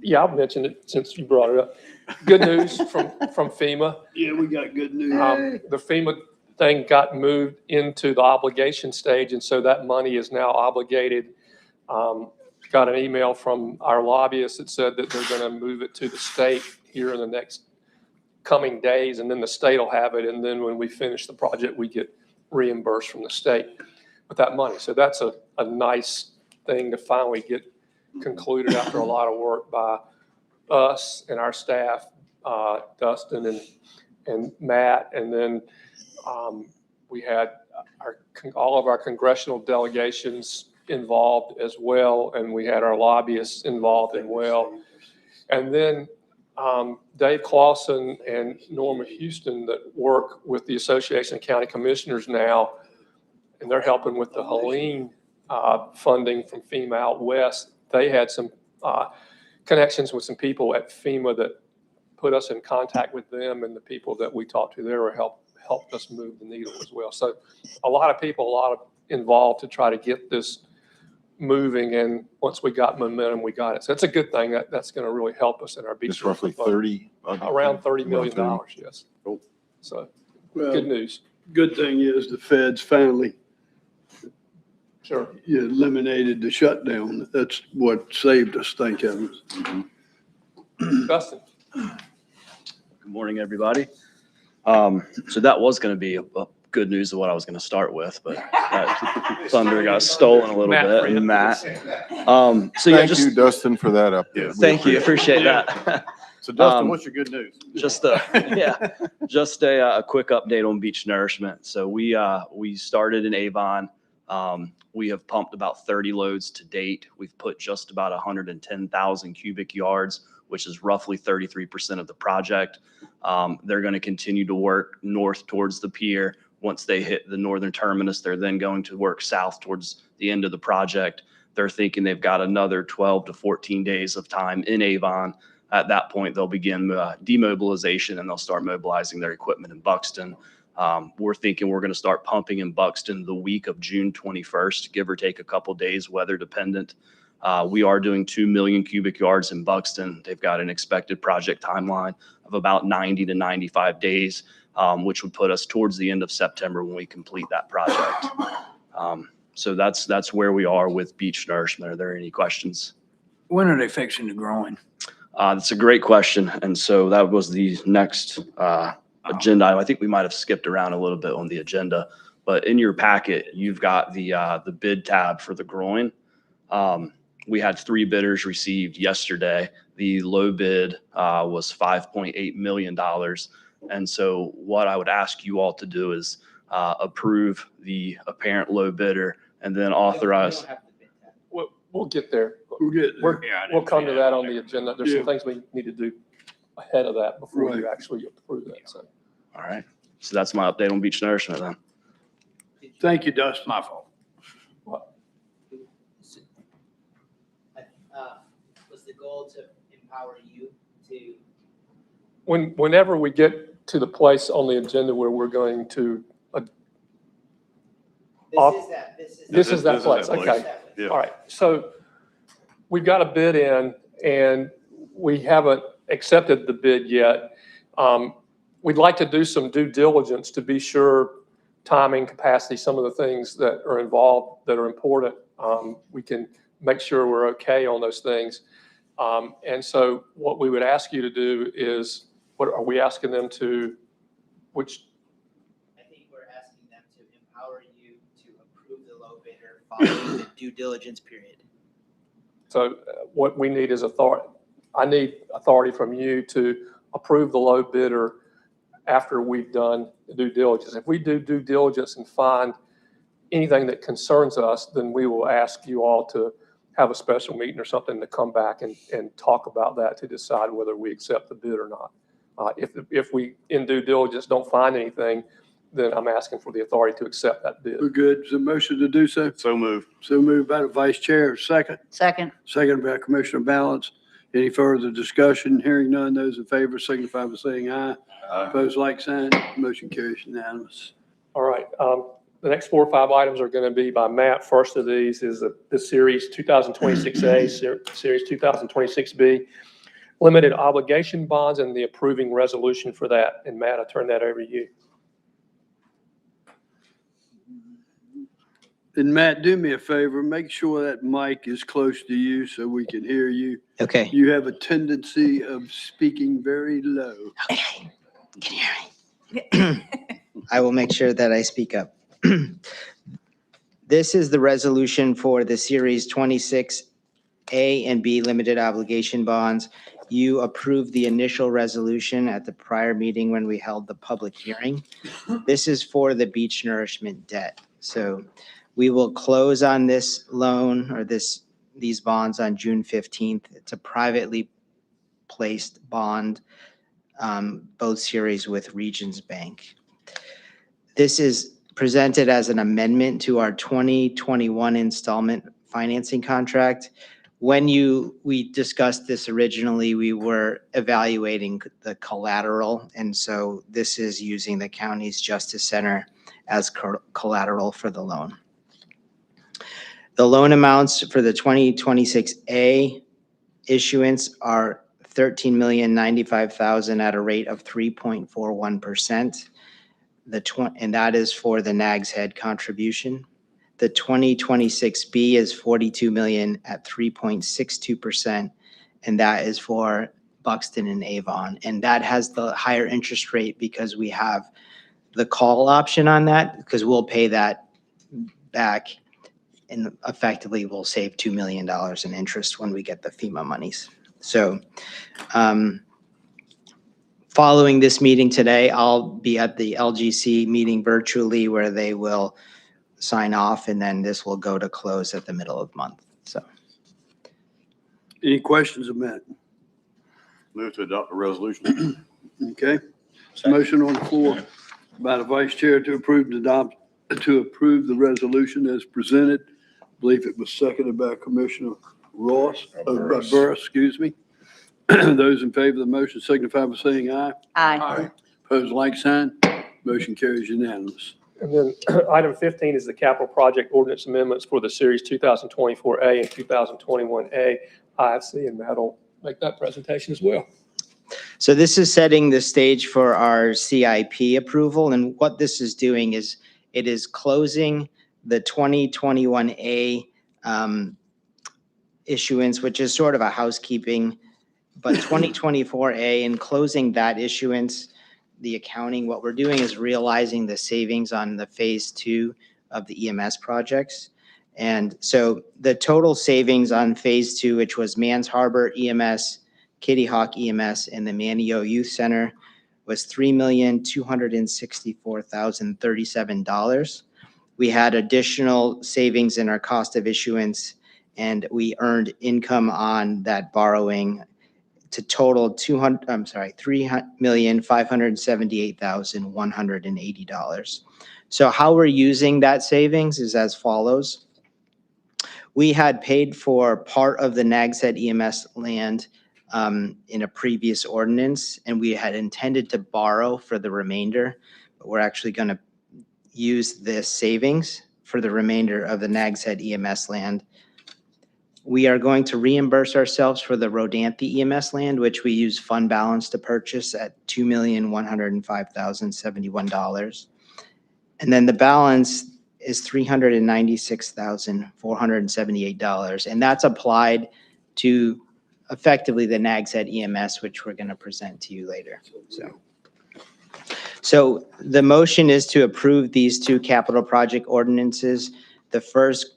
Yeah, I've mentioned it since you brought it up. Good news from FEMA. Yeah, we got good news. The FEMA thing got moved into the obligation stage, and so that money is now obligated. Got an email from our lobbyist that said that they're going to move it to the state here in the next coming days, and then the state will have it, and then when we finish the project, we get reimbursed from the state with that money. So that's a nice thing to finally get concluded after a lot of work by us and our staff, Dustin and Matt, and then we had all of our congressional delegations involved as well, and we had our lobbyists involved as well. And then Dave Clausen and Norma Houston that work with the Association of County Commissioners now, and they're helping with the Helene funding from FEMA out west. They had some connections with some people at FEMA that put us in contact with them, and the people that we talked to there helped us move the needle as well. So a lot of people, a lot of involved to try to get this moving, and once we got momentum, we got it. So that's a good thing. That's going to really help us in our beach. It's roughly 30. Around $30 million, yes. Cool. So Well, good news. Good thing is the feds finally eliminated the shutdown. That's what saved us, thank heavens. Dustin. Good morning, everybody. So that was going to be a good news of what I was going to start with, but thunder got stolen a little bit. And Matt. So yeah, Thank you, Dustin, for that update. Thank you. Appreciate that. So Dustin, what's your good news? Just a quick update on beach nourishment. So we started in Avon. We have pumped about 30 loads to date. We've put just about 110,000 cubic yards, which is roughly 33% of the project. They're going to continue to work north towards the pier. Once they hit the northern terminus, they're then going to work south towards the end of the project. They're thinking they've got another 12 to 14 days of time in Avon. At that point, they'll begin demobilization and they'll start mobilizing their equipment in Buxton. We're thinking we're going to start pumping in Buxton the week of June 21st, give or take a couple days, weather dependent. We are doing 2 million cubic yards in Buxton. They've got an expected project timeline of about 90 to 95 days, which would put us towards the end of September when we complete that project. So that's where we are with beach nourishment. Are there any questions? When are they fixing the groin? That's a great question. And so that was the next agenda. I think we might have skipped around a little bit on the agenda, but in your packet, you've got the bid tab for the groin. We had 3 bidders received yesterday. The low bid was $5.8 million. And so what I would ask you all to do is approve the apparent low bidder and then authorize. We'll get there. Yeah, We'll come to that on the agenda. There's some things we need to do ahead of that before you actually approve that. So, all right. So that's my update on beach nourishment then. Thank you, Dustin. My fault. Was the goal to empower you to? whenever we get to the place on the agenda where we're going to. This is that place. Okay. Yeah. All right. So we've got a bid in and we haven't accepted the bid yet. We'd like to do some due diligence to be sure timing, capacity, some of the things that are involved that are important. We can make sure we're okay on those things. And so what we would ask you to do is, what are we asking them to, which? I think we're asking them to empower you to approve the low bidder following the due diligence period. So what we need is authority. I need authority from you to approve the low bidder after we've done the due diligence. If we do due diligence and find anything that concerns us, then we will ask you all to have a special meeting or something to come back and talk about that to decide whether we accept the bid or not. If we in due diligence don't find anything, then I'm asking for the authority to accept that bid. We're good. Is there a motion to do so? So moved. So moved by the vice chair. Second. Second. Second by Commissioner Balance. Any further discussion? Hearing none, those in favor signify by saying aye. Opposed, like sign. Motion carries unanimous. All right. The next 4 or 5 items are going to be by Matt. First of these is the Series 2026A, Series 2026B, limited obligation bonds and the approving resolution for that. And Matt, I turn that over to you. And Matt, do me a favor, make sure that mic is close to you so we can hear you. Okay. You have a tendency of speaking very low. Okay. Can you hear me? I will make sure that I speak up. This is the resolution for the Series 26A and B limited obligation bonds. You approved the initial resolution at the prior meeting when we held the public hearing. This is for the beach nourishment debt. So we will close on this loan or these bonds on June 15th. It's a privately placed bond, both series with Regions Bank. This is presented as an amendment to our 2021 installment financing contract. When we discussed this originally, we were evaluating the collateral. And so this is using the county's Justice Center as collateral for the loan. The loan amounts for the 2026A issuance are $13,095,000 at a rate of 3.41%. And that is for the Nags Head contribution. The 2026B is $42 million at 3.62%, and that is for Buxton and Avon. And that has the higher interest rate because we have the call option on that, because we'll pay that back, and effectively we'll save $2 million in interest when we get the FEMA monies. So following this meeting today, I'll be at the LGC meeting virtually where they will sign off, and then this will go to close at the middle of the month. So, Any questions of Matt? Move to adopt the resolution. Okay. Motion on the floor by the vice chair to approve the resolution as presented. I believe it was seconded by Commissioner Ross, Burris, excuse me. Those in favor of the motion signify by saying aye. Aye. Opposed, like sign. Motion carries unanimous. And then item 15 is the capital project ordinance amendments for the series 2024A and 2021A. IFC, and Matt will make that presentation as well. So this is setting the stage for our CIP approval. And what this is doing is it is closing the 2021A issuance, which is sort of a housekeeping, but 2024A and closing that issuance, the accounting, what we're doing is realizing the savings on the phase 2 of the EMS projects. And so the total savings on phase 2, which was Mans Harbor EMS, Kitty Hawk EMS, and the Manio Youth Center, was $3,264,037. We had additional savings in our cost of issuance, and we earned income on that borrowing to total $3,578,180. So how we're using that savings is as follows. We had paid for part of the Nags Head EMS land in a previous ordinance, and we had intended to borrow for the remainder, but we're actually going to use this savings for the remainder of the Nags Head EMS land. We are going to reimburse ourselves for the Rodanthe EMS land, which we use fund balance to purchase at $2,105,071. And then the balance is $396,478. And that's applied to effectively the Nags Head EMS, which we're going to present to you later. So the motion is to approve these two capital project ordinances. The first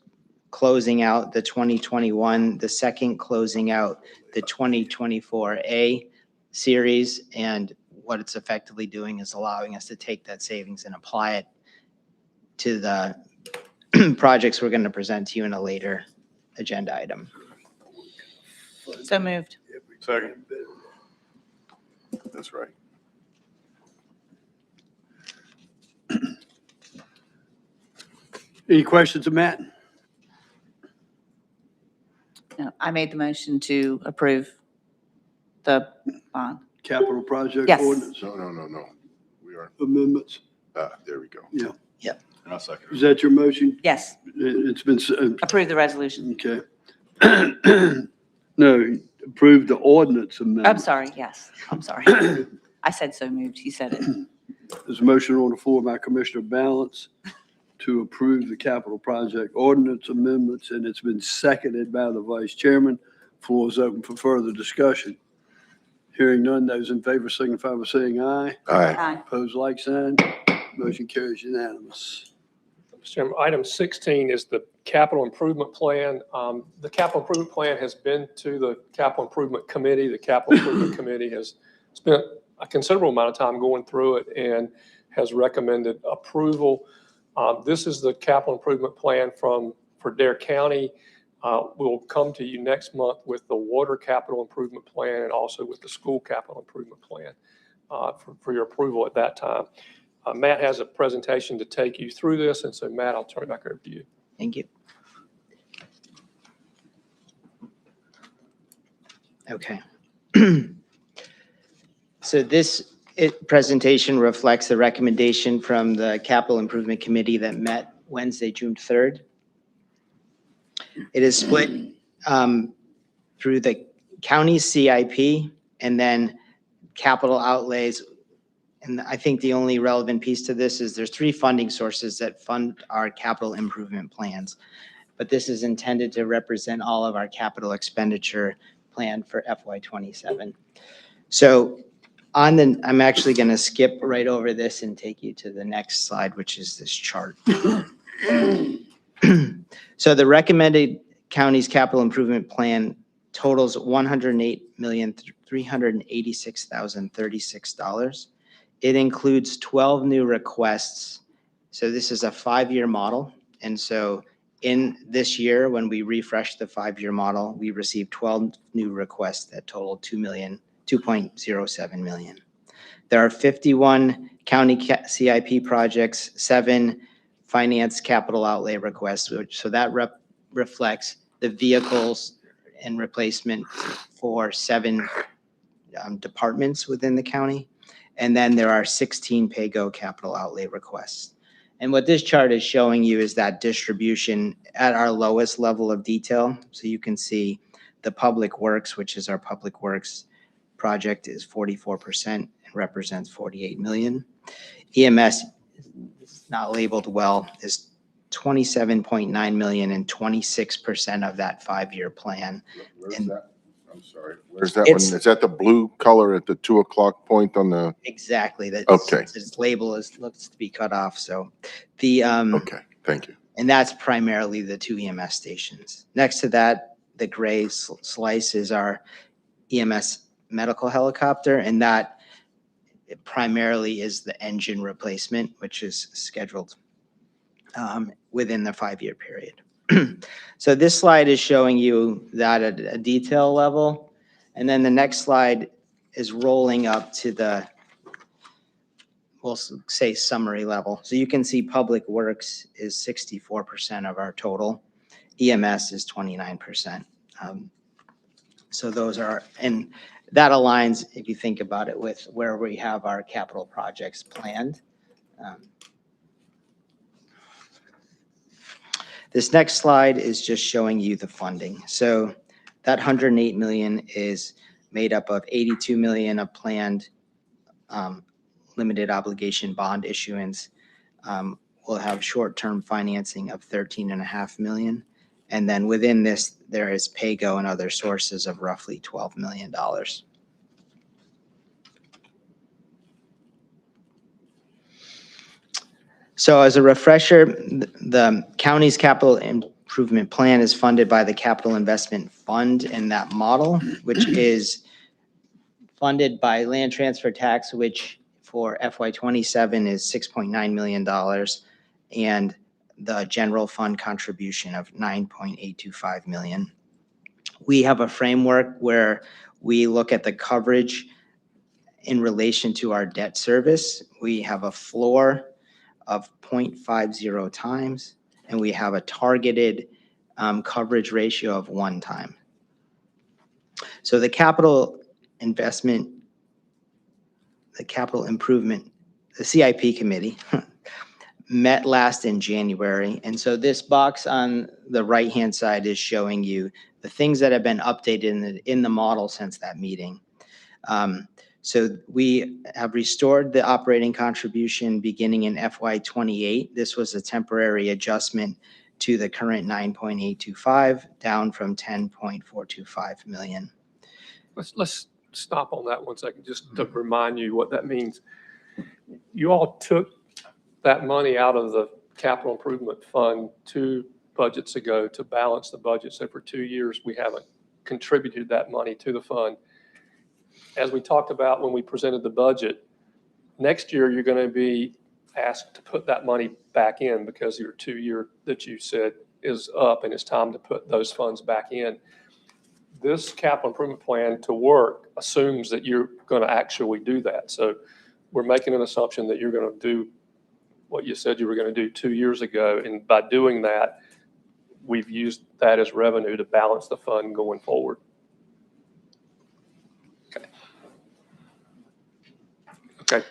closing out the 2021, the second closing out the 2024A series. And what it's effectively doing is allowing us to take that savings and apply it to the projects we're going to present to you in a later agenda item. So moved. Second. That's right. Any questions of Matt? No, I made the motion to approve the bond. Capital project Yes. ordinance No. We are, amendments? there we go. Yeah. And I second. Is that your motion? Yes, It's been, approve the resolution. okay. No, approve the ordinance amendment. I'm sorry, yes, I'm sorry. I said so moved, he said it. There's a motion on the floor by Commissioner Balance to approve the capital project ordinance amendments, and it's been seconded by the vice chairman. Floor is open for further discussion. Hearing none, those in favor signify by saying aye. Aye. Aye. Opposed, like sign. Motion carries unanimous. Mr. Chairman, item 16 is the capital improvement plan. The capital improvement plan has been to the capital improvement committee. The capital improvement committee has spent a considerable amount of time going through it and has recommended approval. This is the capital improvement plan for Dare County. We'll come to you next month with the water capital improvement plan and also with the school capital improvement plan for your approval at that time. Matt has a presentation to take you through this, and so Matt, I'll turn it back over to you. Thank you. Okay. So this presentation reflects the recommendation from the Capital Improvement Committee that met Wednesday, June 3rd. It is split through the county CIP and then capital outlays. And I think the only relevant piece to this is there's 3 funding sources that fund our capital improvement plans. But this is intended to represent all of our capital expenditure plan for FY27. So I'm actually going to skip right over this and take you to the next slide, which is this chart. So the recommended county's capital improvement plan totals $108,386,036. It includes 12 new requests. So this is a 5-year model. And so in this year, when we refreshed the 5-year model, we received 12 new requests that total $2.07 million. There are 51 county CIP projects, 7 finance capital outlay requests, so that reflects the vehicles and replacement for 7 departments within the county. And then there are 16 pay-go capital outlay requests. And what this chart is showing you is that distribution at our lowest level of detail. So you can see the public works, which is our public works project, is 44% and represents 48 million. EMS, not labeled well, is 27.9 million and 26% of that 5-year plan. Where's And that? I'm sorry. Where's that one? It's- Is that the blue color at the 2 o'clock point on the? Exactly. That's, Okay. Its label looks to be cut off. So the, Okay, thank you. and that's primarily the 2 EMS stations. Next to that, the gray slice is our EMS medical helicopter, and that primarily is the engine replacement, which is scheduled within the 5-year period. So this slide is showing you that at a detail level. And then the next slide is rolling up to the, we'll say, summary level. So you can see public works is 64% of our total. EMS is 29%. So those are, and that aligns, if you think about it, with where we have our capital projects planned. This next slide is just showing you the funding. So that 108 million is made up of 82 million of planned limited obligation bond issuance. We'll have short-term financing of 13.5 million. And then within this, there is pay-go and other sources of roughly $12 million. So as a refresher, the county's capital improvement plan is funded by the Capital Investment Fund in that model, which is funded by land transfer tax, which for FY27 is $6.9 million, and the general fund contribution of 9.825 million. We have a framework where we look at the coverage in relation to our debt service. We have a floor of 0.50 times, and we have a targeted coverage ratio of 1 time. So the capital investment, the capital improvement, the CIP committee met last in January. And so this box on the right-hand side is showing you the things that have been updated in the model since that meeting. So we have restored the operating contribution beginning in FY28. This was a temporary adjustment to the current 9.825, down from 10.425 million. Let's stop on that 1 second, just to remind you what that means. You all took that money out of the capital improvement fund 2 budgets ago to balance the budget. So for 2 years, we haven't contributed that money to the fund. As we talked about when we presented the budget, next year you're going to be asked to put that money back in because your 2-year that you said is up and it's time to put those funds back in. This capital improvement plan to work assumes that you're going to actually do that. So we're making an assumption that you're going to do what you said you were going to do 2 years ago. And by doing that, we've used that as revenue to balance the fund going forward. Okay.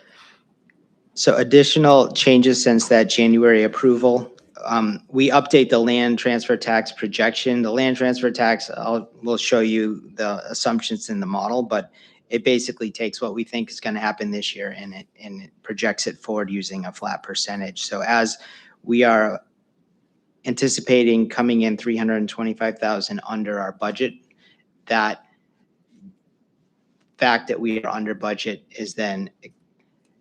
So additional changes since that January approval. We update the land transfer tax projection. The land transfer tax, we'll show you the assumptions in the model, but it basically takes what we think is going to happen this year and it projects it forward using a flat percentage. So as we are anticipating coming in 325,000 under our budget, that fact that we are under budget is then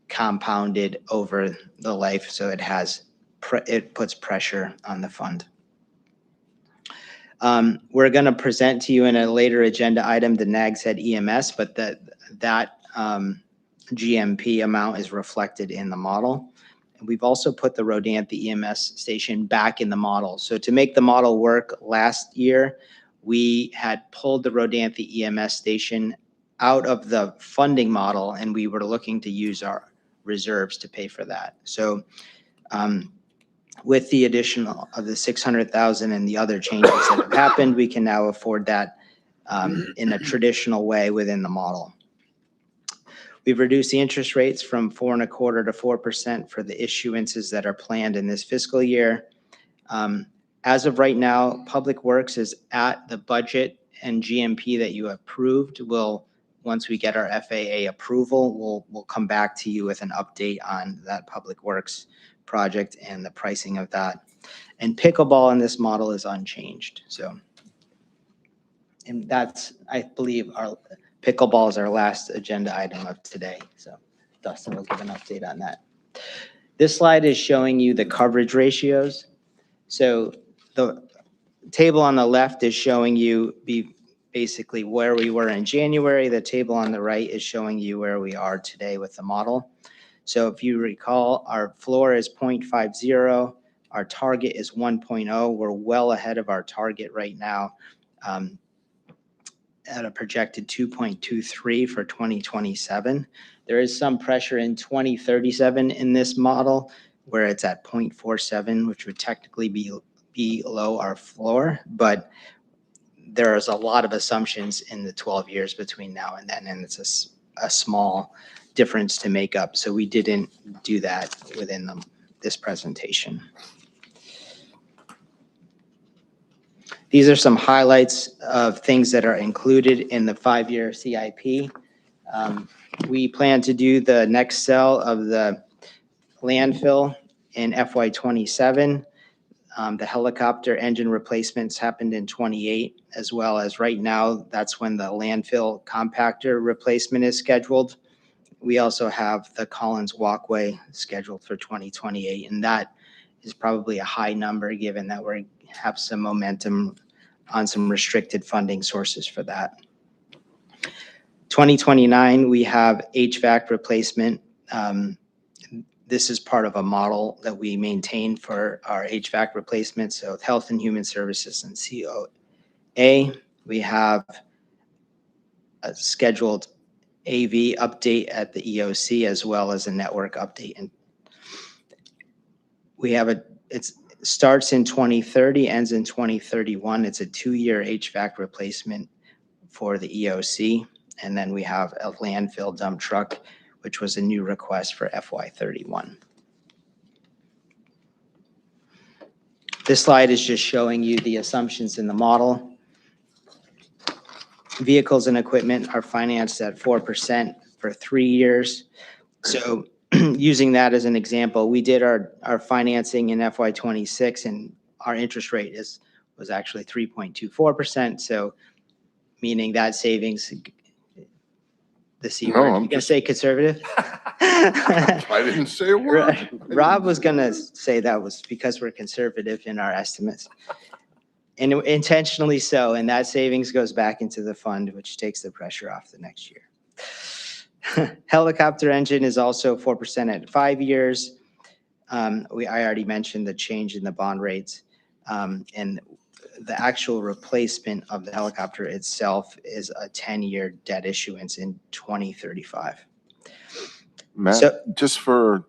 compounded over the life, so it puts pressure on the fund. We're going to present to you in a later agenda item the NAG's Head EMS, but that GMP amount is reflected in the model. And we've also put the Rodanthe EMS station back in the model. So to make the model work last year, we had pulled the Rodanthe EMS station out of the funding model, and we were looking to use our reserves to pay for that. So with the additional of the 600,000 and the other changes that have happened, we can now afford that in a traditional way within the model. We've reduced the interest rates from 4.25% to 4% for the issuances that are planned in this fiscal year. As of right now, Public Works is at the budget and GMP that you approved. Once we get our FAA approval, we'll come back to you with an update on that Public Works project and the pricing of that. And pickleball in this model is unchanged. So, and that's, I believe, our pickleball is our last agenda item of today. So Dustin will give an update on that. This slide is showing you the coverage ratios. So the table on the left is showing you basically where we were in January. The table on the right is showing you where we are today with the model. So if you recall, our floor is 0.50. Our target is 1.0. We're well ahead of our target right now at a projected 2.23 for 2027. There is some pressure in 2037 in this model where it's at 0.47, which would technically be below our floor, but there is a lot of assumptions in the 12 years between now and then, and it's a small difference to make up. So we didn't do that within this presentation. These are some highlights of things that are included in the 5-year CIP. We plan to do the next sell of the landfill in FY27. The helicopter engine replacements happened in 28, as well as right now, that's when the landfill compactor replacement is scheduled. We also have the Collins Walkway scheduled for 2028, and that is probably a high number given that we have some momentum on some restricted funding sources for that. 2029, we have HVAC replacement. This is part of a model that we maintain for our HVAC replacement. So Health and Human Services and COA, we have a scheduled AV update at the EOC as well as a network update. And we have it starts in 2030, ends in 2031. It's a 2-year HVAC replacement for the EOC. And then we have a landfill dump truck, which was a new request for FY31. This slide is just showing you the assumptions in the model. Vehicles and equipment are financed at 4% for 3 years. So using that as an example, we did our financing in FY26 and our interest rate was actually 3.24%. So meaning that savings, the C word, you gonna say conservative? I didn't say a word. Rob was gonna say that was because we're conservative in our estimates. And intentionally so, and that savings goes back into the fund, which takes the pressure off the next year. Helicopter engine is also 4% at 5 years. I already mentioned the change in the bond rates. And the actual replacement of the helicopter itself is a 10-year debt issuance in 2035. Matt, just for,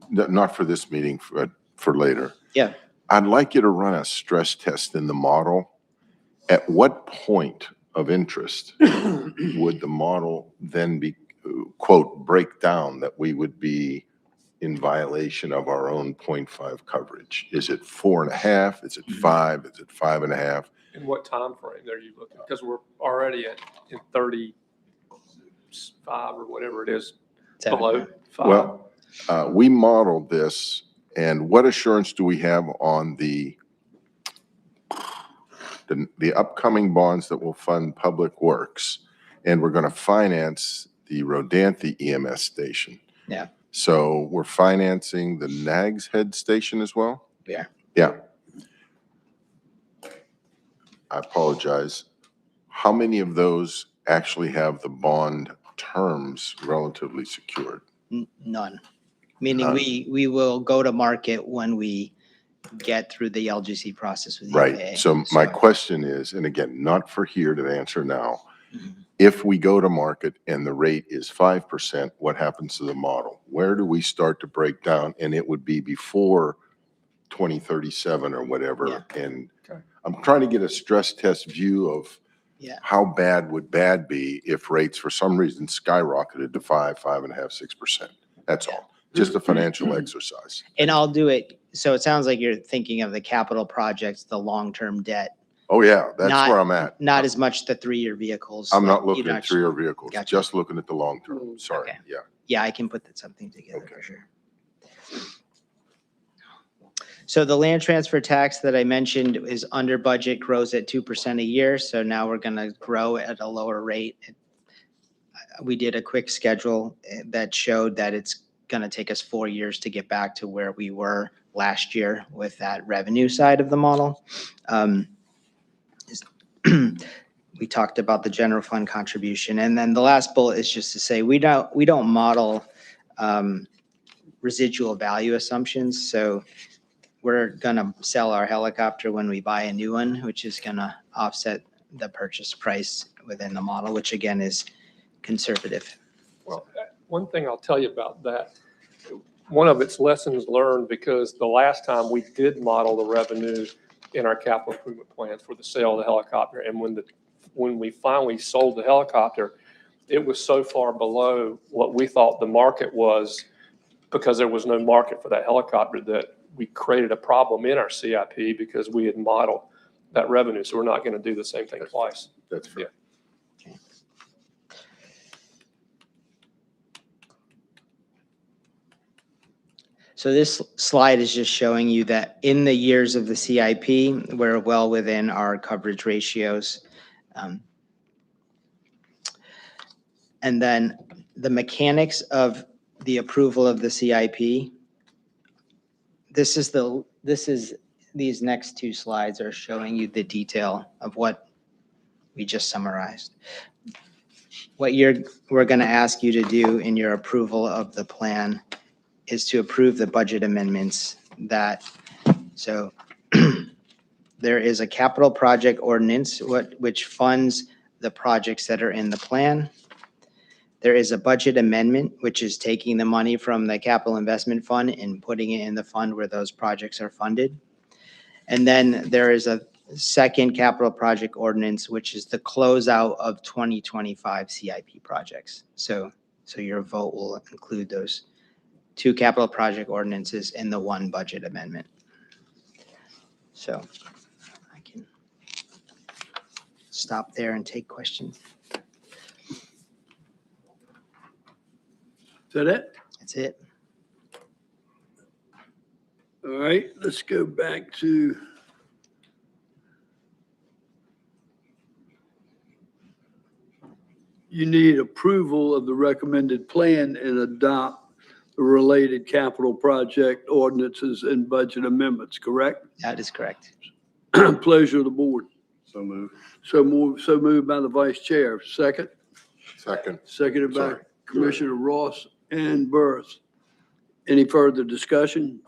not for this meeting, but for later. Yeah. I'd like you to run a stress test in the model. At what point of interest would the model then be, quote, break down that we would be in violation of our own 0.5 coverage? Is it 4.5? Is it 5? Is it 5.5? In what time frame are you looking? Because we're already in 35 or whatever it is, below 5. Well, we modeled this, and what assurance do we have on the upcoming bonds that will fund Public Works? And we're going to finance the Rodanthe EMS station. Yeah. So we're financing the Nags Head station as well? Yeah. Yeah. I apologize. How many of those actually have the bond terms relatively secured? None. Meaning None. we will go to market when we get through the LGC process with the Right. FAA. So my question is, and again, not for here to answer now, if we go to market and the rate is 5%, what happens to the model? where do we start to break down? And it would be before 2037 or whatever. And Okay. I'm trying to get a stress test view of Yeah. how bad would bad be if rates for some reason skyrocketed to 5.5, 6%. That's all. Just a financial exercise. And I'll do it. So it sounds like you're thinking of the capital projects, the long-term debt, Oh, yeah, that's Not- where I'm at. not as much the 3-year vehicles. I'm not like looking you'd at actually- 3-year vehicles, Gotcha. just looking at the long term. Sorry, Okay. yeah. Yeah, I can put something together for sure. So the land transfer tax that I mentioned is under budget, grows at 2% a year. So now we're going to grow at a lower rate. We did a quick schedule that showed that it's going to take us 4 years to get back to where we were last year with that revenue side of the model. We talked about the general fund contribution. And then the last bullet is just to say, we don't model residual value assumptions. So we're gonna sell our helicopter when we buy a new one, which is gonna offset the purchase price within the model, which again is conservative. Well, one thing I'll tell you about that, one of its lessons learned, because the last time we did model the revenue in our capital improvement plans for the sale of the helicopter, and when we finally sold the helicopter, it was so far below what we thought the market was, because there was no market for that helicopter, that we created a problem in our CIP because we had modeled that revenue. So we're not going to do the same thing twice. That's fair. So this slide is just showing you that in the years of the CIP, we're well within our coverage ratios. And then the mechanics of the approval of the CIP. These next two slides are showing you the detail of what we just summarized. What we're going to ask you to do in your approval of the plan is to approve the budget amendments so there is a capital project ordinance which funds the projects that are in the plan. There is a budget amendment, which is taking the money from the capital investment fund and putting it in the fund where those projects are funded. And then there is a second capital project ordinance, which is the closeout of 2025 CIP projects. So your vote will include those two capital project ordinances in the one budget amendment. So I can stop there and take questions. Is that it? That's it. All right, let's go back to you need approval of the recommended plan and adopt the related capital project ordinances and budget amendments, correct? That is correct. Pleasure of the board. So moved. So moved by the vice chair. Second? Second. Seconded by Sorry. Commissioner Ross and Burris. Any further discussion?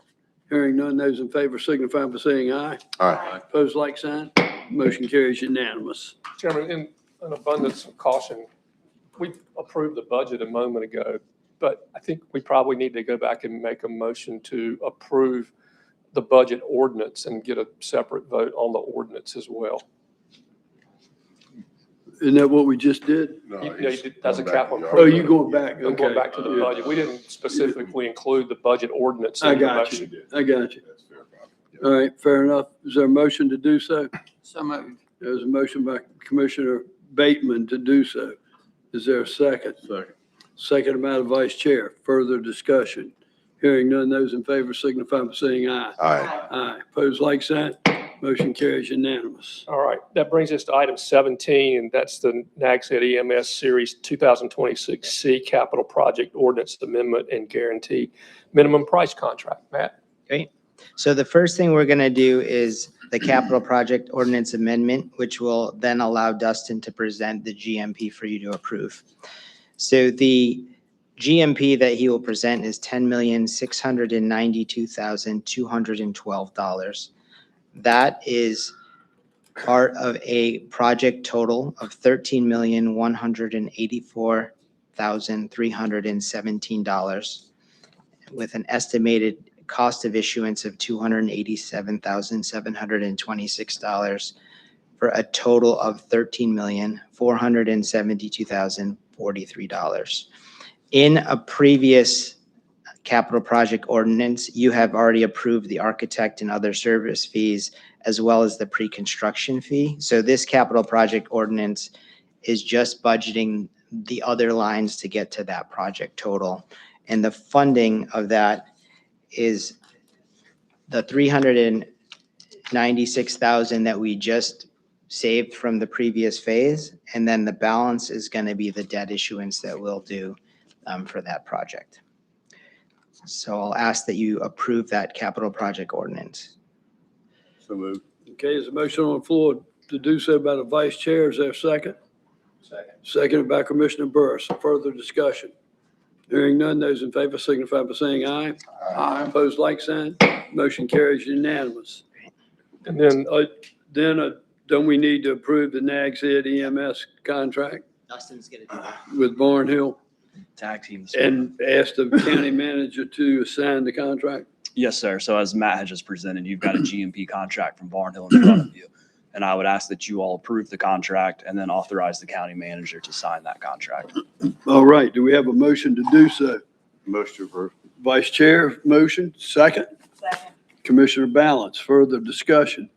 Hearing none, those in favor signify by saying aye. Aye. Opposed, like sign. Motion carries unanimous. Chairman, in an abundance of caution, we approved the budget a moment ago, but I think we probably need to go back and make a motion to approve the budget ordinance and get a separate vote on the ordinance as well. Isn't that what we just did? That's a capital. Oh, you going back? I'm going Okay. back to the budget. We didn't specifically include the budget ordinance. I in the got motion. you. I got you. All right, fair enough. Is there a motion to do so? So moved. There's a motion by Commissioner Bateman to do so. Is there a second? Second. Second by the vice chair. Further discussion. Hearing none, those in favor signify by saying aye. Aye. Aye. Opposed, like sign. Motion carries unanimous. All right, that brings us to item 17, and that's the Nags Head EMS Series 2026C Capital Project Ordinance Amendment and Guarantee Minimum Price Contract. Matt? Great. So the first thing we're going to do is the capital project ordinance amendment, which will then allow Dustin to present the GMP for you to approve. So the GMP that he will present is $10,692,212. That is part of a project total of $13,184,317. with an estimated cost of issuance of $287,726 for a total of $13,472,043. In a previous capital project ordinance, you have already approved the architect and other service fees as well as the pre-construction fee. So this capital project ordinance is just budgeting the other lines to get to that project total. And the funding of that is the $396,000 that we just saved from the previous phase. And then the balance is going to be the debt issuance that we'll do for that project. So I'll ask that you approve that capital project ordinance. So moved. Okay, there's a motion on the floor to do so by the vice chair. Is there a second? Second. Seconded by Commissioner Burris. Further discussion? Hearing none, those in favor signify by saying aye. Aye. Opposed, like sign. Motion carries unanimous. And then Don't we need to approve the NAG's Head EMS contract Dustin's going to do that. with Barnhill Tag team. and ask the county manager to assign the contract? Yes, sir. So as Matt had just presented, you've got a GMP contract from Barnhill in front of you. And I would ask that you all approve the contract and then authorize the county manager to sign that contract. All right, do we have a motion to do so? Motion to approve. Vice Chair, motion, second. Second. Commissioner Balance, further discussion.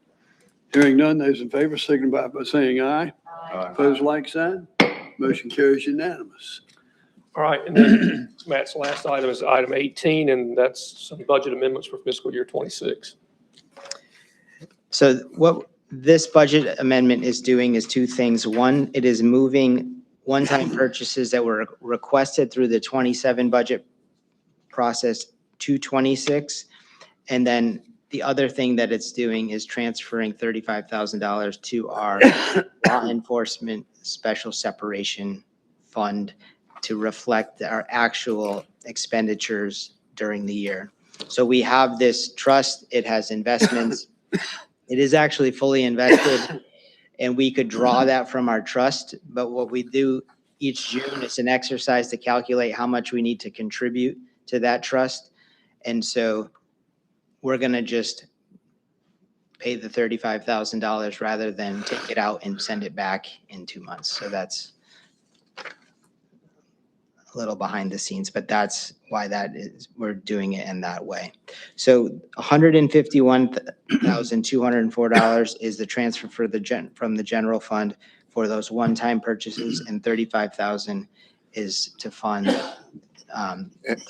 Hearing none, those in favor signify by saying aye. Aye. Opposed, like sign. Motion carries unanimous. All right, and then Matt's last item is item 18, and that's some budget amendments for fiscal year 26. So what this budget amendment is doing is two things. One, it is moving one-time purchases that were requested through the 27 budget process to 26. And then the other thing that it's doing is transferring $35,000 to our law enforcement special separation fund to reflect our actual expenditures during the year. So we have this trust, it has investments. It is actually fully invested and we could draw that from our trust. But what we do each June, it's an exercise to calculate how much we need to contribute to that trust. And so we're going to just pay the $35,000 rather than take it out and send it back in 2 months. So that's a little behind the scenes, but that's why that is, we're doing it in that way. So $151,204 is the transfer for from the general fund for those one-time purchases, and $35,000 is to fund the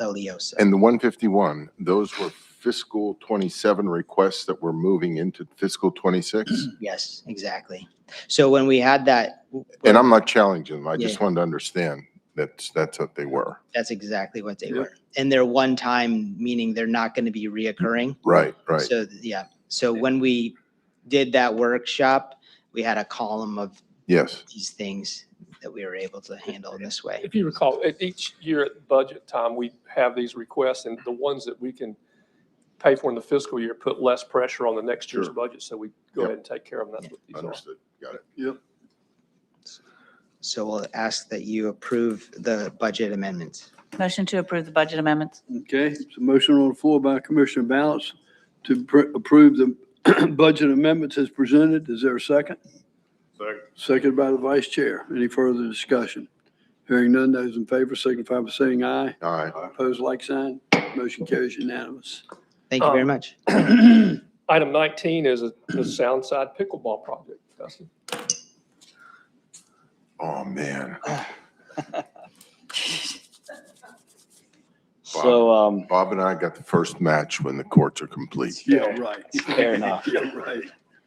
LEOSA. And the 151, those were fiscal 27 requests that were moving into fiscal 26? Yes, exactly. So when we had that. And I'm not challenging them. I just Yeah. wanted to understand that's what they were. That's exactly what they were. And they're one time, meaning they're not going to be reoccurring. Right, right. So, yeah. So when we did that workshop, we had a column of Yes. these things that we were able to handle this way. If you recall, at each year at budget time, we have these requests, and the ones that we can pay for in the fiscal year put less pressure on the next year's Sure. budget, so we go ahead and take care of them. That's what these are. Understood. Got it. Yep. So we'll ask that you approve the budget amendments. Motion to approve the budget amendments. Okay, it's a motion on the floor by Commissioner Balance to approve the budget amendments as presented. Is there a second? Second. Seconded by the vice chair. Any further discussion? Hearing none, those in favor signify by saying aye. Aye. Opposed, like sign. Motion carries unanimous. Thank you very much. Item 19 is the Soundside Pickleball Project. Dustin? Oh, man. So, Bob and I got the first match when the courts are complete. Yeah, right. Fair enough. Yeah, right.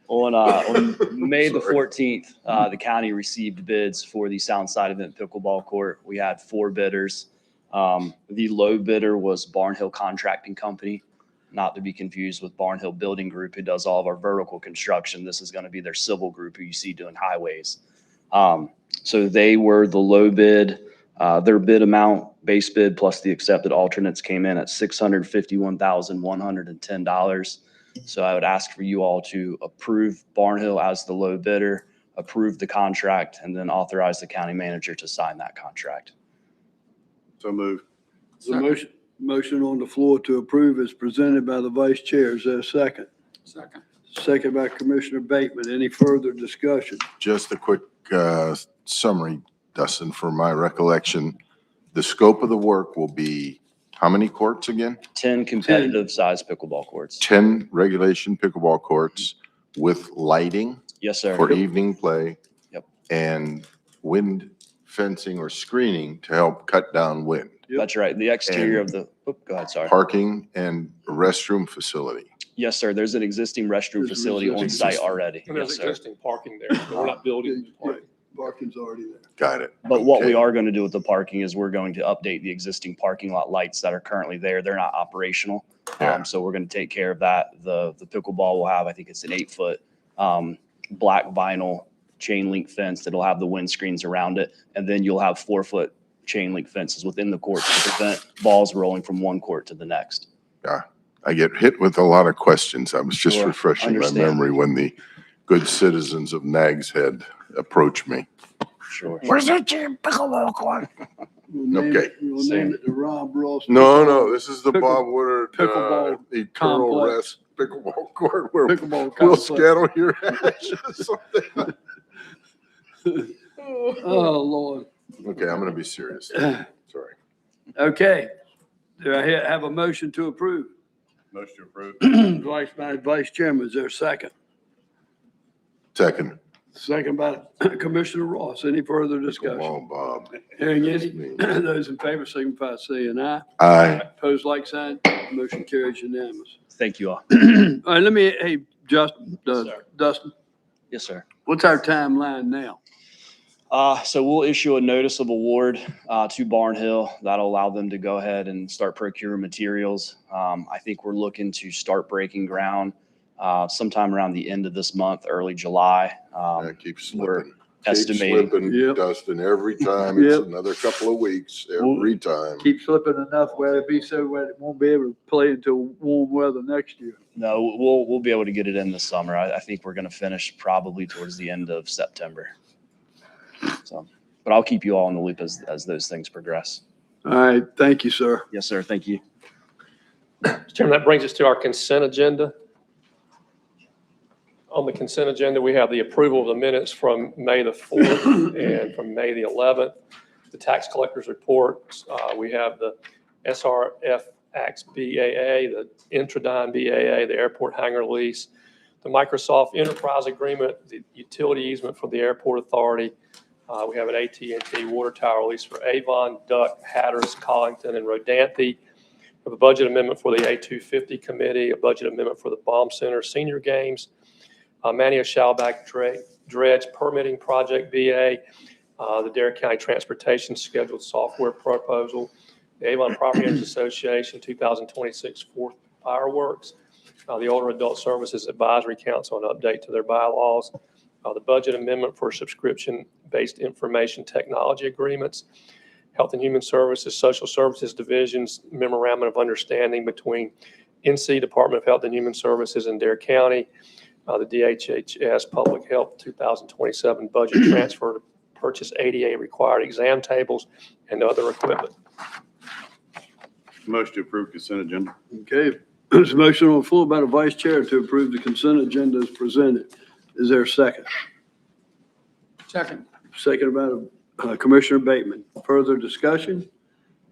on May the 14th, the county received bids for the Soundside Event Pickleball Court. We had 4 bidders. The low bidder was Barnhill Contracting Company, not to be confused with Barnhill Building Group, who does all of our vertical construction. This is going to be their civil group who you see doing highways. So they were the low bid. Their bid amount, base bid plus the accepted alternates, came in at $651,110. So I would ask for you all to approve Barnhill as the low bidder, approve the contract, and then authorize the county manager to sign that contract. So moved. The motion, Motion on the floor to approve is presented by the vice chair. Is there a second? Second. Second by Commissioner Bateman. Any further discussion? Just a quick summary, Dustin, for my recollection. The scope of the work will be how many courts again? 10 competitive size pickleball courts. 10 regulation pickleball courts with lighting Yes, sir. for evening play. Yep. And wind fencing or screening to help cut down wind. That's right. The exterior of the, go ahead, sorry. Parking and restroom facility. Yes, sir. There's an existing restroom There's facility on existing- site already. And there's Yes, sir. existing parking there, but we're not building parking. Parking's already there. Got it. But what we Okay. are going to do with the parking is we're going to update the existing parking lot lights that are currently there. They're not operational. Yeah. So we're going to take care of that. The pickleball will have, I think it's an 8-foot black vinyl chain link fence that'll have the windscreens around it. And then you'll have 4-foot chain link fences within the courts to prevent balls rolling from one court to the next. Yeah, I get hit with a lot of questions. I was just Sure. refreshing my Understand. memory when the good citizens of Nags Head approached me. Sure. Where's that gym pickleball court? Okay. We'll name it the Rob Ross. No, this is the Pickle- Bob Woodard pickleball Eternal complex. Rest pickleball court where Pickleball we'll complex. scatter your ashes. Oh, Lord. Okay, I'm gonna be serious. Sorry. Okay. Do I have a motion to approve? Motion approved. Vice Chairman, is there a second? Second. Second by Commissioner Ross. Any further discussion? Come on, Bob. Hearing any, those in favor signify by saying aye. Aye. Opposed, like sign. Motion carries unanimous. Thank you all. All right, let me, hey, Justin, Dustin, Yes, sir. what's our timeline now? So we'll issue a notice of award to Barnhill. That'll allow them to go ahead and start procuring materials. I think we're looking to start breaking ground sometime around the end of this month, early July. That keeps We're slipping. Keep estimating. slipping, Yep. Dustin, every time. It's Yep. another couple of weeks, every time. Keep slipping enough where it be so wet it won't be able to play until warm weather next year. No, we'll be able to get it in this summer. I think we're going to finish probably towards the end of September. So, but I'll keep you all in the loop as those things progress. All right, thank you, sir. Yes, sir. Thank you. Mr. Chairman, that brings us to our consent agenda. On the consent agenda, we have the approval of the minutes from May the 4th and from May the 11th. The tax collector's reports, we have the SRF Acts BAA, the Intradyne BAA, the airport hangar lease, the Microsoft Enterprise Agreement, the utility easement for the airport authority. We have an AT&T water tower lease for Avon, Duck, Hatteras, Collington, and Rodanthe. We have a budget amendment for the A250 committee, a budget amendment for the Bomb Center senior games, Manio Shalback Dredge Permitting Project BA, the Dare County Transportation Scheduled Software Proposal, the Avon Property Owners Association 2026 Fourth Fireworks, the Older Adult Services Advisory Council, an update to their bylaws, the budget amendment for subscription-based information technology agreements, Health and Human Services, Social Services Division's memorandum of understanding between NC Department of Health and Human Services and Dare County, the DHHS Public Health 2027 budget transfer to purchase ADA required exam tables and other equipment. Motion to approve consent agenda. Okay, there's a motion on the floor by the vice chair to approve the consent agenda as presented. Is there a second? Second. Second by Commissioner Bateman. Further discussion?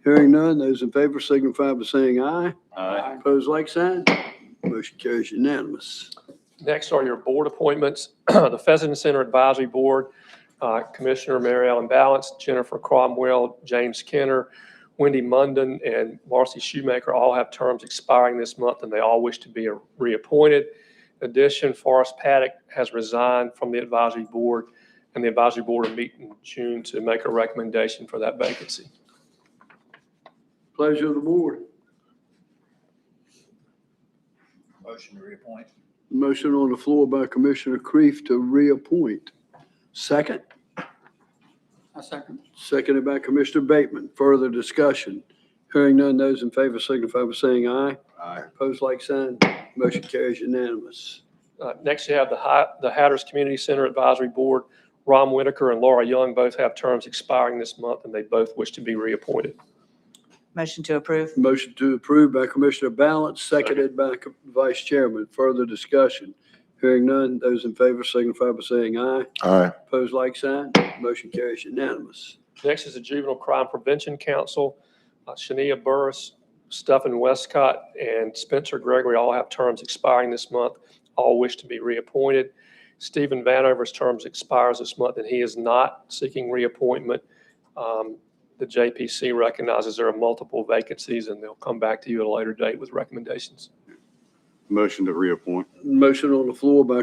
Hearing none, those in favor signify by saying aye. Aye. Opposed, like sign. Motion carries unanimous. Next are your board appointments. The Pheasant Center Advisory Board, Commissioner Mary Ellen Balance, Jennifer Cromwell, James Kenner, Wendy Munden, and Marcy Shoemaker all have terms expiring this month, and they all wish to be reappointed. In addition, Forrest Paddock has resigned from the advisory board, and the advisory board will meet in June to make a recommendation for that vacancy. Pleasure of the board. Motion to reappoint. Motion on the floor by Commissioner Creef to reappoint. Second? I second. Seconded by Commissioner Bateman. Further discussion? Hearing none, those in favor signify by saying aye. Aye. Opposed, like sign. Motion carries unanimous. Next, you have the Hatteras Community Center Advisory Board. Ron Whitaker and Laura Young both have terms expiring this month, and they both wish to be reappointed. Motion to approve. Motion to approve by Commissioner Balance, seconded by Vice Chairman. Further discussion? Hearing none, those in favor signify by saying aye. Aye. Pose like sign. Motion carries unanimous. Next is the Juvenile Crime Prevention Council. Shania Burris, Stephen Westcott, and Spencer Gregory all have terms expiring this month. All wish to be reappointed. Stephen Vanover's terms expires this month, and he is not seeking reappointment. The JPC recognizes there are multiple vacancies, and they'll come back to you at a later date with recommendations. Motion to reappoint. Motion on the floor by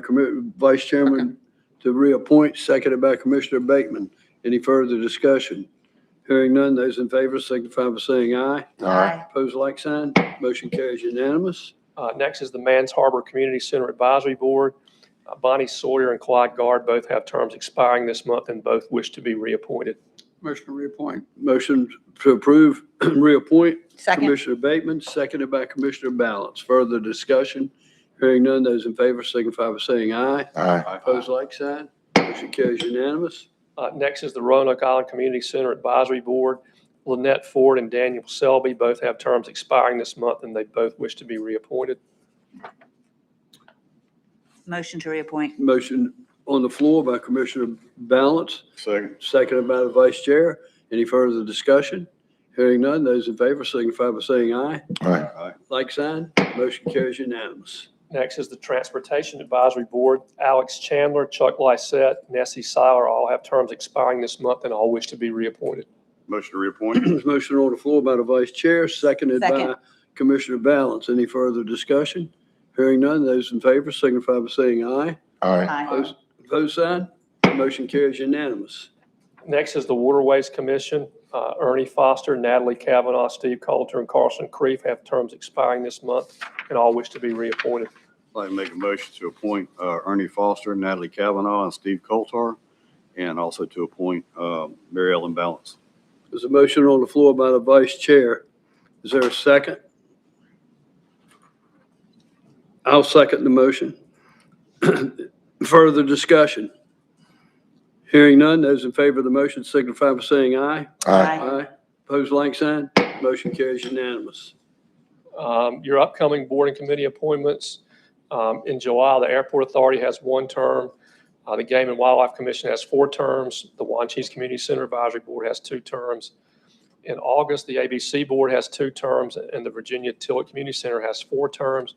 Vice Chairman to reappoint, seconded by Commissioner Bateman. Any further discussion? Hearing none, those in favor signify by saying aye. Aye. Pose like sign. Motion carries unanimous. Next is the Mans Harbor Community Center Advisory Board. Bonnie Sawyer and Clyde Guard both have terms expiring this month, and both wish to be reappointed. Motion to reappoint. Motion to approve, reappoint. Second. Commissioner Bateman, seconded by Commissioner Balance. Further discussion? Hearing none, those in favor signify by saying aye. Aye. Pose like sign. Motion carries unanimous. Next is the Roanoke Island Community Center Advisory Board. Lynette Ford and Daniel Selby both have terms expiring this month, and they both wish to be reappointed. Motion to reappoint. Motion on the floor by Commissioner Balance, Second. seconded by the Vice Chair. Any further discussion? Hearing none, those in favor signify by saying aye. Aye. Like sign. Motion carries unanimous. Next is the Transportation Advisory Board. Alex Chandler, Chuck Lysette, Nessie Seiler all have terms expiring this month, and all wish to be reappointed. Motion to reappoint. Motion on the floor by the Vice Chair, seconded by Second. Commissioner Balance. Any further discussion? Hearing none, those in favor signify by saying aye. Aye. Opposed sign. Motion carries unanimous. Next is the Waterways Commission. Ernie Foster, Natalie Kavanaugh, Steve Coulter, and Carson Creef have terms expiring this month, and all wish to be reappointed. I'd like to make a motion to appoint Ernie Foster, Natalie Kavanaugh, and Steve Coulter, and also to appoint Mary Ellen Balance. There's a motion on the floor by the Vice Chair. Is there a second? I'll second the motion. Further discussion? Hearing none, those in favor of the motion signify by saying aye. Aye. Opposed, like sign. Motion carries unanimous. Your upcoming board and committee appointments. In July, the Airport Authority has one term. The Game and Wildlife Commission has 4 terms. The Wanchese Community Center Advisory Board has 2 terms. In August, the ABC Board has 2 terms, and the Virginia Tillett Community Center has 4 terms.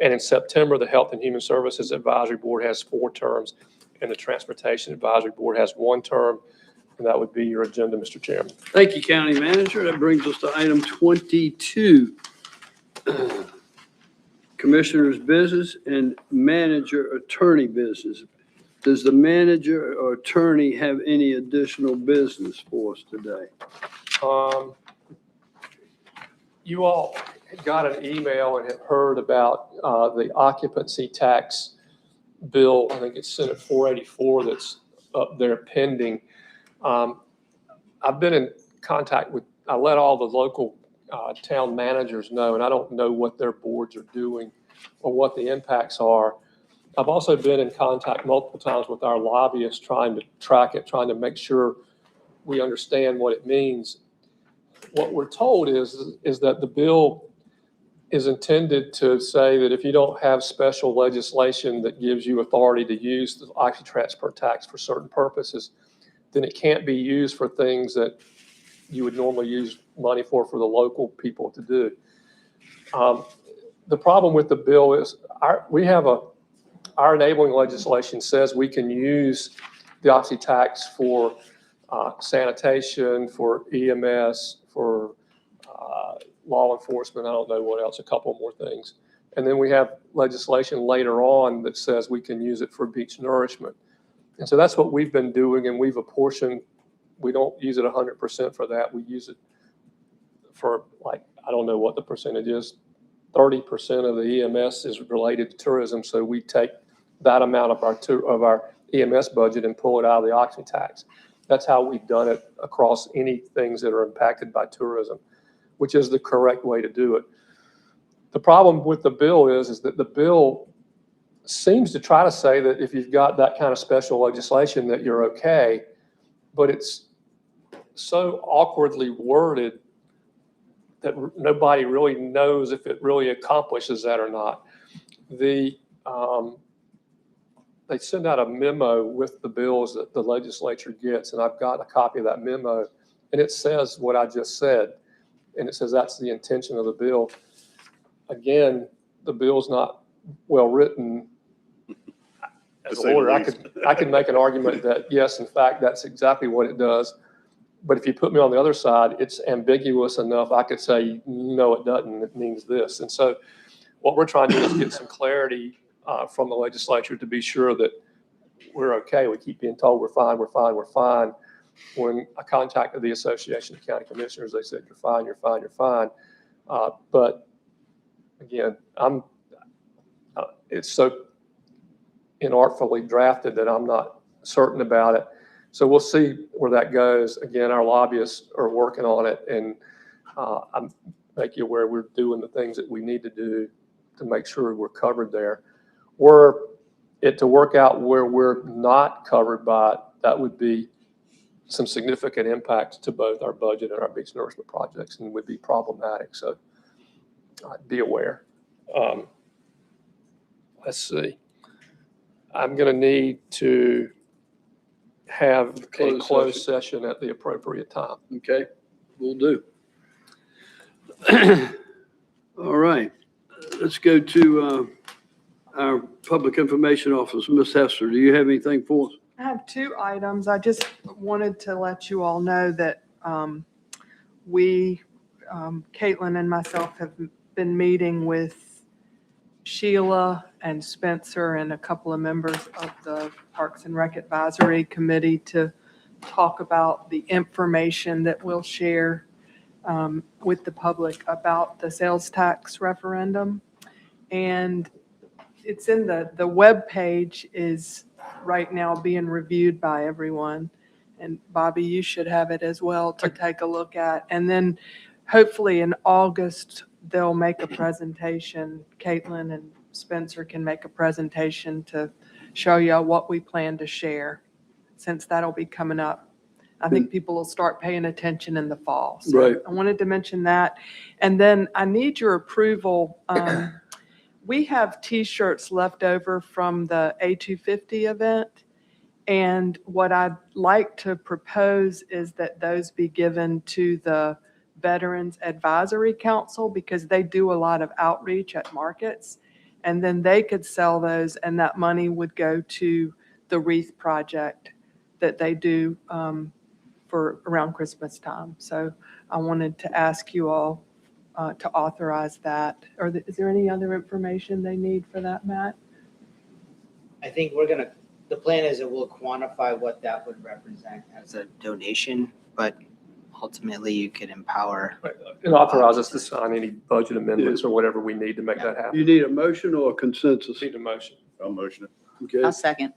And in September, the Health and Human Services Advisory Board has 4 terms, and the Transportation Advisory Board has 1 term. And that would be your agenda, Mr. Chairman. Thank you, County Manager. That brings us to item 22. Commissioner's business and manager attorney business. Does the manager or attorney have any additional business for us today? You all got an email and have heard about the occupancy tax bill. I think it's Senate 484 that's up there pending. I've been in contact with, I let all the local town managers know, and I don't know what their boards are doing or what the impacts are. I've also been in contact multiple times with our lobbyists trying to track it, trying to make sure we understand what it means. What we're told is that the bill is intended to say that if you don't have special legislation that gives you authority to use the oxytransfer tax for certain purposes, then it can't be used for things that you would normally use money for the local people to do. The problem with the bill is our enabling legislation says we can use the oxy tax for sanitation, for EMS, for law enforcement, I don't know what else, a couple more things. And then we have legislation later on that says we can use it for beach nourishment. And so that's what we've been doing, and we've apportioned, we don't use it 100% for that. We use it for, like, I don't know what the percentage is, 30% of the EMS is related to tourism. So we take that amount of our EMS budget and pull it out of the oxy tax. That's how we've done it across any things that are impacted by tourism, which is the correct way to do it. The problem with the bill is that the bill seems to try to say that if you've got that kind of special legislation that you're okay, but it's so awkwardly worded that nobody really knows if it really accomplishes that or not. They send out a memo with the bills that the legislature gets, and I've got a copy of that memo, and it says what I just said, and it says that's the intention of the bill. Again, the bill's not well-written as a lawyer. I could make an argument that, yes, in fact, that's exactly what it does. But if you put me on the other side, it's ambiguous enough. I could say, no, it doesn't. It means this. And so what we're trying to do is get some clarity from the legislature to be sure that we're okay. We keep being told we're fine, we're fine, we're fine. When I contacted the Association of County Commissioners, they said, you're fine, you're fine, you're fine. But again, it's so inartfully drafted that I'm not certain about it. So we'll see where that goes. Again, our lobbyists are working on it, and I'm making you aware we're doing the things that we need to do to make sure we're covered there. Were it to work out where we're not covered by it, that would be some significant impacts to both our budget and our beach nourishment projects, and would be problematic. So be aware. Let's see. I'm going to need to have a closed session at the appropriate time. Okay, will do. All right, let's go to our Public Information Officer, Ms. Hester. Do you have anything for us? I have 2 items. I just wanted to let you all know that Caitlin and myself have been meeting with Sheila and Spencer and a couple of members of the Parks and Rec Advisory Committee to talk about the information that we'll share with the public about the sales tax referendum. And it's in the web page is right now being reviewed by everyone. And Bobby, you should have it as well to take a look at. And then hopefully in August, they'll make a presentation. Caitlin and Spencer can make a presentation to show you what we plan to share, since that'll be coming up. I think people will start paying attention in the fall. So Right. I wanted to mention that. And then I need your approval. We have T-shirts left over from the A250 event. And what I'd like to propose is that those be given to the Veterans Advisory Council, because they do a lot of outreach at markets. And then they could sell those, and that money would go to the wreath project that they do for around Christmas time. So I wanted to ask you all to authorize that. Or is there any other information they need for that, Matt? I think the plan is that we'll quantify what that would represent as a donation, but ultimately you could empower. And authorize us to sign any budget amendments or whatever we need to make that happen. You need a motion or a consensus? Need a motion. I'll motion it. Okay. I'll second.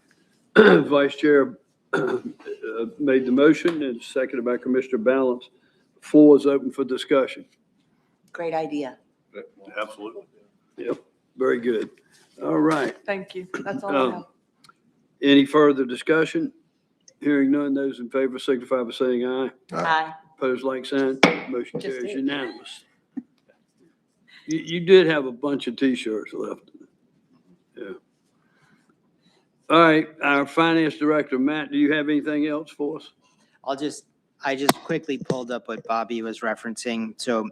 Vice Chair made the motion and seconded by Commissioner Balance. Floor is open for discussion. Great idea. Absolutely. Yep, very good. All right. Thank you. That's all I have. Any further discussion? Hearing none, those in favor signify by saying aye. Aye. Opposed, like sign. Motion Just carries did. unanimous. You did have a bunch of T-shirts left. Yeah. All right, our Finance Director, Matt, do you have anything else for us? I just quickly pulled up what Bobby was referencing. So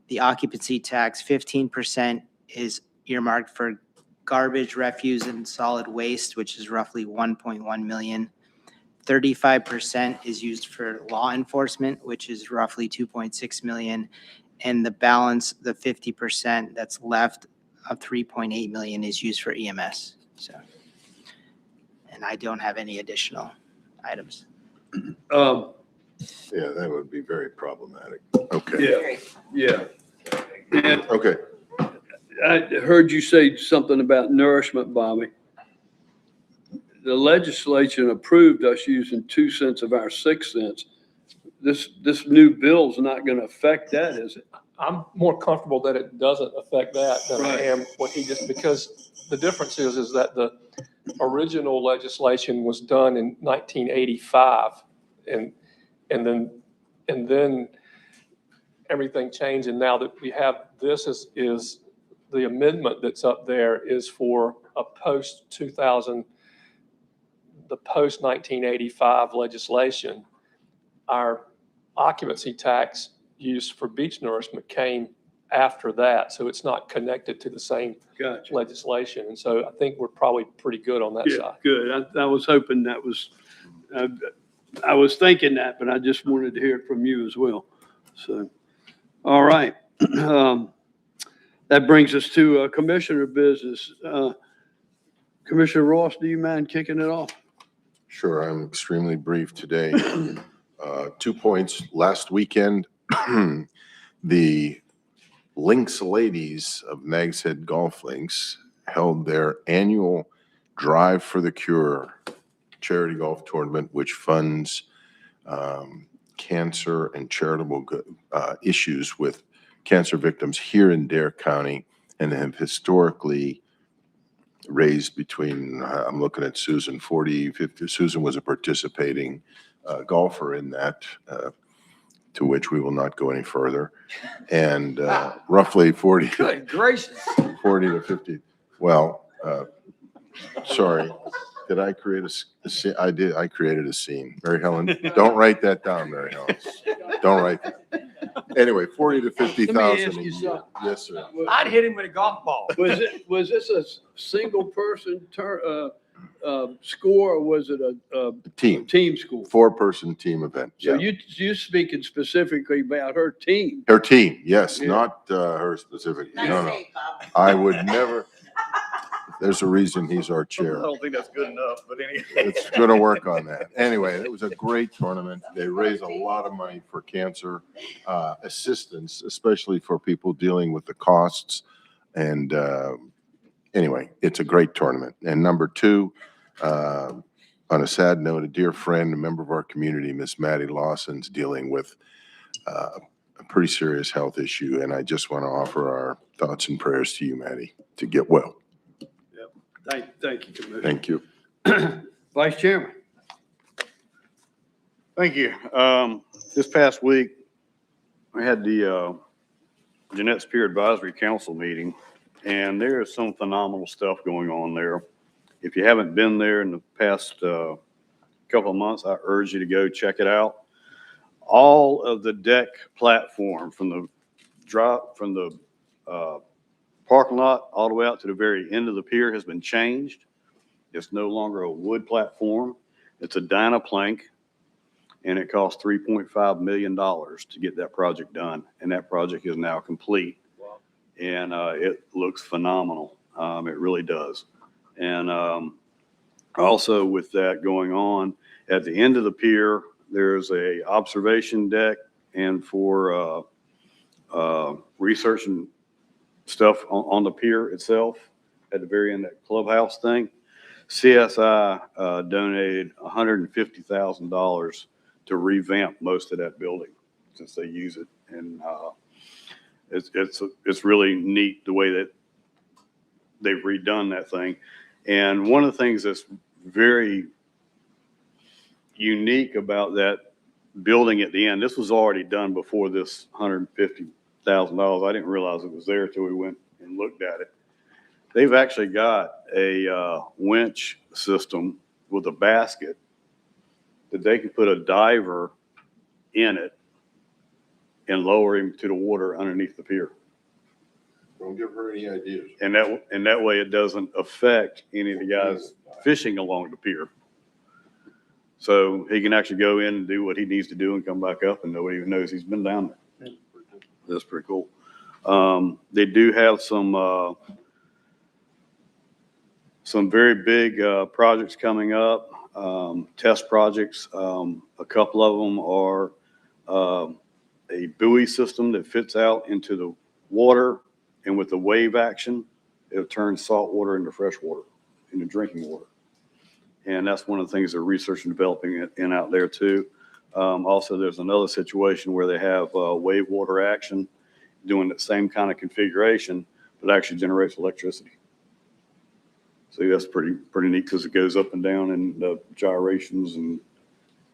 the occupancy tax, 15% is earmarked for garbage, refuse, and solid waste, which is roughly 1.1 million. 35% is used for law enforcement, which is roughly 2.6 million. And the balance, the 50% that's left of 3.8 million is used for EMS. So, and I don't have any additional items. Yeah, that would be very problematic. Okay. Yeah. And Okay. I heard you say something about nourishment, Bobby. The legislature approved us using 2 cents of our 6 cents. This new bill's not going to affect that, is it? I'm more comfortable that it doesn't affect that than I am what he just, because the difference is that the original legislation was done in 1985, and then everything changed. And now that we have this is the amendment that's up there is for a post-2000, the post-1985 legislation. Our occupancy tax use for beach nourishment came after that, so it's not connected to the same Gotcha. legislation. And so I think we're probably pretty good on that Yeah, side. good. I was hoping that was, I was thinking that, but I just wanted to hear it from you as well. So, all right. That brings us to commissioner business. Commissioner Ross, do you mind kicking it off? Sure, I'm extremely brief today. 2 points. Last weekend, the Links ladies of Nags Head Golf Links held their annual Drive for the Cure charity golf tournament, which funds cancer and charitable issues with cancer victims here in Dare County, and have historically raised between, I'm looking at Susan, 40, 50. Susan was a participating golfer in that, to which we will not go any further. And roughly 40. Good gracious. 40 to 50. Well, sorry. Did I create a scene? I did. I created a scene. Mary Helen, don't write that down, Mary Helen. Don't write that. Anyway, 40 to 50,000. Let me ask you something. Yes, sir. I'd hit him with a golf ball. Was this a single person score, or was it a Team score? 4-person team event. So Yeah. you speaking specifically about her team? Her team, yes, Yeah. not her specifically. No, no. I would never. There's a reason he's our I chair. don't think that's good enough, but anyway. It's going to work on that. Anyway, it was a great tournament. They raised a lot of money for cancer assistance, especially for people dealing with the costs. And anyway, it's a great tournament. And number 2, on a sad note, a dear friend, a member of our community, Miss Maddie Lawson's dealing with a pretty serious health issue. And I just want to offer our thoughts and prayers to you, Maddie, to get well. Thank you, Commissioner. Thank you. Vice Chairman. Thank you. This past week, I had the Jeanette's Peer Advisory Council meeting, and there is some phenomenal stuff going on there. If you haven't been there in the past couple of months, I urge you to go check it out. All of the deck platform from the parking lot all the way out to the very end of the pier has been changed. It's no longer a wood platform. It's a Dynaplank, and it cost $3.5 million to get that project done. And that project is now complete. Wow. And it looks phenomenal. It really does. And also with that going on, at the end of the pier, there's a observation deck and for research and stuff on the pier itself at the very end, that clubhouse thing. CSI donated $150,000 to revamp most of that building since they use it. And it's really neat the way that they've redone that thing. And one of the things that's very unique about that building at the end, this was already done before this $150,000. I didn't realize it was there till we went and looked at it. They've actually got a winch system with a basket that they can put a diver in it and lower him to the water underneath the pier. Don't give her any ideas. And that way it doesn't affect any of the guys fishing along the pier. So he can actually go in and do what he needs to do and come back up, and nobody even knows he's been down there. That's pretty cool. They do have some very big projects coming up, test projects. A couple of them are a buoy system that fits out into the water, and with the wave action, it'll turn salt water into fresh water, into drinking water. And that's one of the things they're researching and developing in out there too. Also, there's another situation where they have wave water action doing the same kind of configuration, but actually generates electricity. So that's pretty neat because it goes up and down and the gyrations and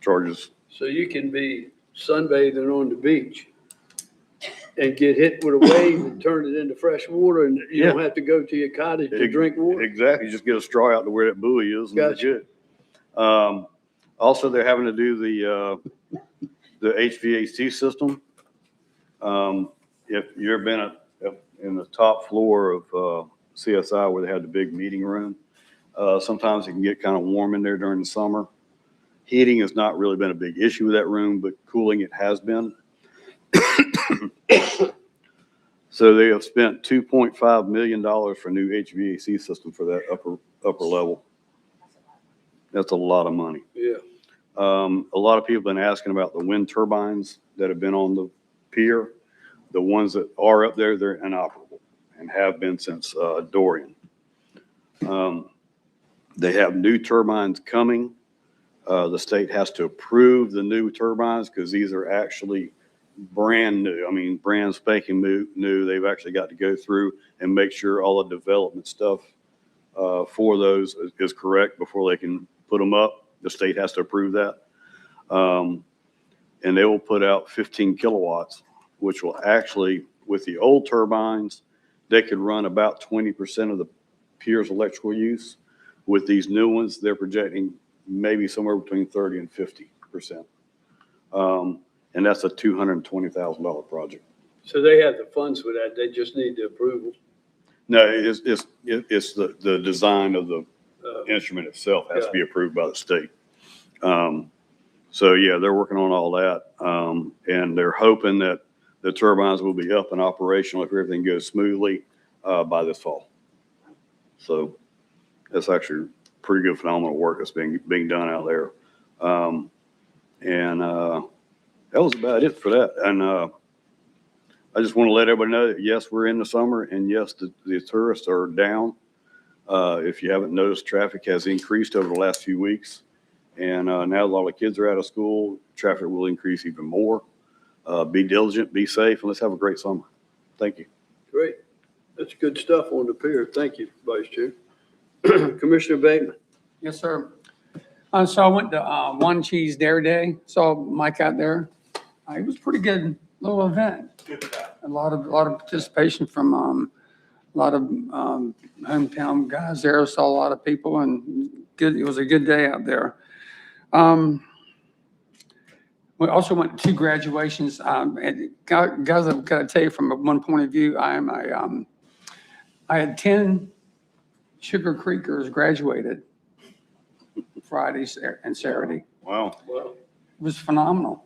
charges. So you can be sunbathing on the beach. and get hit with a wave and turn it into fresh water, and you don't have to go to your cottage to drink water. Exactly. You just get a straw out to where that buoy is and that's Gotcha. good. Also, they're having to do the HVAC system. If you've ever been in the top floor of CSI where they had the big meeting room, sometimes it can get kind of warm in there during the summer. Heating has not really been a big issue with that room, but cooling it has been. So they have spent $2.5 million for a new HVAC system for that upper level. That's a lot of money. Yeah. A lot of people have been asking about the wind turbines that have been on the pier. The ones that are up there, they're inoperable and have been since Dorian. They have new turbines coming. The state has to approve the new turbines because these are actually brand new. I mean, brand spanking new. They've actually got to go through and make sure all the development stuff for those is correct before they can put them up. The state has to approve that. And they will put out 15 kilowatts, which will actually, with the old turbines, they could run about 20% of the pier's electrical use. With these new ones, they're projecting maybe somewhere between 30 and 50%. And that's a $220,000 project. So they have the funds for that. They just need the approval. No, it's the design of the instrument itself has to be approved by the state. So yeah, they're working on all that. And they're hoping that the turbines will be up and operational if everything goes smoothly by this fall. So that's actually pretty good, phenomenal work that's being done out there. That was about it for that. And I just want to let everybody know that, yes, we're in the summer, and yes, the tourists are down. If you haven't noticed, traffic has increased over the last few weeks. And now a lot of kids are out of school. Traffic will increase even more. Be diligent, be safe, and let's have a great summer. Thank you. Great. That's good stuff on the pier. Thank you, Vice Chair. Commissioner Bateman. Yes, sir. So I went to One Cheese Dare Day, saw Mike out there. It was a pretty good little event. A lot of participation from a lot of hometown guys there. Saw a lot of people, and good. It was a good day out there. We also went to 2 graduations. And guys, I've got to tell you from one point of view, I had 10 Sugar Creekers graduated Friday and Saturday. Wow. It was phenomenal.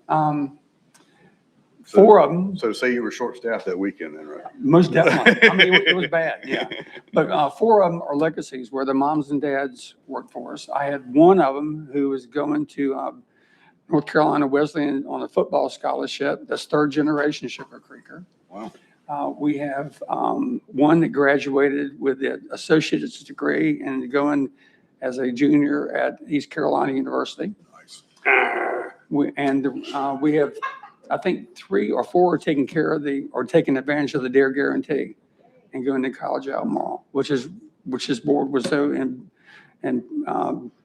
4 of them. So say you were short-staffed that weekend then, right? Most definitely. I mean, it was bad, yeah. But 4 of them are legacies where the moms and dads worked for us. I had one of them who was going to North Carolina Wesleyan on a football scholarship. That's 3rd generation Sugar Creeker. Wow. We have one that graduated with an associate's degree and going as a junior at East Carolina University. Nice. We have, I think, 3 or 4 are taking care of taking advantage of the DARE guarantee and going to college at Albemarle, which his board was so and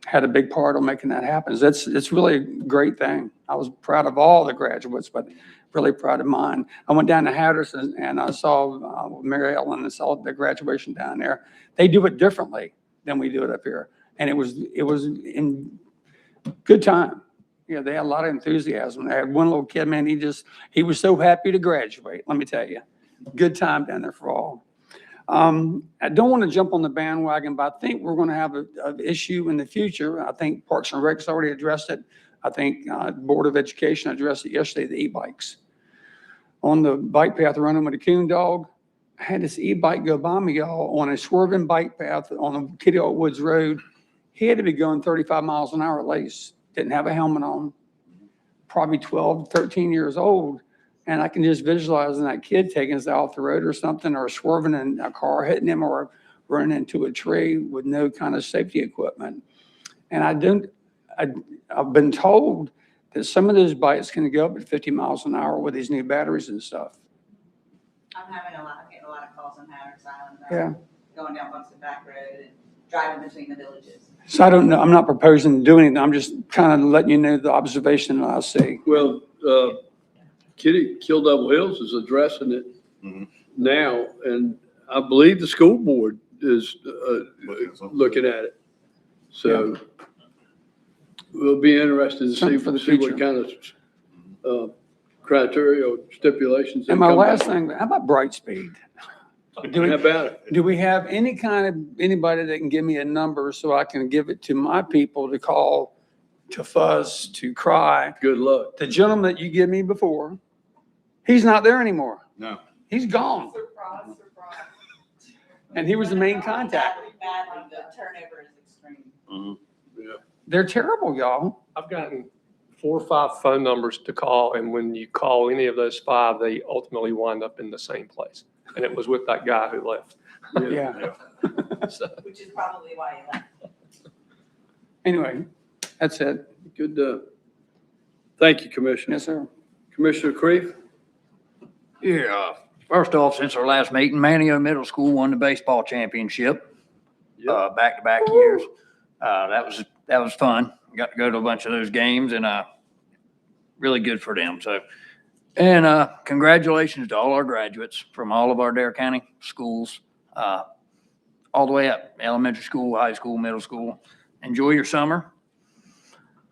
had a big part on making that happen. It's really a great thing. I was proud of all the graduates, but really proud of mine. I went down to Hatteras and I saw Mary Ellen and saw the graduation down there. They do it differently than we do it up here. And it was in good time. Yeah, they had a lot of enthusiasm. I had one little kid, man, he was so happy to graduate, let me tell you. Good time down there for all. I don't want to jump on the bandwagon, but I think we're going to have an issue in the future. I think Parks and Rec's already addressed it. I think Board of Education addressed it yesterday, the e-bikes. On the bike path running with a coon dog, I had this e-bike go by me, y'all, on a swerving bike path on a Kitty Hawk Woods Road. He had to be going 35 miles an hour at least. Didn't have a helmet on, probably 12, 13 years old. And I can just visualize that kid taking us off the road or something, or swerving in a car, hitting him, or running into a tree with no kind of safety equipment. And I've been told that some of those bikes can go up at 50 miles an hour with these new batteries and stuff. I'm getting a lot of calls on Hatteras Island. Yeah. Going down Buxton Back Road and driving between the villages. So I don't know. I'm not proposing to do anything. I'm just kind of letting you know the observation that I see. Well, Kill Double Hills is addressing it Mhm. now, and I believe the school board is looking at it. So we'll be interested to see, Something for the see what future. kind of criteria or stipulations. they And my come last back thing, how about Brightspeed? Do with. How we, about it? do we have any kind of, anybody that can give me a number so I can give it to my people to call, to fuzz, to cry? Good luck. The gentleman that you gave me before, he's not there anymore. No. He's gone. And he was the main contact. Turnover is extreme. Mhm. Yeah. They're terrible, y'all. I've gotten 4 or 5 phone numbers to call, and when you call any of those 5, they ultimately wind up in the same place. And it was with that guy who left. Yeah. So, Which is probably why you left. Anyway, that's it. Good, thank you, Commissioner. Yes, sir. Commissioner Creef? Yeah, first off, since our last meeting, Manio Middle School won the baseball championship, back-to-back years. That was fun. Got to go to a bunch of those games and, really good for them. So, and, congratulations to all our graduates from all of our Dare County schools, all the way up, elementary school, high school, middle school. Enjoy your summer.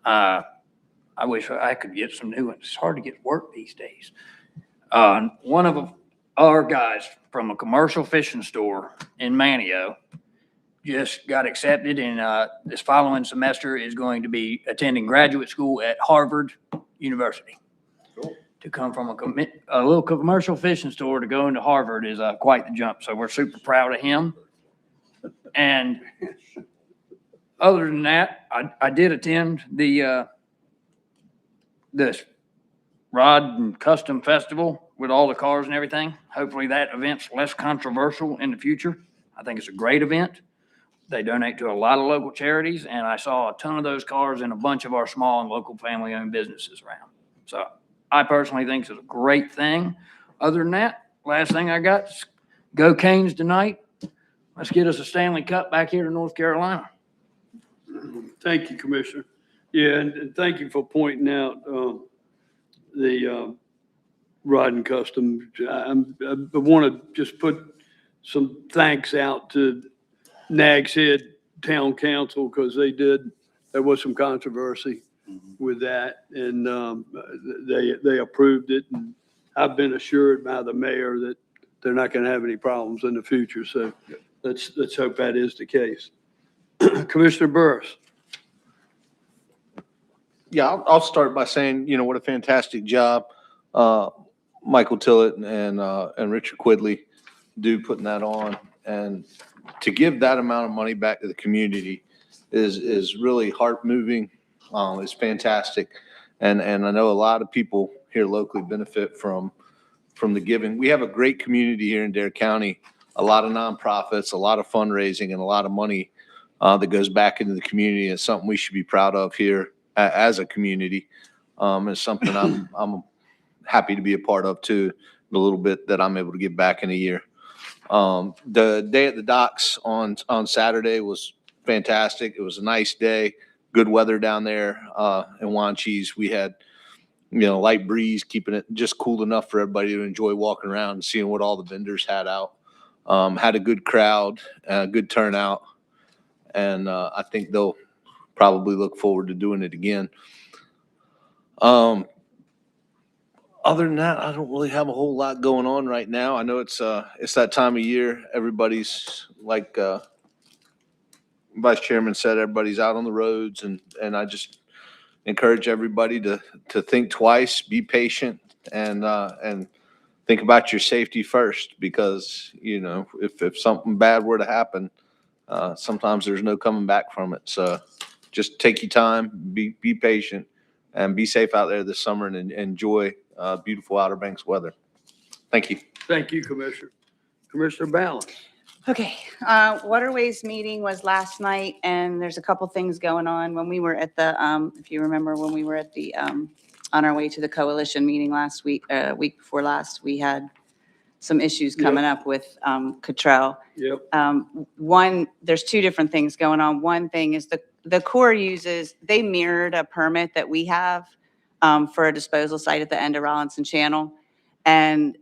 I wish I could get some new ones. It's hard to get work these days. One of our guys from a commercial fishing store in Manio just got accepted, and this following semester is going to be attending graduate school at Harvard University. Cool. To come from a little commercial fishing store to go into Harvard is quite the jump. So we're super proud of him. And other than that, I did attend the this Rod and Custom Festival with all the cars and everything. Hopefully that event's less controversial in the future. I think it's a great event. They donate to a lot of local charities, and I saw a ton of those cars in a bunch of our small and local family-owned businesses around. So I personally think it's a great thing. Other than that, last thing I got is go Canes tonight. Let's get us a Stanley Cup back here to North Carolina. Thank you, Commissioner. Yeah, and thank you for pointing out the Rod and Custom. I want to just put some thanks out to Nags Head Town Council because there was some controversy with that, and they approved it. And I've been assured by the mayor that they're not going to have any problems in the future. So let's hope that is the case. Commissioner Burris. Yeah, I'll start by saying, what a fantastic job Michael Tillett and Richard Quidley do putting that on. And to give that amount of money back to the community is really heart moving. It's fantastic. And I know a lot of people here locally benefit from the giving. We have a great community here in Dare County, a lot of nonprofits, a lot of fundraising, and a lot of money that goes back into the community. It's something we should be proud of here as a community. It's something I'm happy to be a part of too, the little bit that I'm able to give back in a year. The day at the docks on Saturday was fantastic. It was a nice day, good weather down there in Wanchese. We had, light breeze, keeping it just cool enough for everybody to enjoy walking around and seeing what all the vendors had out. Had a good crowd, good turnout, and I think they'll probably look forward to doing it again. Other than that, I don't really have a whole lot going on right now. I know it's that time of year. Everybody's like Vice Chairman said, everybody's out on the roads, and I just encourage everybody to think twice, be patient, and think about your safety first, because if something bad were to happen, sometimes there's no coming back from it. So just take your time, be patient, and be safe out there this summer, and enjoy beautiful Outer Banks weather. Thank you. Thank you, Commissioner. Commissioner Balance. Okay, Waterways meeting was last night, and there's a couple things going on. When we were at the, if you remember, when we were at the, on our way to the coalition meeting last week, week before last, we had some issues coming up with Cottrell. Yep. One, there's two different things going on. One thing is the Corps uses, they mirrored a permit that we have for a disposal site at the end of Rollinson Channel. And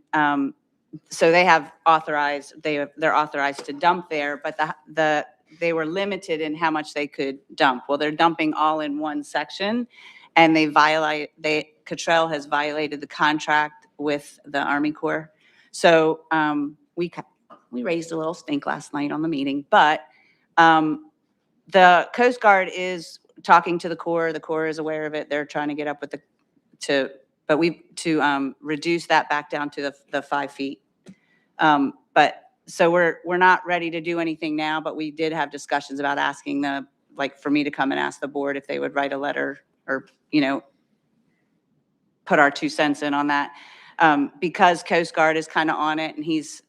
so they have authorized, they're authorized to dump there, but they were limited in how much they could dump. Well, they're dumping all in one section, and Cottrell has violated the contract with the Army Corps. So we raised a little stink last night on the meeting, but the Coast Guard is talking to the Corps. The Corps is aware of it. They're trying to get up with to reduce that back down to the 5 feet. But so we're not ready to do anything now, but we did have discussions about asking for me to come and ask the board if they would write a letter or, put our 2 cents in on that. Because Coast Guard is kind of on it, and his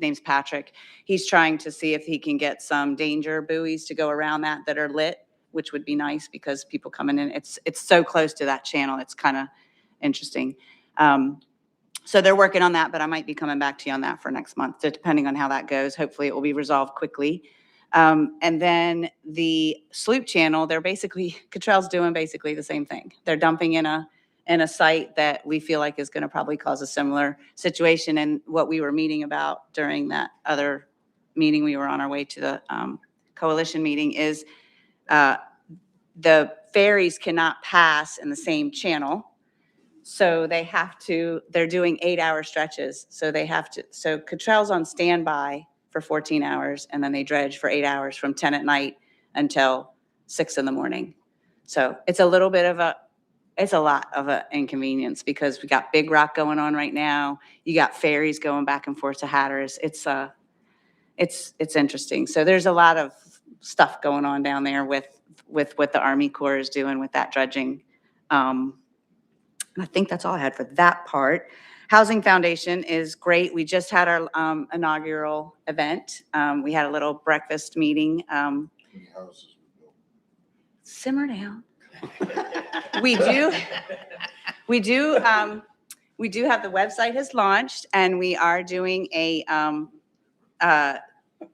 name's Patrick. He's trying to see if he can get some danger buoys to go around that are lit, which would be nice because people coming in, it's so close to that channel. It's kind of interesting. So they're working on that, but I might be coming back to you on that for next month, depending on how that goes. Hopefully it will be resolved quickly. And then the sloop channel, Cottrell's doing basically the same thing. They're dumping in a site that we feel like is going to probably cause a similar situation. And what we were meeting about during that other meeting, we were on our way to the coalition meeting, is the ferries cannot pass in the same channel. So they're doing 8-hour stretches. So so Cottrell's on standby for 14 hours, and then they dredge for 8 hours from 10 at night until 6 in the morning. So it's a lot of an inconvenience because we got Big Rock going on right now. You got ferries going back and forth to Hatteras. It's interesting. So there's a lot of stuff going on down there with what the Army Corps is doing with that dredging. And I think that's all I had for that part. Housing Foundation is great. We just had our inaugural event. We had a little breakfast meeting. Simmer down. We do have the website has launched, and we are doing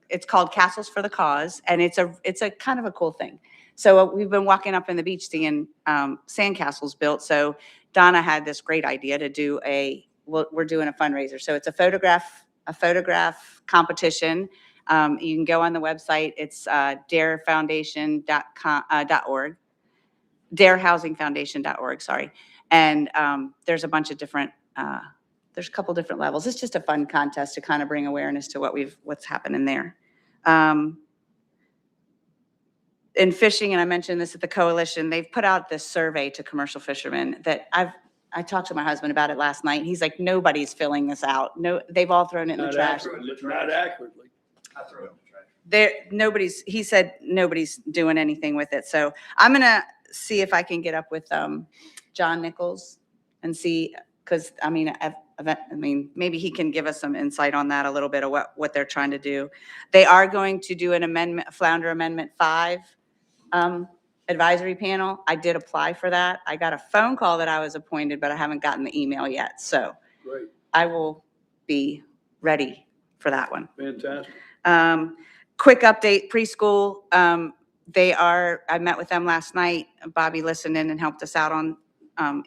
it's called Castles for the Cause, and it's a kind of a cool thing. So we've been walking up in the beach seeing sandcastles built. So Donna had this great idea to do we're doing a fundraiser. So it's a photograph competition. You can go on the website. It's darefoundation.org. darehousingfoundation.org, sorry. And there's a bunch of different, there's a couple different levels. It's just a fun contest to kind of bring awareness to what's happening there. In fishing, and I mentioned this at the coalition, they've put out this survey to commercial fishermen that I talked to my husband about it last night. He's like, nobody's filling this out. No, they've all thrown it in the trash. Not accurately. I throw it in the trash. He said nobody's doing anything with it. So I'm going to see if I can get up with John Nichols and see, because maybe he can give us some insight on that a little bit of what they're trying to do. They are going to do an amendment, Flounder Amendment 5 advisory panel. I did apply for that. I got a phone call that I was appointed, but I haven't gotten the email yet. So Great. I will be ready for that one. Fantastic. Quick update, preschool. I met with them last night. Bobby listened in and helped us out on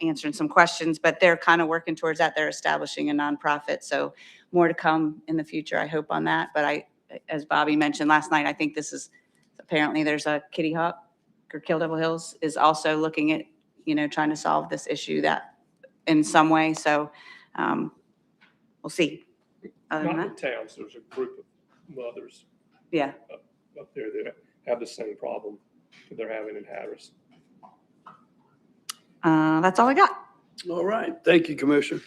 answering some questions, but they're kind of working towards that. They're establishing a nonprofit. So more to come in the future, I hope, on that. But as Bobby mentioned last night, I think apparently there's a Kitty Hawk or Kill Devil Hills is also looking at, trying to solve this issue that in some way. So we'll see. Other than Not that, the towns, there's a group of mothers yeah. up there that have the same problem that they're having in Hatteras. That's all I got. All right. Thank you, Commissioner.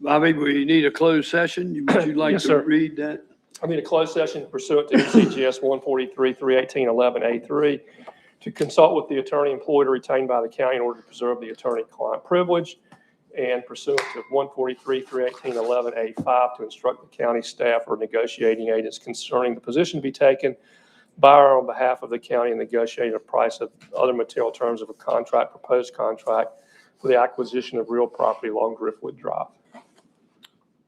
Bobby, we need a closed session. Would you like Yes, to sir. read that? I need a closed session pursuant to NCGS 143-318-11A3 to consult with the attorney employed or retained by the county in order to preserve the attorney-client privilege, and pursuant to 143-318-11A5 to instruct the county staff or negotiating agents concerning the position to be taken by or on behalf of the county in negotiating a price of other material terms of a proposed contract for the acquisition of real property along Driftwood Drive.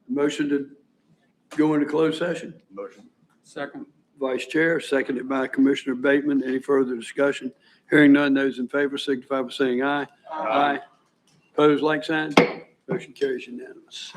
Motion to go into closed session? Motion. Second. Vice Chair, seconded by Commissioner Bateman. Any further discussion? Hearing none, those in favor signify by saying aye. Aye. Opposed, like sign. Motion carries unanimous.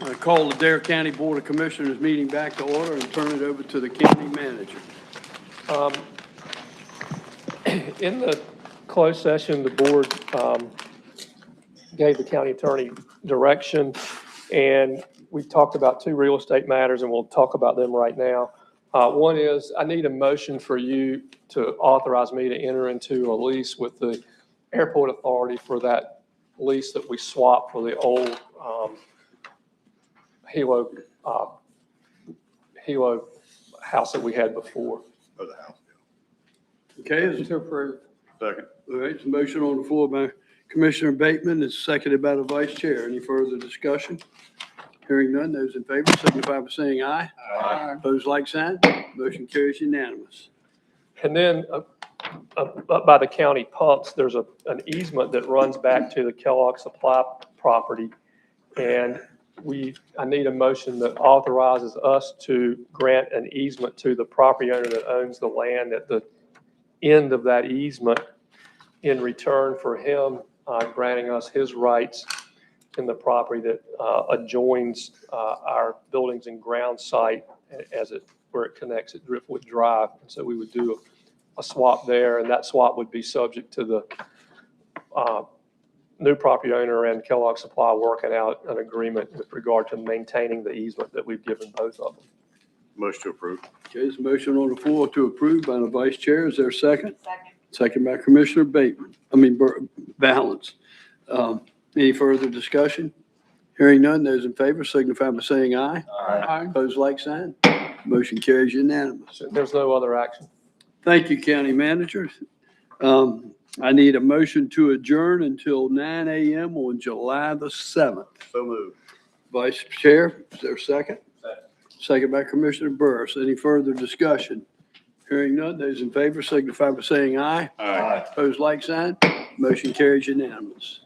I call the Dare County Board of Commissioners meeting back to order and turn it over to the county manager. In the closed session, the board gave the county attorney direction, and we talked about 2 real estate matters, and we'll talk about them right now. One is, I need a motion for you to authorize me to enter into a lease with the airport authority for that lease that we swapped for the old Hilo house that we had before. For the house. Okay, is To approve. Second. all right, it's a motion on the floor by Commissioner Bateman, it's seconded by the vice chair. Any further discussion? Hearing none, those in favor signify by saying aye. Aye. Opposed, like sign. Motion carries unanimous. And then up by the county pumps, there's an easement that runs back to the Kellogg Supply property. And I need a motion that authorizes us to grant an easement to the property owner that owns the land at the end of that easement in return for him granting us his rights in the property that adjoins our buildings and ground site where it connects at Driftwood Drive. And so we would do a swap there, and that swap would be subject to the new property owner and Kellogg Supply working out an agreement with regard to maintaining the easement that we've given both of them. Motion to approve. Okay, there's a motion on the floor to approve by the vice chair. Is there a second? Second. Second by Commissioner Balance. Any further discussion? Hearing none, those in favor signify by saying aye. Aye. Opposed, like sign. Motion carries unanimous. There's no other action. Thank you, County Manager. I need a motion to adjourn until 9 a.m. on July the 7th. So moved. Vice Chair, is there a second? Second by Commissioner Burris. Any further discussion? Hearing none, those in favor signify by saying aye. Aye. Opposed, like sign. Motion carries unanimous.